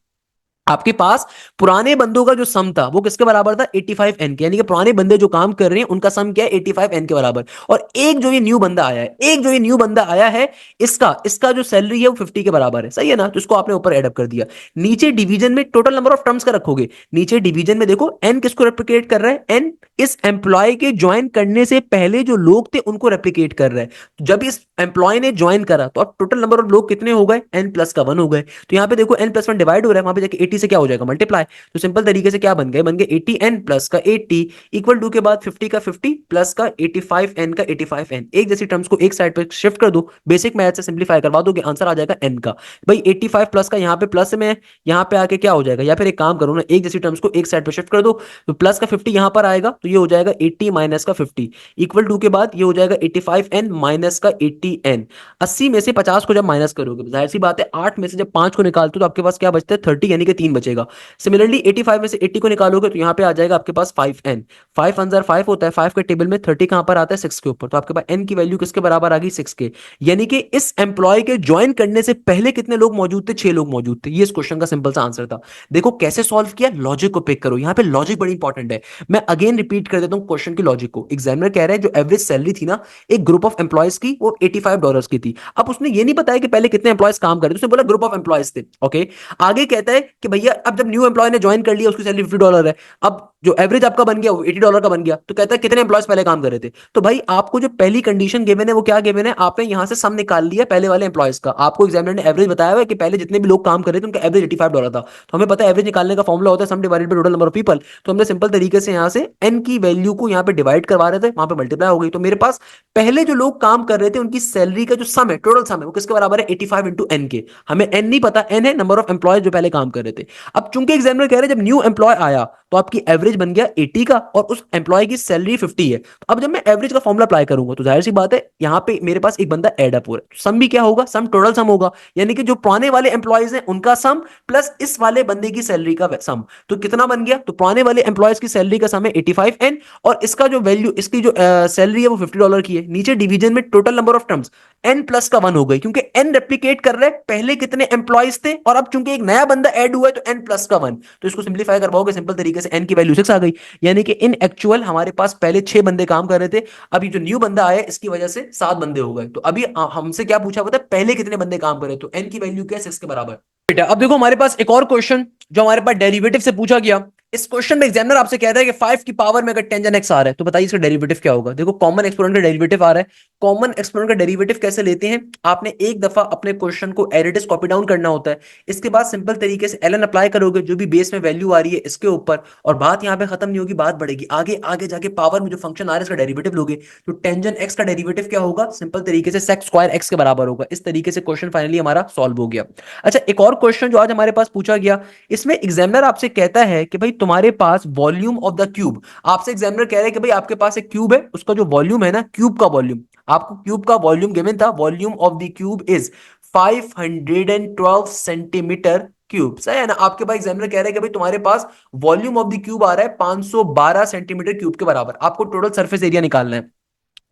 आपके पास पुराने बंदों का जो सम था वो किसके बराबर था, 85 N के, यानी कि पुराने बंदे जो काम कर रहे हैं उनका सम क्या है, 85 N के बराबर। और एक जो ये न्यू बंदा आया है, एक जो ये न्यू बंदा आया है, इसका इसका जो सैलरी है वो 50 के बराबर है, सही है ना। तो इसको आपने ऊपर एडअप कर दिया। नीचे डिवीजन में टोटल नंबर ऑफ टर्म्स का रखोगे, नीचे डिवीजन में देखो एन किसको रेप्लिकेट कर रहा है, एन इस एम्प्लॉय के ज्वाइन करने से पहले जो लोग थे उनको रेप्लिकेट कर रहा है। तो जब इस एम्प्लॉय ने ज्वाइन करा तो अब टोटल नंबर ऑफ लोग कितने हो गए, N+1 हो गए। तो यहाँ पे देखो N+1 डिवाइड हो रहा है, वहां पे जाके 80 से क्या हो जाएगा, मल्टीप्लाई। तो सिंपल तरीके से क्या बन गए, बन गए 80N प्लस का 80 इक्वल टू के बाद 50 का 50 प्लस का 85N का 85N। एक जैसी टर्म्स को एक साइड पे शिफ्ट कर दो, बेसिक मैथ से सिंप्लीफाई करवा दोगे, आंसर आ जाएगा N का। भाई 85 प्लस का यहाँ पे प्लस में, यहाँ पे आके क्या हो जाएगा, या फिर एक काम करो ना, एक जैसी टर्म्स को एक साइड पे शिफ्ट कर दो, तो प्लस का 50 यहाँ पर आएगा तो ये हो जाएगा 80 माइनस का 50 इक्वल टू के बाद ये हो जाएगा 85N माइनस का 80N। 80 में से 50 को जब माइनस करोगे, जाहिर सी बात है 8 में से जब 5 को निकालते हो तो आपके पास क्या बचता है, 30, यानी कि 3 बचेगा। सिमिलरली 85 में से 80 को निकालोगे तो यहाँ पे आ जाएगा आपके पास 5N। 5 अंदर 5 होता है, 5 के टेबल में 30 कहां पर आता है, 6 के ऊपर। तो आपके पास N की वैल्यू किसके बराबर आ गई, 6 के। यानी कि इस एम्प्लॉय के ज्वाइन करने से पहले कितने लोग मौजूद थे, 6 लोग मौजूद थे। ये इस क्वेश्चन का सिंपल सा आंसर था। देखो कैसे सॉल्व किया, लॉजिक को पिक करो, यहाँ पे लॉजिक बड़ी इंपॉर्टेंट है। मैं अगेन रिपीट कर देता हूँ क्वेश्चन की लॉजिक को। एग्जामिनर कह रहे हैं जो एवरेज सैलरी थी ना एक ग्रुप ऑफ एम्प्लॉयज की, वो $85 की थी। अब उसने ये नहीं बताया कि पहले कितने एम्प्लॉयज काम कर रहे थे, उसने बोला ग्रुप ऑफ एम्प्लॉयज थे। ओके, आगे कहता है कि भैया अब जब न्यू एम्प्लॉय ने ज्वाइन कर लिया उसकी सैलरी $50 है, अब जो एवरेज आपका बन गया वो $80 का बन गया। तो कहता है कितने एम्प्लॉयज पहले काम कर रहे थे। तो भाई आपको जो पहली कंडीशन गिवन है वो क्या गिवन है, आपने यहां से सम निकाल लिया पहले वाले एम्प्लॉयज का। आपको एग्जामिनर ने एवरेज बताया हुआ है कि पहले जितने भी लोग काम कर रहे थे उनका एवरेज $85 था। तो हमें पता है एवरेज निकालने का फॉर्मुला होता है सम divided by total number of people. तो हमने सिंपल तरीके से यहां से एन की वैल्यू को यहां पे डिवाइड करवा रहे थे, वहां पे मल्टीप्लाई हो गई। तो मेरे पास पहले जो लोग काम कर रहे थे उनकी सैलरी का जो सम है, टोटल सम है, वो किसके बराबर है, 85 इंटू एन के। हमें एन नहीं पता, एन है नंबर ऑफ एम्प्लॉय जो पहले काम कर रहे थे। अब चूंकि एग्जामिनर कह रहे हैं जब न्यू एम्प्लॉय आया तो आपकी एवरेज बन गया 80 का और उस एम्प्लॉय की सैलरी 50 है। तो अब जब मैं एवरेज का फॉर्मुला अप्लाई करूंगा तो जाहिर सी बात है यहां पे मेरे पास एक बंदा ऐड अप हो रहा है, सम भी क्या होगा, सम टोटल सम होगा। यानी कि जो पुराने वाले एम्प्लॉयज हैं उनका सम प्लस इस वाले बंदे की सैलरी का सम। तो कितना बन गया, तो पुराने वाले एम्प्लॉयज की सैलरी का सम है 85N और इसका जो वैल्यू, इसकी जो सैलरी है वो $50 की है। नीचे डिवीजन में total number of terms N+1 हो गई, क्योंकि N रेप्लिकेट कर रहे हैं पहले कितने एम्प्लॉयज थे और अब चूंकि एक नया बंदा ऐड हुआ है तो N+1। तो इसको सिंप्लीफाई करवाओगे सिंपल तरीके से N की वैल्यू 6 आ गई। यानी कि इन एक्चुअल हमारे पास पहले 6 बंदे काम कर रहे थे, अभी जो न्यू बंदा आया इसकी वजह से 7 बंदे हो गए। तो अभी हमसे क्या पूछा पता है, पहले कितने बंदे काम कर रहे, तो N की वैल्यू क्या है, 6 के बराबर। बेटा अब देखो हमारे पास एक और क्वेश्चन जो हमारे पास डेरिवेटिव से पूछा गया। इस क्वेश्चन में एग्जामिनर आपसे कहता है कि 5 की पावर में अगर टेंजन एक्स आ रहा है तो बताइए इसका डेरिवेटिव क्या होगा। देखो कॉमन एक्सपोनेंट का डेरिवेटिव आ रहा है। कॉमन एक्सपोनेंट का डेरिवेटिव कैसे लेते हैं, आपने एक दफा अपने क्वेश्चन को as it is copy down करना होता है। इसके बाद सिंपल तरीके से ln अप्लाई करोगे जो भी बेस में वैल्यू आ रही है इसके ऊपर, और बात यहां पे खत्म नहीं होगी, बात बढ़ेगी आगे आगे जाके पावर में जो फंक्शन आ रहा है इसका डेरिवेटिव लोगे। तो टेंजन एक्स का डेरिवेटिव क्या होगा, सिंपल तरीके से सेक स्क्वायर एक्स के बराबर होगा। इस तरीके से क्वेश्चन फाइनली हमारा सॉल्व हो गया। अच्छा एक और क्वेश्चन जो आज हमारे पास पूछा गया, इसमें एग्जामिनर आपसे कहता है कि भाई तुम्हारे पास वॉल्यूम ऑफ द क्यूब, आपसे एग्जामिनर कह रहे हैं कि भाई आपके पास एक क्यूब है, उसका जो वॉल्यूम है ना, क्यूब का वॉल्यूम, आपको क्यूब का वॉल्यूम गिवन था, volume of the cube is 512 centimetre cube, सही है ना। आपके पास एग्जामिनर कह रहे हैं कि भाई तुम्हारे पास वॉल्यूम ऑफ द क्यूब आ रहा है 512 सेंटीमीटर क्यूब के बराबर, आपको टोटल सरफेस एरिया निकालना है।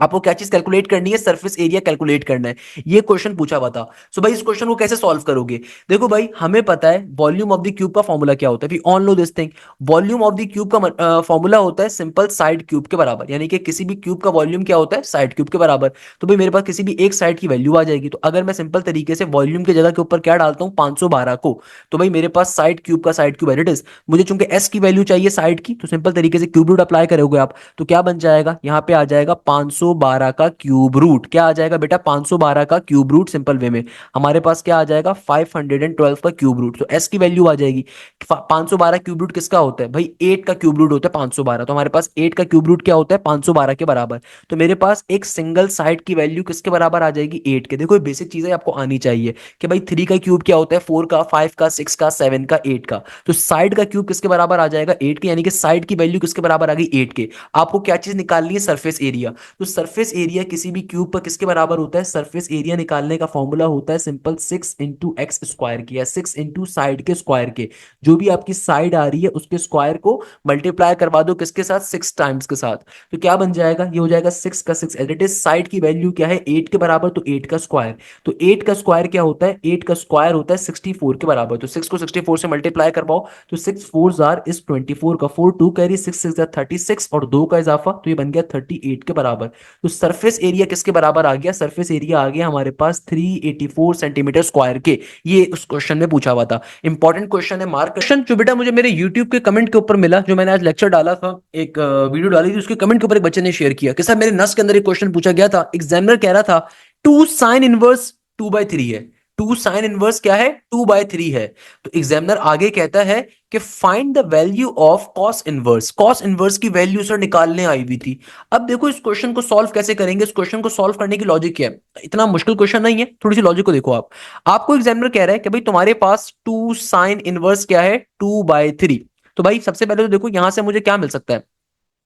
आपको क्या चीज कैलकुलेट करनी है, सरफेस एरिया कैलकुलेट करना है। ये क्वेश्चन पूछा हुआ था। सो भाई इस क्वेश्चन को कैसे सॉल्व करोगे? देखो भाई हमें पता है वॉल्यूम ऑफ द क्यूब का फॉर्मूला क्या होता है, we all know this thing. Volume of the cube का फॉर्मूला होता है सिंपल साइड क्यूब के बराबर, यानी कि किसी भी क्यूब का वॉल्यूम क्या होता है, साइड क्यूब के बराबर। तो भाई मेरे पास किसी भी एक साइड की वैल्यू आ जाएगी, तो अगर मैं सिंपल तरीके से वॉल्यूम की जगह के ऊपर क्या डालता हूँ, 512 को, तो भाई मेरे पास साइड क्यूब का साइड क्यूब इट इज। मुझे चूंकि एस की वैल्यू चाहिए साइड की, तो सिंपल तरीके से क्यूब रूट अप्लाई करोगे आप, तो क्या बन जाएगा, यहां पे आ जाएगा 512 का क्यूब रूट। क्या आ जाएगा बेटा, 512 का क्यूब रूट। सिंपल वे में हमारे पास क्या आ जाएगा, 512 का क्यूब रूट। तो एस की वैल्यू आ जाएगी 512 क्यूब रूट किसका होता है भाई, 8 का क्यूब रूट होता है 512। तो हमारे पास 8 का क्यूब रूट क्या होता है, 512 के बराबर। तो मेरे पास एक सिंगल साइड की वैल्यू किसके बराबर आ जाएगी, 8 के। देखो बेसिक चीजें आपको आनी चाहिए कि भाई 3 का क्यूब क्या होता है, 4 का, 5 का, 6 का, 7 का, 8 का। तो साइड का क्यूब किसके बराबर आ जाएगा, 8 के, यानी कि साइड की वैल्यू किसके बराबर आ गई, 8 के। आपको क्या चीज निकालनी है, सरफेस एरिया। तो सरफेस एरिया किसी भी क्यूब पर किसके बराबर होता है, सरफेस एरिया निकालने का फॉर्मूला होता है सिंपल 6 इंटू एक्स स्क्वायर की, या 6 इंटू साइड के स्क्वायर के। जो भी आपकी साइड आ रही है उसके स्क्वायर को मल्टीप्लाई करवा दो किसके साथ, 6 टाइम्स के साथ। तो क्या बन जाएगा, ये हो जाएगा 6 का 6, एज इट इज साइड की वैल्यू क्या है, 8 के बराबर, तो 8 का स्क्वायर। तो 8 का स्क्वायर क्या होता है, 8 का स्क्वायर होता है 64 के बराबर। तो 6 को 64 से मल्टीप्लाई करवाओ, तो 6 4 इज 24 का 4 2 कैरी 6 6 36 और 2 का इजाफा, तो ये बन गया 38 के बराबर। तो सरफेस एरिया किसके बराबर आ गया, सरफेस एरिया आ गया हमारे पास 384 सेंटीमीटर स्क्वायर के। ये उस क्वेश्चन में पूछा हुआ था, इंपॉर्टेंट क्वेश्चन है, मार्क क्वेश्चन। जो बेटा मुझे मेरे यूट्यूब के कमेंट के ऊपर मिला, जो मैंने आज लेक्चर डाला था, एक वीडियो डाली थी, उसके कमेंट के ऊपर एक बच्चे ने शेयर किया कि सर मेरे नस के अंदर एक क्वेश्चन पूछा गया था, एग्जामिनर कह रहा था 2 sin इनवर्स 2/3 है। 2 sin इनवर्स क्या है, 2/3 है। तो एग्जामिनर आगे कहता है कि find the value of cos inverse. Cos inverse की वैल्यू सर निकालने आई हुई थी। अब देखो इस क्वेश्चन को सॉल्व कैसे करेंगे, इस क्वेश्चन को सॉल्व करने की लॉजिक क्या है, इतना मुश्किल क्वेश्चन नहीं है, थोड़ी सी लॉजिक को देखो आप। आपको एग्जामिनर कह रहा है कि भाई तुम्हारे पास 2 sin इनवर्स क्या है, 2/3। तो भाई सबसे पहले तो देखो यहां से मुझे क्या मिल सकता है,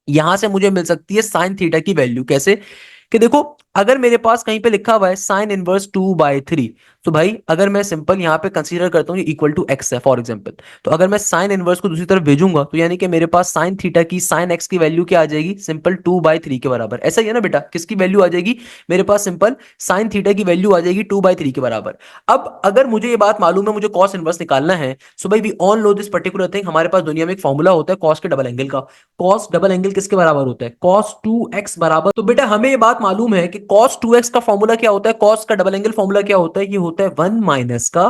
यहां से मुझे मिल सकती है साइन थीटा की वैल्यू। कैसे, कि देखो अगर मेरे पास कहीं पे लिखा हुआ है साइन इनवर्स 2/3, तो भाई अगर मैं सिंपल यहां पे कंसीडर करता हूं ये इक्वल टू एक्स है फॉर एग्जांपल, तो अगर मैं साइन इनवर्स को दूसरी तरफ भेजूंगा, तो यानी कि मेरे पास साइन थीटा की साइन एक्स की वैल्यू क्या आ जाएगी, सिंपल 2/3 के बराबर। ऐसा ही है ना बेटा, किसकी वैल्यू आ जाएगी, मेरे पास सिंपल साइन थीटा की वैल्यू आ जाएगी 2/3 के बराबर। अब अगर मुझे ये बात मालूम है मुझे कॉस इनवर्स निकालना है, सो भाई we all know this particular thing. हमारे पास दुनिया में एक फॉर्मूला होता है कॉस के डबल एंगल का। कॉस डबल एंगल किसके बराबर होता है, कॉस 2x बराबर। तो बेटा हमें ये बात मालूम है कि कॉस 2x का फॉर्मूला क्या होता है, कॉस का डबल एंगल फॉर्मूला क्या होता है, ये होता है 1 माइनस का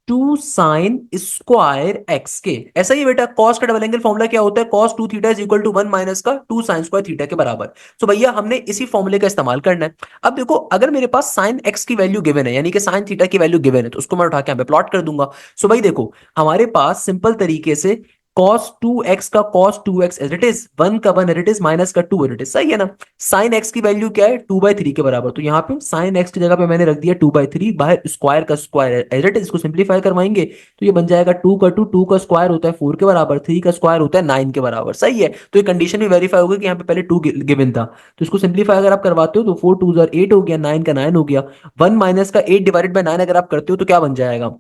2 sin स्क्वायर एक्स के। ऐसा ही है बेटा, कॉस का डबल एंगल फॉर्मूला क्या होता है, cos 2 theta is equal to 1 minus का 2 sin स्क्वायर थीटा के बराबर। तो भैया हमने इसी फॉर्मूले का इस्तेमाल करना है। अब देखो अगर मेरे पास साइन एक्स की वैल्यू गिवन है, यानी कि साइन थीटा की वैल्यू गिवन है, तो उसको मैं उठा के यहाँ पे प्लॉट कर दूंगा। सो भाई देखो हमारे पास सिंपल तरीके से cos 2x का cos 2x as it is, 1 का 1 एज इट इज, माइनस का 2 एज इट इज, सही है ना। sin x की वैल्यू क्या है, 2/3 के बराबर। तो यहाँ पे sin x की जगह पे मैंने रख दिया 2/3, बाहर स्क्वायर का स्क्वायर एज इट इज, इसको सिंप्लीफाई करवाएंगे तो ये बन जाएगा 2 का स्क्वायर होता है 4 के बराबर, 3 का स्क्वायर होता है 9 के बराबर, सही है। तो ये कंडीशन भी वेरीफाई होगी कि यहाँ पे पहले 2 गिवन था, तो इसको सिंप्लीफाई अगर आप करवाते हो तो 4 2 8 हो गया, 9 का 9 हो गया। 1 माइनस का 8 डिवाइडेड बाय 9 अगर आप करते हो तो क्या बन जाएगा,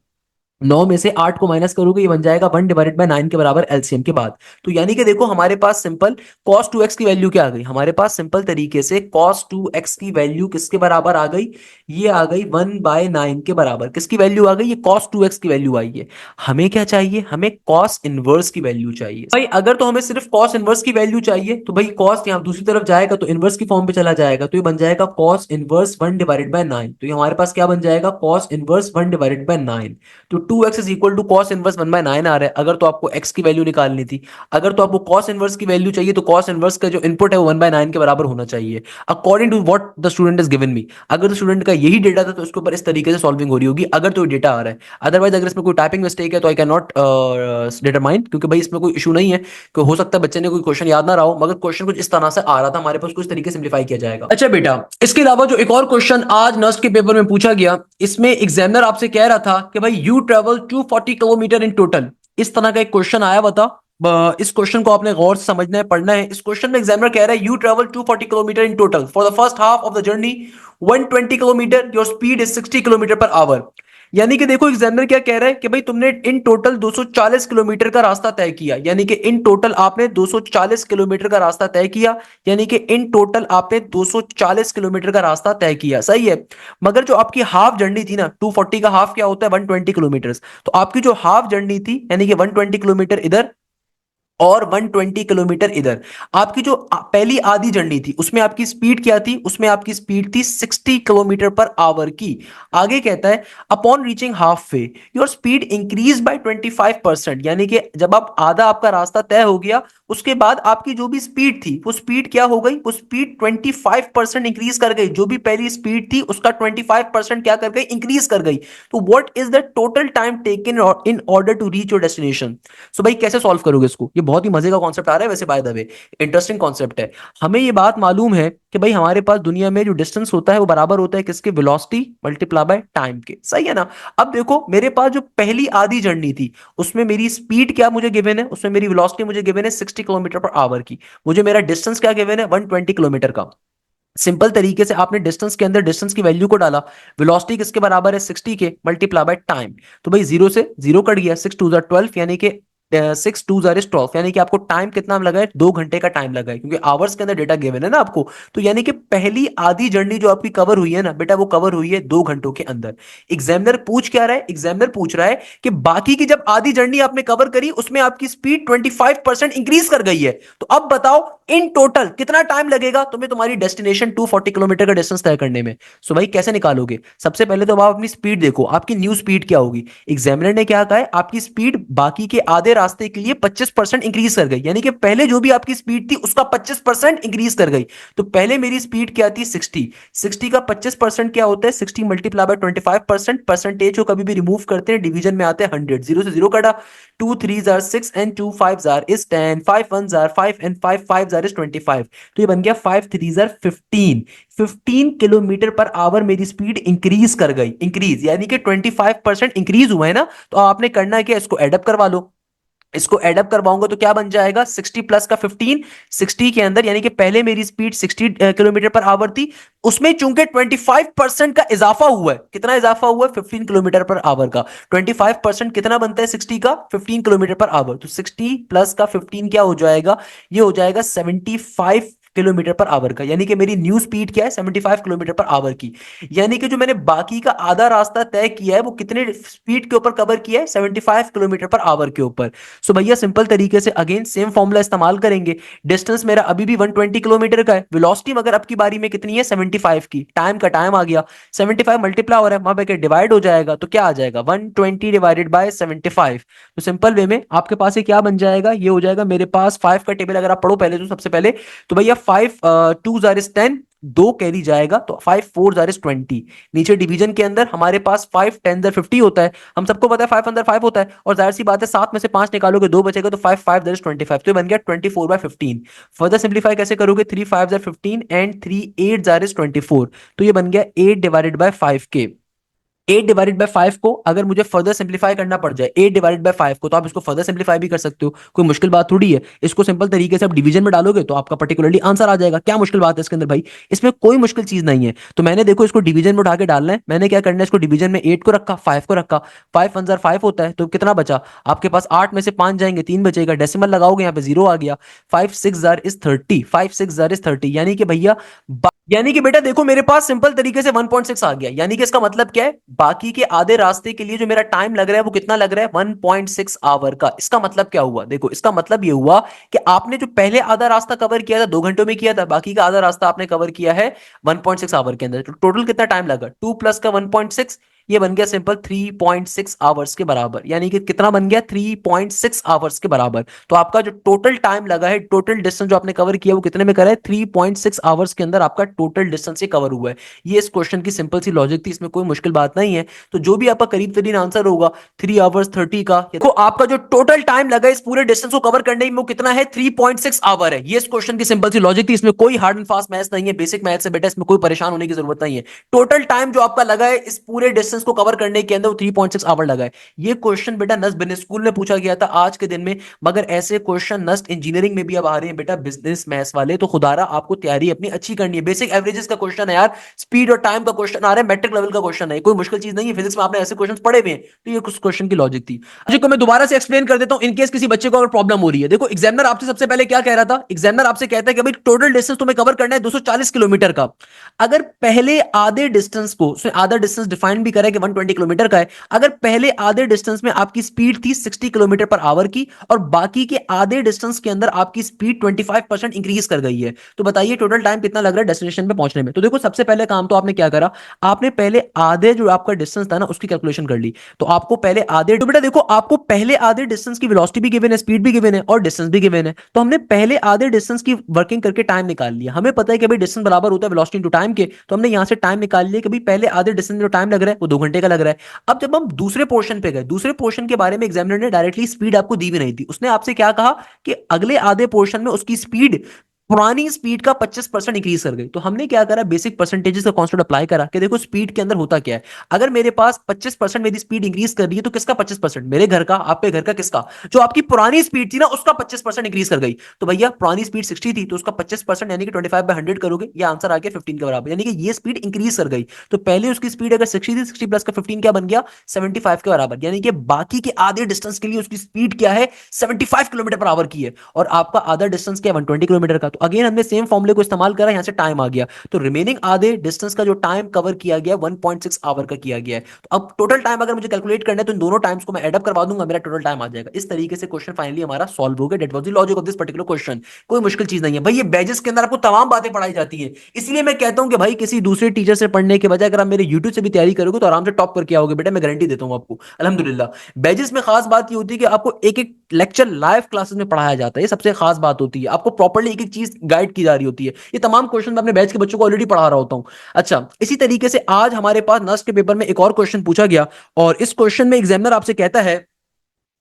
9 में से 8 को माइनस करोगे ये बन जाएगा 1/9 के बराबर एलसीएम के बाद। तो यानी कि देखो हमारे पास सिंपल cos 2x की वैल्यू क्या आ गई, हमारे पास सिंपल तरीके से cos 2x की वैल्यू किसके बराबर आ गई, ये आ गई 1/9 के बराबर। किसकी वैल्यू आ गई, ये cos 2x की वैल्यू आई है। हमें क्या चाहिए, हमें cos इनवर्स की वैल्यू चाहिए। भाई अगर तो हमें सिर्फ cos इनवर्स की वैल्यू चाहिए, तो भाई cos यहाँ दूसरी तरफ जाएगा तो इनवर्स की फॉर्म पे चला जाएगा, तो ये बन जाएगा cos इनवर्स 1/9। तो ये हमारे पास क्या बन जाएगा, cos इनवर्स 1/9। तो 2x is equal to cos inverse 1/9 आ रहा है, अगर तो आपको x की वैल्यू निकालनी थी। अगर तो आपको कॉस इनवर्स की वैल्यू चाहिए तो कॉस इनवर्स का जो इनपुट है वो 1/9 के बराबर होना चाहिए, according to what the student is given me. अगर तो स्टूडेंट का यही डेटा था तो उसके ऊपर इस तरीके से सॉल्विंग हो रही होगी, अगर तो डेटा आ रहा है। अदरवाइज अगर इसमें कोई टाइपिंग मिस्टेक है तो आई कैन नॉट डिटरमाइन, क्योंकि भाई इसमें कोई इशू नहीं है कि हो सकता है बच्चे ने कोई क्वेश्चन याद ना रहा हो, मगर क्वेश्चन कुछ इस तरह से आ रहा था हमारे पास, कुछ तरीके सिंप्लीफाई किया जाएगा। अच्छा बेटा इसके अलावा जो एक और क्वेश्चन आज नर्स के पेपर में पूछा गया, इसमें एग्जामिनर आपसे कह रहा था कि भाई you travel 240 kilometre in total. इस तरह का एक क्वेश्चन आया हुआ था। इस क्वेश्चन को आपने गौर से समझना है, पढ़ना है। इस क्वेश्चन में एग्जामिनर कह रहा है you travel 240 kilometre in total for the first half of the journey 120 kilometre, your speed is 60 kilometre per hour. यानी कि देखो एग्जामिनर क्या कह रहा है कि भाई तुमने इन टोटल 240 किलोमीटर का रास्ता तय किया, यानी कि इन टोटल आपने 240 किलोमीटर का रास्ता तय किया, यानी कि इन टोटल आपने 240 किलोमीटर का रास्ता तय किया, सही है। मगर जो आपकी हाफ जर्नी थी ना, 240 का हाफ क्या होता है, 120 किलोमीटर, तो आपकी जो हाफ जर्नी थी यानी कि 120 किलोमीटर इधर और 120 किलोमीटर इधर, आपकी जो पहली आधी जर्नी थी उसमें आपकी स्पीड क्या थी, उसमें आपकी स्पीड थी 60 किलोमीटर पर आवर की। आगे कहता है upon reaching half way your speed increase by 25%, यानी कि जब आप आधा आपका रास्ता तय हो गया उसके बाद आपकी जो भी स्पीड थी वो स्पीड क्या हो गई, वो स्पीड 25% इंक्रीज कर गई, जो भी पहली स्पीड थी उसका 25% क्या कर गई, इंक्रीज कर गई। तो what is the total time taken in order to reach your destination. So भाई कैसे सॉल्व करोगे इसको, ये बहुत ही मजे का कॉन्सेप्ट आ रहा है वैसे, by the way interesting concept है। हमें ये बात मालूम है कि भाई हमारे पास दुनिया में जो डिस्टेंस होता है वो बराबर होता है किसके, वेलोसिटी मल्टीप्लाई बाय टाइम के, सही है ना। अब देखो मेरे पास जो पहली आधी जर्नी थी उसमें मेरी स्पीड क्या मुझे गिवन है, उसमें मेरी वेलोसिटी मुझे गिवन है 60 किलोमीटर पर आवर की, मुझे मेरा डिस्टेंस क्या गिवन है 120 किलोमीटर का। सिंपल तरीके से आपने डिस्टेंस के अंदर डिस्टेंस की वैल्यू को डाला, वेलोसिटी किसके बराबर है 60 के मल्टीप्लाई बाय टाइम, तो भाई जीरो से जीरो कट गया, 6 टू 12 यानी कि 6 2 12 यानी कि आपको टाइम कितना लगा है, 2 घंटे का टाइम लगा है, क्योंकि आवर्स के अंदर डेटा गिवन है ना आपको। तो यानी कि पहली आधी जर्नी जो आपकी कवर हुई है ना बेटा, वो कवर हुई है 2 घंटों के अंदर। एग्जामिनर पूछ क्या रहा है, एग्जामिनर पूछ रहा है कि बाकी की जब आधी जर्नी आपने कवर करी उसमें आपकी स्पीड 25% इंक्रीज कर गई है, तो अब बताओ इन टोटल कितना टाइम लगेगा तुम्हें तुम्हारी डेस्टिनेशन 240 किलोमीटर का डिस्टेंस तय करने में। सो भाई कैसे निकालोगे, सबसे पहले तो आप अपनी स्पीड देखो, आपकी न्यू स्पीड क्या होगी। एग्जामिनर ने क्या कहा है, आपकी स्पीड बाकी के आधे रास्ते के लिए 25% इंक्रीज कर गई, यानी कि पहले जो भी आपकी स्पीड थी उसका 25% इंक्रीज कर गई। तो पहले मेरी स्पीड क्या थी 60, 60 का 25% क्या होता है 60 मल्टीप्लाई बाय 25%, परसेंटेज को कभी भी रिमूव करते हैं डिवीजन में आते हैं 100, जीरो से जीरो कटा, 2 3 jar 6 and 2 5 jar is 10, 5 1 jar 5 and 5 5 jar is 25, तो ये बन गया 5 3 जार 15, 15 किलोमीटर पर आवर मेरी स्पीड इंक्रीज कर गई, इंक्रीज यानी कि 25% इंक्रीज हुआ है ना। तो आपने करना है क्या, इसको एडअप करवा लो, इसको एडअप करवाऊंगा तो क्या बन जाएगा 60 प्लस का 15, 60 के अंदर यानी कि पहले मेरी स्पीड 60 किलोमीटर पर आवर थी, उसमें चूंकि 25% का इजाफा हुआ है, कितना इजाफा हुआ है 15 किलोमीटर पर आवर का, 25% कितना बनता है 60 का 15 किलोमीटर पर आवर, तो 60 प्लस का 15 क्या हो जाएगा, ये हो जाएगा 75 किलोमीटर पर आवर का, यानी कि मेरी न्यू स्पीड क्या है 75 किलोमीटर पर आवर की। यानी कि जो मैंने बाकी का आधा रास्ता तय किया है वो कितने स्पीड के ऊपर कवर किया है 75 किलोमीटर पर आवर के ऊपर। सो भैया सिंपल तरीके से अगेन सेम फॉर्मूला इस्तेमाल करेंगे, डिस्टेंस मेरा अभी भी 120 किलोमीटर का है, वेलोसिटी मगर अब की बारी में कितनी है 75 की, टाइम का टाइम आ गया, 75 मल्टीप्लाई हो रहा है वहां पे डिवाइड हो जाएगा, तो क्या आ जाएगा 120 डिवाइडेड बाय 75। तो सिंपल वे में आपके पास ये क्या बन जाएगा, ये हो जाएगा मेरे पास 5 का टेबल अगर आप पढ़ो पहले तो सबसे पहले, तो भैया 5 2 जार इज 10, दो कैरी जाएगा तो 5 4 जार इज 20, नीचे डिवीजन के अंदर हमारे पास 5 10 जार 50 होता है, हम सबको पता है 5 अंदर 5 होता है, और जाहिर सी बात है 7 में से 5 निकालोगे 2 बचेगा, तो 5 5 दैट इज 25, तो ये बन गया 24/15। फर्दर सिंप्लीफाई कैसे करोगे, 3 5 जार 15 एंड 3 8 जार इज 24, तो ये बन गया 8 डिवाइडेड बाय 5 के। 8 डिवाइडेड बाय 5 को अगर मुझे फर्दर सिंप्लीफाई करना पड़ जाए 8 डिवाइडेड बाय 5 को, तो आप इसको फर्दर सिंप्लीफाई भी कर सकते हो, कोई मुश्किल बात थोड़ी है, इसको सिंपल तरीके से आप डिवीजन में डालोगे तो आपका पर्टिकुलरली आंसर आ जाएगा, क्या मुश्किल बात है इसके अंदर भाई, इसमें कोई मुश्किल चीज नहीं है। तो मैंने देखो इसको डिवीजन में उठा के डालना है, मैंने क्या करना है इसको डिवीजन में 8 को रखा 5 को रखा, 5 1 5 होता है, तो कितना बचा आपके पास 8 में से 5 जाएंगे 3 बचेगा, डेसिमल लगाओगे यहाँ पे 0 आ गया, 5 6 जार इज 30, 5 6 जार इज 30, यानी कि भैया यानी कि बेटा देखो मेरे पास सिंपल तरीके से 1.6 आ गया, यानी कि इसका मतलब क्या है, बाकी के आधे रास्ते के लिए जो मेरा टाइम लग रहा है वो कितना लग रहा है 1.6 आवर का। इसका मतलब क्या हुआ, देखो इसका मतलब ये हुआ कि आपने जो पहले आधा रास्ता कवर किया था 2 घंटों में किया था, बाकी का आधा रास्ता आपने कवर किया है 1.6 आवर के अंदर, तो टोटल कितना टाइम लगा 2 प्लस का 1.6, ये बन गया सिंपल 3.6 आवर्स के बराबर, यानी कि कितना बन गया 3.6 आवर्स के बराबर। तो आपका जो टोटल टाइम लगा है, टोटल डिस्टेंस जो आपने कवर किया वो कितने में करा है 3.6 आवर्स के अंदर आपका टोटल डिस्टेंस ये कवर हुआ है। ये इस क्वेश्चन की सिंपल सी लॉजिक थी, इसमें कोई मुश्किल बात नहीं है। तो जो भी आपका करीब तरीन आंसर होगा 3 आवर्स 30 का, देखो आपका जो टोटल टाइम लगा इस पूरे डिस्टेंस को कवर करने में वो कितना है 3.6 आवर है। ये इस क्वेश्चन की सिंपल सी लॉजिक थी, इसमें कोई हार्ड एंड फास्ट मैथ्स नहीं है, बेसिक मैथ्स है बेटा, इसमें कोई परेशान होने की जरूरत नहीं है। टोटल टाइम जो आपका लगा है इस पूरे डिस्टेंस डिस्टेंस को कवर करने के अंदर वो 3.6 आवर लगाए। ये क्वेश्चन बेटा नस्ट बिजनेस स्कूल में पूछा गया था आज के दिन में, मगर ऐसे क्वेश्चन नस्ट इंजीनियरिंग में भी अब आ रहे हैं बेटा, बिजनेस मैथ्स वाले। तो खुदारा आपको तैयारी अपनी अच्छी करनी है। बेसिक एवरेजेस का क्वेश्चन है यार, स्पीड और टाइम का क्वेश्चन आ रहा है, मैट्रिक लेवल का क्वेश्चन है, कोई मुश्किल चीज नहीं है। फिजिक्स में आपने ऐसे क्वेश्चन पढ़े हुए हैं, तो ये कुछ क्वेश्चन की लॉजिक थी। अच्छा को मैं दोबारा से एक्सप्लेन कर देता हूं, इनकेस किसी बच्चे को अगर प्रॉब्लम हो रही है। देखो एग्जामिनर आपसे सबसे पहले क्या कह रहा था, एग्जामिनर आपसे कहता है कि भाई टोटल डिस्टेंस तुम्हें कवर करना है 240 किलोमीटर का। अगर पहले आधे डिस्टेंस को, आधा डिस्टेंस डिफाइन भी करें कि 120 किलोमीटर का है, अगर पहले आधे डिस्टेंस में आपकी स्पीड थी 60 किलोमीटर पर आवर की, और बाकी के आधे डिस्टेंस के अंदर आपकी स्पीड 25% इंक्रीज कर गई है, तो बताइए टोटल टाइम कितना लग रहा है डेस्टिनेशन पे पहुंचने में। तो देखो सबसे पहले काम तो आपने क्या करा, आपने पहले आधे जो आपका डिस्टेंस था ना उसकी कैलकुलेशन कर ली। तो आपको पहले आधे, तो बेटा देखो आपको पहले आधे डिस्टेंस की वेलोसिटी भी गिवन है, स्पीड भी गिवन है और डिस्टेंस भी गिवन है। तो हमने पहले आधे डिस्टेंस की वर्किंग करके टाइम निकाल लिया। हमें पता है कि भाई डिस्टेंस बराबर होता है वेलोसिटी इनटू टाइम के, तो हमने यहां से टाइम निकाल लिया कि भाई पहले आधे डिस्टेंस में जो टाइम लग रहा है वो 2 घंटे का लग रहा है। अब जब हम दूसरे पोर्शन पे गए, दूसरे पोर्शन के बारे में एग्जामिनर ने डायरेक्टली स्पीड आपको दी भी नहीं थी। उसने आपसे क्या कहा कि अगले आधे पोर्शन में उसकी स्पीड पुरानी स्पीड का 25% इंक्रीज कर गई। तो हमने क्या करा, बेसिक परसेंटेजेस का कांस्टेंट अप्लाई करा कि देखो स्पीड के अंदर होता क्या है, अगर मेरे पास 25% मेरी स्पीड इंक्रीज कर रही है तो किसका 25%, मेरे घर का, आपके घर का, किसका, जो आपकी पुरानी स्पीड थी ना उसका 25% इंक्रीज कर गई। तो भैया पुरानी स्पीड 60 थी तो उसका 25% यानी कि 25/100 करोगे, ये आंसर आ गया 15 के बराबर, यानी कि ये स्पीड इंक्रीज कर गई। तो पहले उसकी स्पीड अगर 60 थी, 60 प्लस का 15 क्या बन गया, 75 के बराबर, यानी कि बाकी के आधे डिस्टेंस के लिए उसकी स्पीड क्या है, 75 किलोमीटर पर आवर की है, और आपका आधा डिस्टेंस क्या है, 120 किलोमीटर का। तो अगेन हमने सेम फॉर्मूले को इस्तेमाल करा, यहां से टाइम आ गया, तो रिमेनिंग आधे डिस्टेंस का जो टाइम कवर किया गया 1.6 आवर का किया गया है। तो अब टोटल टाइम अगर मुझे कैलकुलेट करना है तो इन दोनों टाइम्स को मैं एडअप करवा दूंगा, मेरा टोटल टाइम आ जाएगा। इस तरीके से क्वेश्चन फाइनली हमारा सॉल्व हो गया। That was the logic of this particular question. कोई मुश्किल चीज नहीं है भाई, ये बैजेस के अंदर आपको तमाम बातें पढ़ाई जाती है। इसलिए मैं कहता हूं कि भाई किसी दूसरे टीचर से पढ़ने के बजाय अगर आप मेरे यूट्यूब से भी तैयारी करोगे तो आराम से टॉप करके आओगे बेटा, मैं गारंटी देता हूं आपको अल्हम्दुलिल्लाह। बैजेस में खास बात ये होती है कि आपको एक एक लेक्चर लाइव क्लासेस में पढ़ाया जाता है, ये सबसे खास बात होती है। आपको प्रॉपर्ली एक एक चीज गाइड की जा रही होती है। ये तमाम क्वेश्चन मैं अपने बैच के बच्चों को ऑलरेडी पढ़ा रहा होता हूं। अच्छा, इसी तरीके से आज हमारे पास नस्ट के पेपर में एक और क्वेश्चन पूछा गया, और इस क्वेश्चन में एग्जामिनर आपसे कहता है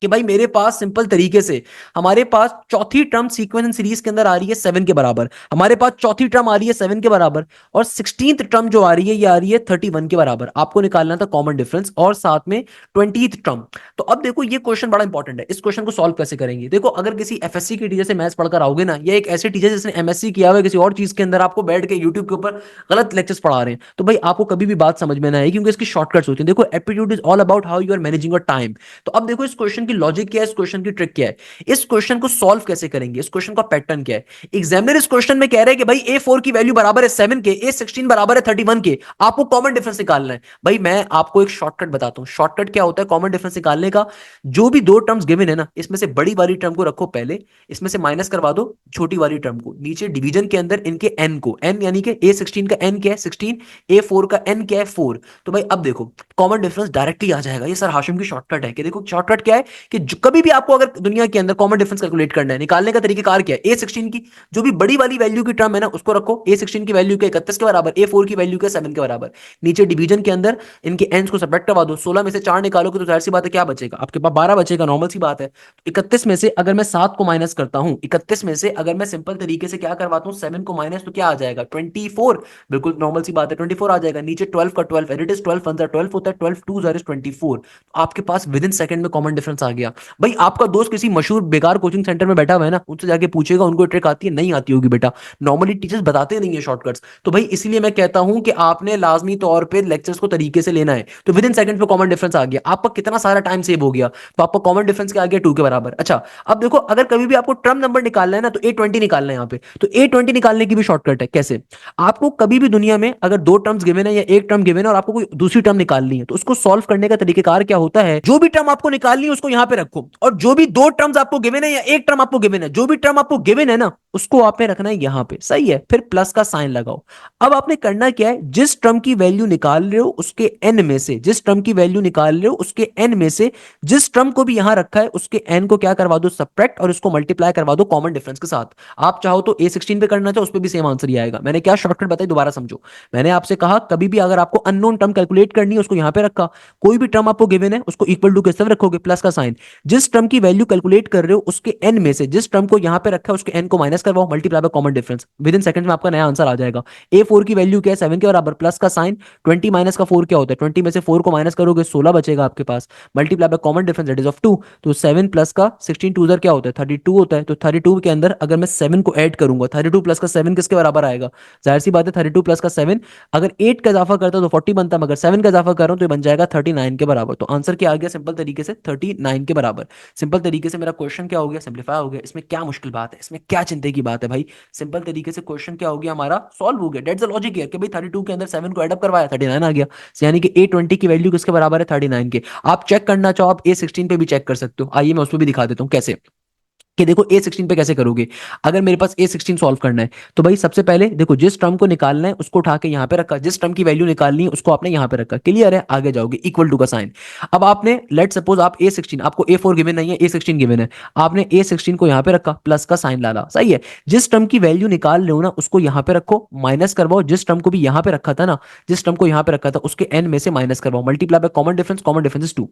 कि भाई मेरे पास सिंपल तरीके से हमारे पास चौथी टर्म सीक्वेंस सीरीज के अंदर आ रही है 7 के बराबर, हमारे पास चौथी टर्म आ रही है 7 के बराबर, और 16th टर्म जो आ रही है ये आ रही है 31 के बराबर। आपको निकालना था कॉमन डिफरेंस और साथ में 20th टर्म। तो अब देखो ये क्वेश्चन बड़ा इंपॉर्टेंट है, इस क्वेश्चन को सॉल्व कैसे करेंगे। देखो अगर किसी एफएससी के टीचर से मैथ्स पढ़कर आओगे ना, या एक ऐसे टीचर जिसने एमएससी किया हुआ है किसी और चीज के अंदर, आपको बैठ के यूट्यूब के ऊपर गलत लेक्चर्स पढ़ा रहे हैं, तो भाई आपको कभी भी बात समझ में ना आएगी, क्योंकि इसकी शॉर्टकट्स होती हैं। देखो aptitude is all about how you are managing your time. तो अब देखो इस क्वेश्चन की लॉजिक क्या है, इस क्वेश्चन की ट्रिक क्या है, इस क्वेश्चन को सॉल्व कैसे करेंगे, इस क्वेश्चन का पैटर्न क्या है। एग्जामिनर इस क्वेश्चन में कह रहे हैं कि भाई A4 की वैल्यू बराबर है 7 के, A16 बराबर है 31 के, आपको कॉमन डिफरेंस निकालना है। भाई मैं आपको एक शॉर्टकट बताता हूं, शॉर्टकट क्या होता है कॉमन डिफरेंस निकालने का। जो भी दो टर्म्स गिवन है ना, इसमें से बड़ी वाली टर्म को रखो पहले, इसमें से माइनस करवा दो छोटी वाली टर्म को, नीचे डिवीजन के अंदर इनके n को, n यानी कि A16 का n क्या है 16, A4 का n क्या है 4। तो भाई अब देखो कॉमन डिफरेंस डायरेक्टली आ जाएगा। ये सर हाशिम की शॉर्टकट है कि देखो शॉर्टकट क्या है कि कभी भी आपको अगर दुनिया के अंदर कॉमन डिफरेंस कैलकुलेट करना है, निकालने का तरीकेकार क्या है, A16 की जो भी बड़ी वाली वैल्यू की टर्म है ना उसको रखो, A16 की वैल्यू के 31 के बराबर, A4 की वैल्यू के 7 के बराबर, नीचे डिवीजन के अंदर इनके एंड्स को सब्ट्रैक्ट करवा दो, 16 में से 4 निकालोगे तो जाहिर सी बात है क्या बचेगा, आपके पास 12 बचेगा, नॉर्मल सी बात है। तो 31 में से अगर मैं 7 को माइनस करता हूं, 31 में से अगर मैं सिंपल तरीके से क्या करवाता हूं 7 को माइनस, तो क्या आ जाएगा 24, बिल्कुल नॉर्मल सी बात है 24 आ जाएगा। नीचे 12 का 12 एंड इट इज 12 1 12 होता है, 12 2 इज 24। आपके पास विद इन सेकंड में कॉमन डिफरेंस आ गया। भाई आपका दोस्त किसी मशहूर बेकार कोचिंग सेंटर में बैठा हुआ है ना, उनसे जाके पूछेगा उनको ट्रिक आती है, नहीं आती होगी बेटा, नॉर्मली टीचर्स बताते नहीं है शॉर्टकट्स। तो भाई इसीलिए मैं कहता हूं कि आपने लाजमी तौर पे लेक्चर्स को तरीके से लेना है। तो विद इन सेकंड पे कॉमन डिफरेंस आ गया, आपका कितना सारा टाइम सेव हो गया। तो आपका कॉमन डिफरेंस क्या आ गया 2 के बराबर। अच्छा अब देखो अगर कभी भी आपको टर्म नंबर निकालना है ना तो A20 निकालना है यहाँ पे। तो A20 निकालने की भी शॉर्टकट है, कैसे, आपको कभी भी दुनिया में अगर दो टर्म्स गिवन है या एक टर्म गिवन है और आपको कोई दूसरी टर्म निकालनी है, तो उसको सॉल्व करने का तरीकेकार क्या होता है, जो भी टर्म आपको निकालनी है उसको यहां पे रखो, और जो भी दो टर्म्स आपको गिवन है या एक टर्म आपको गिवन है, जो भी टर्म आपको गिवन है ना उसको आपने रखना है यहां पे, सही है, फिर प्लस का साइन लगाओ। अब आपने करना क्या है, जिस टर्म की वैल्यू निकाल रहे हो उसके n में से, जिस टर्म की वैल्यू निकाल रहे हो उसके n में से जिस टर्म को भी यहां रखा है उसके n को क्या करवा दो सब्ट्रैक्ट, और इसको मल्टीप्लाई करवा दो कॉमन डिफरेंस के साथ। आप चाहो तो A16 पे करना चाहो उस पर भी सेम आंसर ही आएगा। मैंने क्या शॉर्टकट बताई दोबारा समझो। मैंने आपसे कहा कभी भी अगर आपको अननोन टर्म कैलकुलेट करनी है उसको यहां पे रखा, कोई भी टर्म आपको गिवन है उसको इक्वल टू के सब रखोगे, प्लस का साइन साइन। जिस टर्म की वैल्यू कैलकुलेट कर रहे हो उसके एन में से जिस टर्म को यहां पे रखा है उसके एन को माइनस करवाओ, multiply by common difference, with in second में आपका नया आंसर आ जाएगा। A4 की वैल्यू क्या है, 7 के बराबर, प्लस का साइन, 20 माइनस का 4 क्या होता है, 20 में से 4 को माइनस करोगे 16 बचेगा आपके पास, multiply by common difference that is of 2। तो 7 प्लस का 16 टू क्या होता है, 32 होता है। तो 32 के अंदर अगर मैं 7 को ऐड करूंगा, 32 प्लस का 7 किसके बराबर आएगा, जाहिर सी बात है 32 प्लस का 7 अगर 8 का इजाफा करता तो 40 बनता, मगर 7 का इजाफा कर रहा हूं तो ये बन जाएगा 39 के बराबर। तो आंसर क्या आ गया, सिंपल तरीके से 39 के बराबर। सिंपल तरीके से मेरा क्वेश्चन क्या हो गया, सिंप्लीफाई हो गया। इसमें क्या मुश्किल बात है, इसमें क्या चिंता की बात है भाई, सिंपल तरीके से क्वेश्चन क्या हो गया हमारा, सॉल्व हो गया। दैट्स द लॉजिक है कि भाई 32 के अंदर 7 को एडअप करवाया, 39 आ गया। यानी कि A20 की वैल्यू किसके बराबर है, 39 के। आप चेक करना चाहो आप A16 पे भी चेक कर सकते हो, आइए मैं उसको भी दिखा देता हूँ कैसे। कि देखो A16 पे कैसे करोगे, अगर मेरे पास A16 सॉल्व करना है तो भाई सबसे पहले देखो जिस टर्म को निकालना है उसको उठा के यहां पे रखा, जिस टर्म की वैल्यू निकालनी है उसको आपने यहां पे रखा, क्लियर है, आगे जाओगे इक्वल टू का साइन। अब आपने लेट सपोज आप A16, आपको A4 गिवन नहीं है, A16 गिवन है, आपने A16 को यहां पे रखा, प्लस का साइन डाला, सही है। जिस टर्म की वैल्यू निकाल रहे हो ना उसको यहां पे रखो, माइनस करवाओ, जिस टर्म को भी यहां पे रखा था ना, जिस टर्म को यहां पे रखा था उसके एन में से माइनस करवाओ, multiply by common difference, common difference is 2।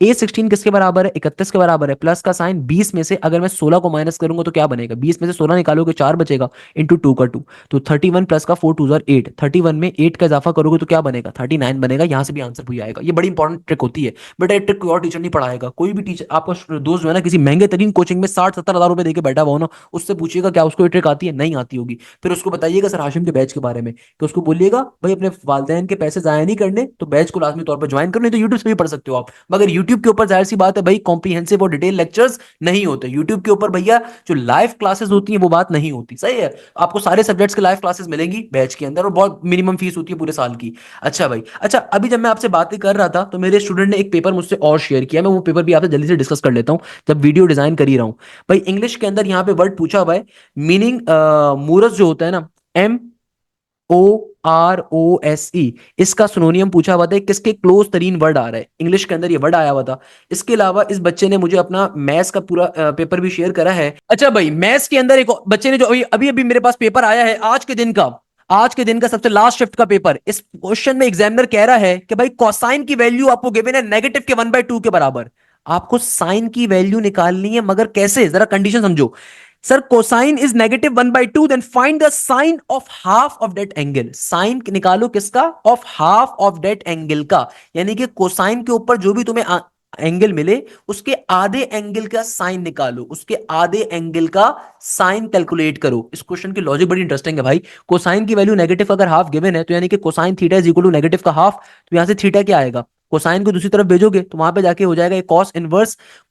A16 किसके बराबर है, 31 के बराबर है, प्लस का साइन 20 में से अगर मैं 16 को माइनस करूंगा तो क्या बनेगा, 20 में से 16 निकालोगे 4 बचेगा, इंटू 2 का 2, तो 31 प्लस का 4 2 8, 31 में 8 का इजाफा करोगे तो क्या बनेगा, 39 बनेगा। यहां से भी आंसर वही आएगा। ये बड़ी इंपॉर्टेंट ट्रिक होती है बेटा, ये ट्रिक कोई और टीचर नहीं पढ़ाएगा, कोई भी टीचर आपका दोस्त जो है ना किसी महंगे तरीन कोचिंग में 60-70 हजार रुपए देके बैठा हुआ हो ना, उससे पूछिएगा क्या उसको ये ट्रिक आती है, नहीं आती होगी। फिर उसको बताइएगा सर हाशिम के बैच के बारे में, कि उसको बोलिएगा भाई अपने वालदेन के पैसे जाया नहीं करने तो बैच को लाजमी तौर पर ज्वाइन करो, नहीं तो यूट्यूब से भी पढ़ सकते हो आप। मगर यूट्यूब के ऊपर जाहिर सी बात है भाई कॉम्प्रिहेंसिव और डिटेल लेक्चर्स नहीं होते यूट्यूब के ऊपर भैया, जो लाइव क्लासेस होती हैं वो बात नहीं होती, सही है। आपको सारे सब्जेक्ट्स के लाइव क्लासेस मिलेंगी बैच के अंदर और बहुत मिनिमम फीस होती है पूरे साल की। अच्छा भाई, अच्छा अभी जब मैं आपसे बातें कर रहा था तो मेरे स्टूडेंट ने एक पेपर मुझसे और शेयर किया, मैं वो पेपर भी आपसे जल्दी से डिस्कस कर लेता हूं जब वीडियो डिजाइन कर ही रहा हूं। भाई इंग्लिश के अंदर यहाँ पे वर्ड पूछा हुआ है, मीनिंग मूरस जो होता है ना, MOROSE, इसका सिनोनियम पूछा हुआ था, किसके क्लोज तरीन वर्ड आ रहा है, इंग्लिश के अंदर ये वर्ड आया हुआ था। इसके अलावा इस बच्चे ने मुझे अपना मैथ्स का पूरा पेपर भी शेयर करा है। अच्छा भाई मैथ्स के अंदर एक बच्चे ने जो अभी अभी अभी मेरे पास पेपर आया है आज के दिन का, आज के दिन का सबसे लास्ट शिफ्ट का पेपर, इस क्वेश्चन में एग्जामिनर कह रहा है कि भाई कोसाइन की वैल्यू आपको गिवन है नेगेटिव के 1/2 के बराबर, आपको साइन की वैल्यू निकालनी है, मगर कैसे, जरा कंडीशन समझो। Sir cosine is -1/2, then find the sine of half of that angle, sine निकालो किसका, of half of that angle का, यानी कि कोसाइन के ऊपर जो भी तुम्हें एंगल मिले उसके आधे एंगल का साइन निकालो, उसके आधे एंगल का साइन कैलकुलेट करो। इस क्वेश्चन की लॉजिक बड़ी इंटरेस्टिंग है भाई। कोसाइन की वैल्यू नेगेटिव अगर हाफ गिवन है तो यानी कि cosine theta is equal to negative का हाफ, तो यहां से थीटा क्या आएगा, कोसाइन को दूसरी तरफ भेजोगे तो वहां पे जाके हो जाएगा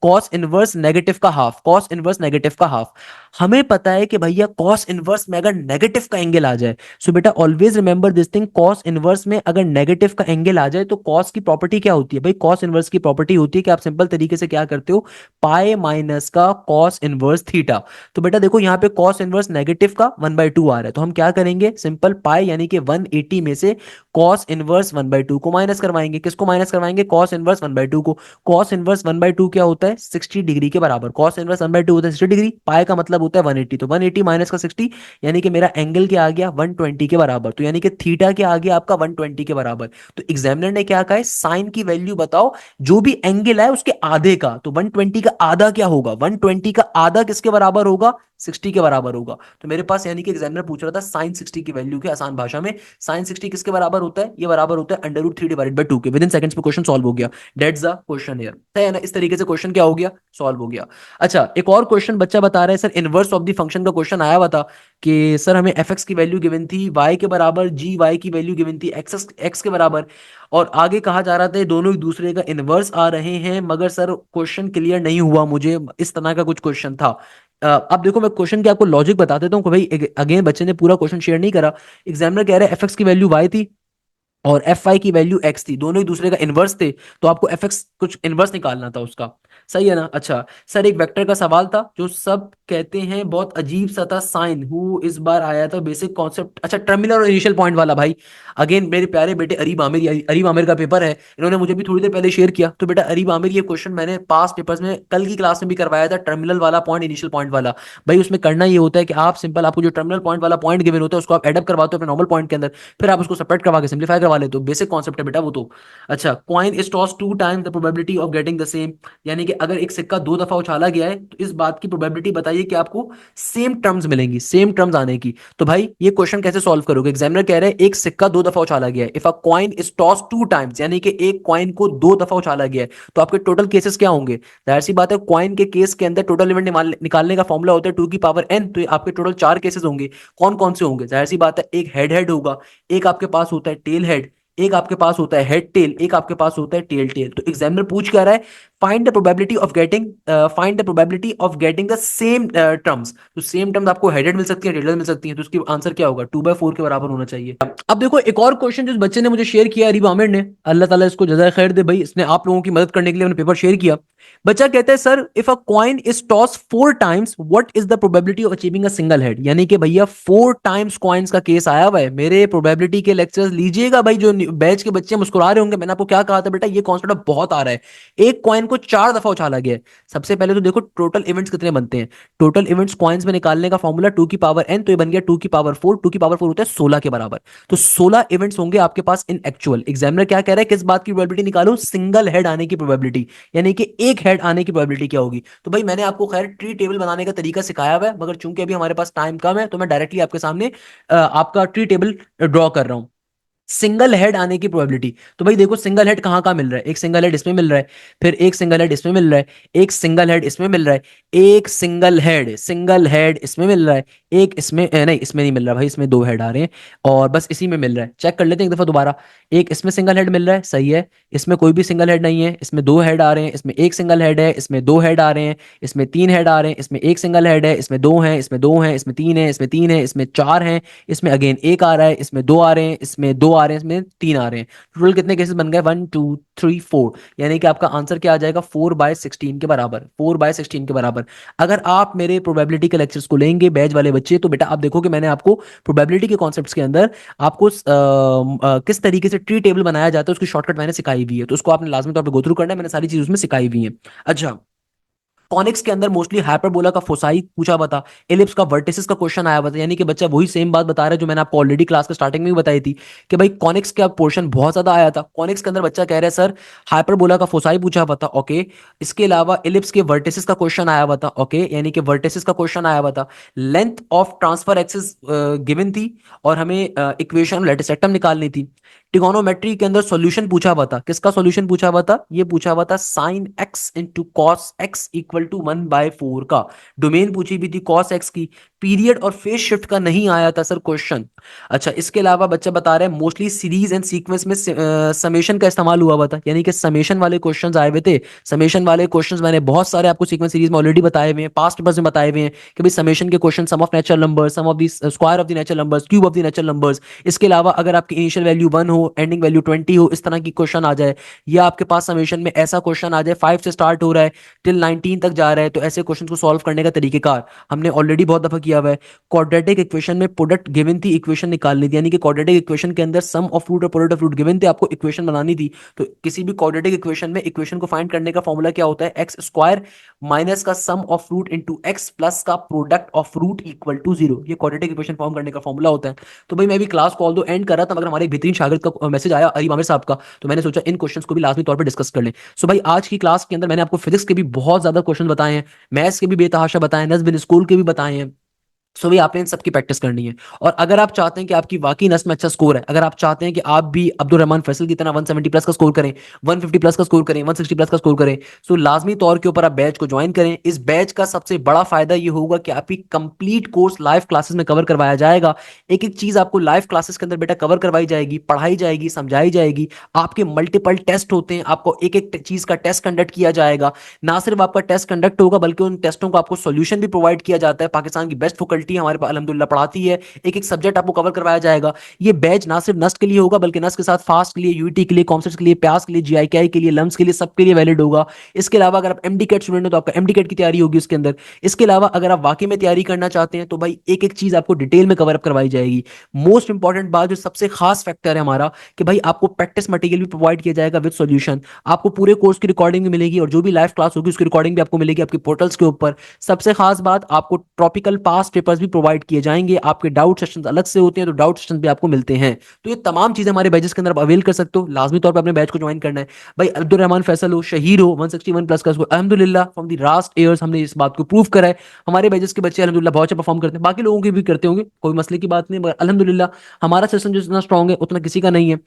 कॉस इनवर्स नेगेटिव का हाफ, कॉस इनवर्स नेगेटिव का हाफ। हमें पता है कि भैया कॉस इनवर्स में अगर नेगेटिव का एंगल आ जाए, सो बेटा always remember this thing, cos inverse में अगर नेगेटिव का एंगल आ जाए तो कॉस की प्रॉपर्टी क्या होती है भाई, कॉस इनवर्स की प्रॉपर्टी होती है कि आप सिंपल तरीके से क्या करते हो, पाई माइनस का कॉस इनवर्स थीटा। तो बेटा देखो यहाँ पे कॉस इनवर्स नेगेटिव का 1/2 आ रहा है, तो हम क्या करेंगे, सिंपल पाई यानी कि 180 में से कॉस इनवर्स 1/2 को माइनस करवाएंगे, किसको माइनस करवाएंगे, कॉस इनवर्स 1/2 को। कॉस इनवर्स 1/2 क्या होता है, 60 डिग्री के बराबर, कॉस इनवर्स 1/2 होता है 60 डिग्री, पाई का मतलब होता है 180, तो 180 माइनस का 60 यानी कि मेरा एंगल क्या आ गया 120 के बराबर, तो यानी कि थीटा क्या आ गया आपका 120 के बराबर। तो एग्जामिनर ने क्या कहा है, साइन की वैल्यू बताओ जो भी एंगल है उसके आधे का, तो 120 का आधा क्या होगा, 120 का आधा किसके बराबर होगा, 60 के बराबर होगा। तो मेरे पास यानी कि एग्जामिनर पूछ रहा था साइन 60 की वैल्यू की आसान भाषा में, साइन 60 किसके बराबर होता है, ये बराबर होता है √3/2 के। विद इन सेकंड्स में क्वेश्चन सॉल्व हो गया, दैट्स द क्वेश्चन हियर, है ना। इस तरीके से क्वेश्चन क्या हो गया, सॉल्व हो गया। अच्छा एक और क्वेश्चन बच्चा बता रहा है sir inverse of the function का क्वेश्चन आया हुआ था कि सर हमें fx की वैल्यू गिवन थी y के बराबर, gy की वैल्यू गिवन थी x के बराबर, और आगे कहा जा रहा था ये दोनों एक दूसरे का इनवर्स आ रहे हैं, मगर सर क्वेश्चन क्लियर नहीं हुआ मुझे, इस तरह का कुछ क्वेश्चन था। अब देखो मैं क्वेश्चन के आपको लॉजिक बता देता हूँ कि भाई अगेन बच्चे ने पूरा क्वेश्चन शेयर नहीं करा। एग्जामिनर कह रहा है fx की वैल्यू y थी और Fy की वैल्यू x थी, दोनों एक दूसरे का इनवर्स थे, तो आपको Fx कुछ इनवर्स निकालना था उसका, सही है ना। अच्छा सर एक वेक्टर का सवाल था जो सब कहते हैं बहुत अजीब सा था, साइन हु इस बार आया था बेसिक कॉन्सेप्ट, अच्छा टर्मिनल और इनिशियल पॉइंट वाला भाई। अगेन मेरे प्यारे बेटे अरीब आमिर, अरीब आमिर का पेपर है, इन्होंने मुझे भी थोड़ी देर पहले शेयर किया। तो बेटा अरीब आमिर ये क्वेश्चन मैंने पास पेपर्स में कल की क्लास में भी करवाया था, टर्मिनल वाला पॉइंट इनिशियल पॉइंट वाला। भाई उसमें करना ये होता है कि आप सिंपल आपको जो टर्मिनल पॉइंट वाला पॉइंट गिवन होता है उसको आप एडअप करवाते हो अपने नॉर्मल पॉइंट के अंदर, फिर आप उसको सेपरेट करवा के सिंप्लीफाई करवा दबा लेते हो, बेसिक कॉन्सेप्ट है बेटा वो तो। अच्छा, coin is toss two times the probability of getting the same, यानी कि अगर एक सिक्का दो दफा उछाला गया है तो इस बात की प्रोबेबिलिटी बताइए कि आपको सेम टर्म्स मिलेंगी, सेम टर्म्स आने की। तो भाई ये क्वेश्चन कैसे सॉल्व करोगे? एग्जामिनर कह रहे हैं एक सिक्का दो दफा उछाला गया है, if a coin is toss two times, यानी कि एक कॉइन को दो दफा उछाला गया है, तो आपके टोटल केसेस क्या होंगे? जाहिर सी बात है, कॉइन के केस के अंदर टोटल लिमिट निकालने का फॉर्मूला होता है टू की पावर एन, तो आपके टोटल चार केसेस होंगे। कौन कौन से होंगे? जाहिर सी बात है, एक हेड हेड होगा, एक आपके पास होता है टेल हेड, एक आपके पास होता है हेड टेल, एक आपके पास होता है टेल टेल। तो एग्जामिनर पूछ क्या रहा है? Find the probability of getting, find the probability of getting the same terms. तो सेम टर्म्स आपको हेडेड मिल सकती है, टेलर मिल सकती है, तो उसकी आंसर क्या होगा? 2/4 के बराबर होना चाहिए। अब देखो एक और क्वेश्चन जो इस बच्चे ने मुझे शेयर किया, अरीब आमिर ने, अल्लाह ताला इसको जज़ाए खैर दे भाई, इसने आप लोगों की मदद करने के लिए अपने पेपर शेयर किया। बच्चा कहता है sir if a coin is toss 4 times what is the probability of achieving a single head, यानी कि भैया 4 टाइम्स कॉइन्स का केस आया हुआ है। मेरे प्रोबेबिलिटी के लेक्चर्स लीजिएगा भाई, जो बैच के बच्चे मुस्कुरा रहे होंगे, मैंने आपको क्या कहा था बेटा, ये कॉन्सेप्ट बहुत आ रहा है। एक कॉइन को 4 दफा उछाला गया है। सबसे पहले तो देखो टोटल इवेंट्स कितने बनते हैं, टोटल इवेंट्स कॉइन्स में निकालने का फॉर्मूला टू की पावर एन, तो ये बन गया 2 की पावर 4, 2 की पावर 4 होता है 16 के बराबर। तो 16 इवेंट्स होंगे आपके पास इन एक्चुअल। एग्जामिनर क्या कह रहा है, किस बात की प्रोबेबिलिटी निकालो? सिंगल हेड आने की प्रोबेबिलिटी, यानी कि एक हेड आने की प्रोबेबिलिटी क्या होगी? तो भाई मैंने आपको खैर ट्री टेबल बनाने का तरीका सिखाया हुआ है, मगर चूंकि अभी हमारे पास टाइम कम है तो मैं डायरेक्टली आपके सामने आपका ट्री टेबल ड्रॉ कर रहा हूं। सिंगल हेड आने की प्रोबेबिलिटी, तो भाई देखो सिंगल हेड कहां कहां मिल रहा है, एक सिंगल हेड इसमें मिल रहा है, फिर एक सिंगल हेड इसमें मिल रहा है, एक सिंगल हेड इसमें मिल रहा है, एक सिंगल हेड इसमें मिल रहा है, एक इसमें नहीं इसमें नहीं मिल रहा भाई, इसमें दो हेड आ रहे हैं, और बस इसी में मिल रहा है। चेक कर लेते हैं एक दफा दोबारा। एक इसमें सिंगल हेड मिल रहा है, सही है। इसमें कोई भी सिंगल हेड नहीं है, इसमें दो हेड आ रहे हैं, इसमें एक सिंगल हेड है, इसमें दो हेड आ रहे हैं, इसमें तीन हेड आ रहे हैं, इसमें एक सिंगल हेड है, इसमें दो हैं, इसमें दो हैं, इसमें तीन है, इसमें तीन है, इसमें चार हैं, इसमें अगेन एक आ रहा है, इसमें दो आ रहे हैं, इसमें दो आ रहे हैं, इसमें तीन आ रहे हैं। टोटल कितने केसेस बन गए? 1 2 3 4, यानी कि आपका आंसर क्या आ जाएगा? 4/16 के बराबर, 4/16 के बराबर। अगर आप मेरे प्रोबेबिलिटी के लेक्चर्स को लेंगे बैच वाले बच्चे, तो बेटा आप देखोगे मैंने आपको प्रोबेबिलिटी के कॉन्सेप्ट्स के अंदर आपको किस तरीके से ट्री टेबल बनाया जाता है उसकी शॉर्टकट मैंने सिखाई हुई है, तो उसको आपने लाजमी तौर पर गो थ्रू करना है, मैंने सारी चीज उसमें सिखाई हुई है। अच्छा, कॉनिक्स के अंदर मोस्टली हाइपरबोला का फोसाई पूछा हुआ था, एलिप्स का वर्टिसेस का क्वेश्चन आया हुआ था, यानी कि बच्चा वही सेम बात बता रहा है जो मैंने आपको ऑलरेडी क्लास के स्टार्टिंग में भी बताई थी कि भाई कॉनिक्स का पोर्शन बहुत ज्यादा आया था। कॉनिक्स के अंदर बच्चा कह रहा है सर हाइपरबोला का फोसाई पूछा हुआ था, ओके। इसके अलावा एलिप्स के वर्टिसेस का क्वेश्चन आया हुआ था, ओके, यानी कि वर्टिसेस का क्वेश्चन आया हुआ था। Length of transfer axis given थी और हमें इक्वेशन लेटिसेक्टम निकालनी थी। ट्रिगोनोमेट्री के अंदर सॉल्यूशन पूछा हुआ था, किसका सॉल्यूशन पूछा हुआ था? ये पूछा हुआ था sine X into cos X equal to 1/4 का। डोमेन पूछी भी थी कॉस एक्स की। पीरियड और फेज शिफ्ट का नहीं आया था सर क्वेश्चन। अच्छा, इसके अलावा बच्चा बता रहे हैं मोस्टली सीरीज एंड सीक्वेंस में समेशन का इस्तेमाल हुआ हुआ था, यानी कि समेशन वाले क्वेश्चंस आए हुए थे। समेशन वाले क्वेश्चंस मैंने बहुत सारे आपको सीक्वेंस सीरीज में ऑलरेडी बताए हुए हैं, पास्ट पेपर्स में बताए हुए हैं कि भाई समेशन के question sum of natural numbers, sum of the square of the natural numbers, cube of the natural numbers. इसके अलावा अगर आपकी इनिशियल वैल्यू 1 हो, एंडिंग वैल्यू 20 हो, इस तरह की क्वेश्चन आ जाए, या आपके पास समेशन में ऐसा क्वेश्चन आ जाए 5 से स्टार्ट हो रहा है टिल 19 तक जा रहा है, तो ऐसे क्वेश्चन को सॉल्व करने का तरीकेकार हमने ऑलरेडी बहुत दफा किया हुआ है। क्वाड्रेटिक इक्वेशन में प्रोडक्ट गिवन थी, इक्वेशन निकालनी थी, यानी कि क्वाड्रेटिक इक्वेशन के अंदर सम ऑफ रूट और प्रोडक्ट ऑफ रूट गिवन थे, आपको इक्वेशन बनानी थी। तो किसी भी क्वाड्रेटिक इक्वेशन में इक्वेशन को फाइंड करने का फॉर्मूला क्या होता है? एक्स स्क्वायर माइनस का sum of root into X plus का product of root equal to 0। ये क्वाड्रेटिक इक्वेशन फॉर्म करने का फॉर्मूला होता है। तो भाई मैं भी क्लास कॉल दो एंड कर रहा था, मगर हमारे एक बेहतरीन शागिर्द का मैसेज आया अरीब आमिर साहब का, तो मैंने सोचा इन क्वेश्चंस को भी लाजमी तौर पर डिस्कस कर लें। सो भाई आज की क्लास के अंदर मैंने आपको फिजिक्स के भी बहुत ज्यादा क्वेश्चन बताए हैं, मैथ्स के भी बेतहाशा बताए हैं, नस्ब बिन स्कूल के भी बताए हैं। सो भी आपने इन सबकी प्रैक्टिस करनी है। और अगर आप चाहते हैं कि आपकी वाकई नस्ल में अच्छा स्कोर है, अगर आप चाहते हैं कि आप भी अब्दुल रहमान फैसल की तरह 170 प्लस का स्कोर करें, 150 प्लस का स्कोर करें, 160 प्लस का स्कोर करें, सो लाजमी तौर के ऊपर आप बैच को ज्वाइन करें। इस बैच का सबसे बड़ा फायदा ये होगा कि आपकी कंप्लीट कोर्स लाइव क्लासेस में कवर करवाया जाएगा। एक एक चीज आपको लाइव क्लासेस के अंदर बेटा कवर करवाई जाएगी, पढ़ाई जाएगी, समझाई जाएगी। आपके मल्टीपल टेस्ट होते हैं, आपको एक एक चीज का टेस्ट कंडक्ट किया जाएगा। ना सिर्फ आपका टेस्ट कंडक्ट होगा बल्कि उन टेस्टों का आपको सॉल्यूशन भी प्रोवाइड किया जाता है। पाकिस्तान की बेस्ट फैकल्टी हमारे पास अल्हम्दुलिल्लाह पढ़ाती है, एक एक सब्जेक्ट आपको कवर करवाया जाएगा। ये बैच ना सिर्फ नस्ट के लिए होगा बल्कि नस्ट के साथ फास्ट के लिए, यूईटी के लिए, कॉमर्स के लिए, प्यास के लिए, जीआईकेआई के लिए, लम्स के लिए, सबके लिए वैलिड होगा। इसके अलावा अगर आप एमडी कैट स्टूडेंट हो तो आपका एमडी कैट की तैयारी होगी उसके अंदर। इसके अलावा अगर आप वाकई में तैयारी करना चाहते हैं तो भाई एक एक चीज आपको डिटेल में कवर अप करवाई जाएगी। मोस्ट इंपॉर्टेंट बात जो सबसे खास फैक्टर है हमारा कि भाई आपको प्रैक्टिस मटेरियल भी प्रोवाइड किया जाएगा विद सॉल्यूशन। आपको पूरे कोर्स की रिकॉर्डिंग भी मिलेगी और जो भी लाइव क्लास होगी उसकी रिकॉर्डिंग भी आपको मिलेगी आपके पोर्टल्स के ऊपर। सबसे खास बात, आपको ट्रॉपिकल पास्ट पेपर पेपर्स भी प्रोवाइड किए जाएंगे, आपके डाउट सेशंस अलग से होते हैं तो डाउट सेशंस भी आपको मिलते हैं। तो ये तमाम चीजें हमारे बैचेस के अंदर आप अवेल कर सकते हो, लाजमी तौर पर अपने बैच को ज्वाइन करना है। भाई अब्दुल रहमान फैसल हो, शहीर हो, 161 प्लस का स्कोर, अल्हम्दुलिल्लाह फ्रॉम द लास्ट ईयर्स हमने इस बात को प्रूव करा है। हमारे बैचेस के बच्चे अल्हम्दुलिल्लाह बहुत अच्छा परफॉर्म करते हैं, बाकी लोगों के भी करते होंगे, कोई मसले की बात नहीं, मगर अल्हम्दुलिल्लाह हमारा सेशन जो इतना स्ट्रॉन्ग है उतना किसी का नहीं है।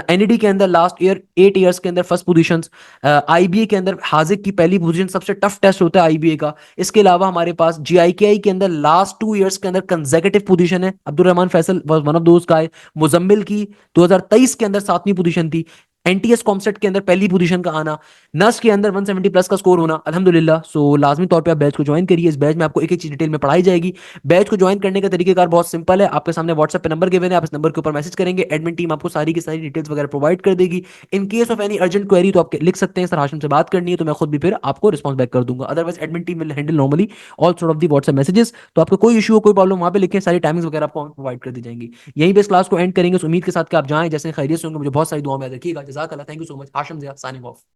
एनईडी के अंदर लास्ट ईयर 8 ईयर्स के अंदर फर्स्ट पोजीशन, आईबीए के अंदर हाजिक की पहली पोजीशन, सबसे टफ टेस्ट होता है आईबीए का। इसके अलावा हमारे पास जीआईकेआई के अंदर लास्ट 2 ईयर्स के अंदर कंसेक्यूटिव पोजीशन है, Abdul Rahman Faisal was one of those guy. Muzammil की 2023 के अंदर 7वीं पोजीशन थी। एनटीएस कॉमसेट के अंदर पहली पोजीशन का आना, नस के अंदर 170 प्लस का स्कोर होना, अल्हम्दुलिल्लाह। सो लाजमी तौर पे आप बैच को ज्वाइन करिए, इस बैच में आपको एक एक चीज डिटेल में पढ़ाई जाएगी। बैच को ज्वाइन करने का तरीकेकार बहुत सिंपल है, आपके सामने व्हाट्सएप पे नंबर गिवन है, आप इस नंबर के ऊपर मैसेज करेंगे, एडमिन टीम आपको सारी की सारी डिटेल्स वगैरह प्रोवाइड कर देगी। In case of any urgent query तो आप लिख सकते हैं सर हाशिम से बात करनी है, तो मैं खुद भी फिर आपको रिस्पॉन्स बैक कर दूंगा। Otherwise admin team will handle normally all sort of the WhatsApp messages. तो आपको कोई इशू हो, कोई प्रॉब्लम, वहां पे लिखें, सारी टाइमिंग्स वगैरह आपको प्रोवाइड कर दी जाएंगी। यहीं पे इस क्लास को एंड करेंगे, उस उम्मीद के साथ कि आप जाएं, जैसे खैरियत से होंगे, मुझे बहुत सारी दुआ में याद रखिएगा। जज़ाकल्लाह, thank you so much. Hashim Zia signing of.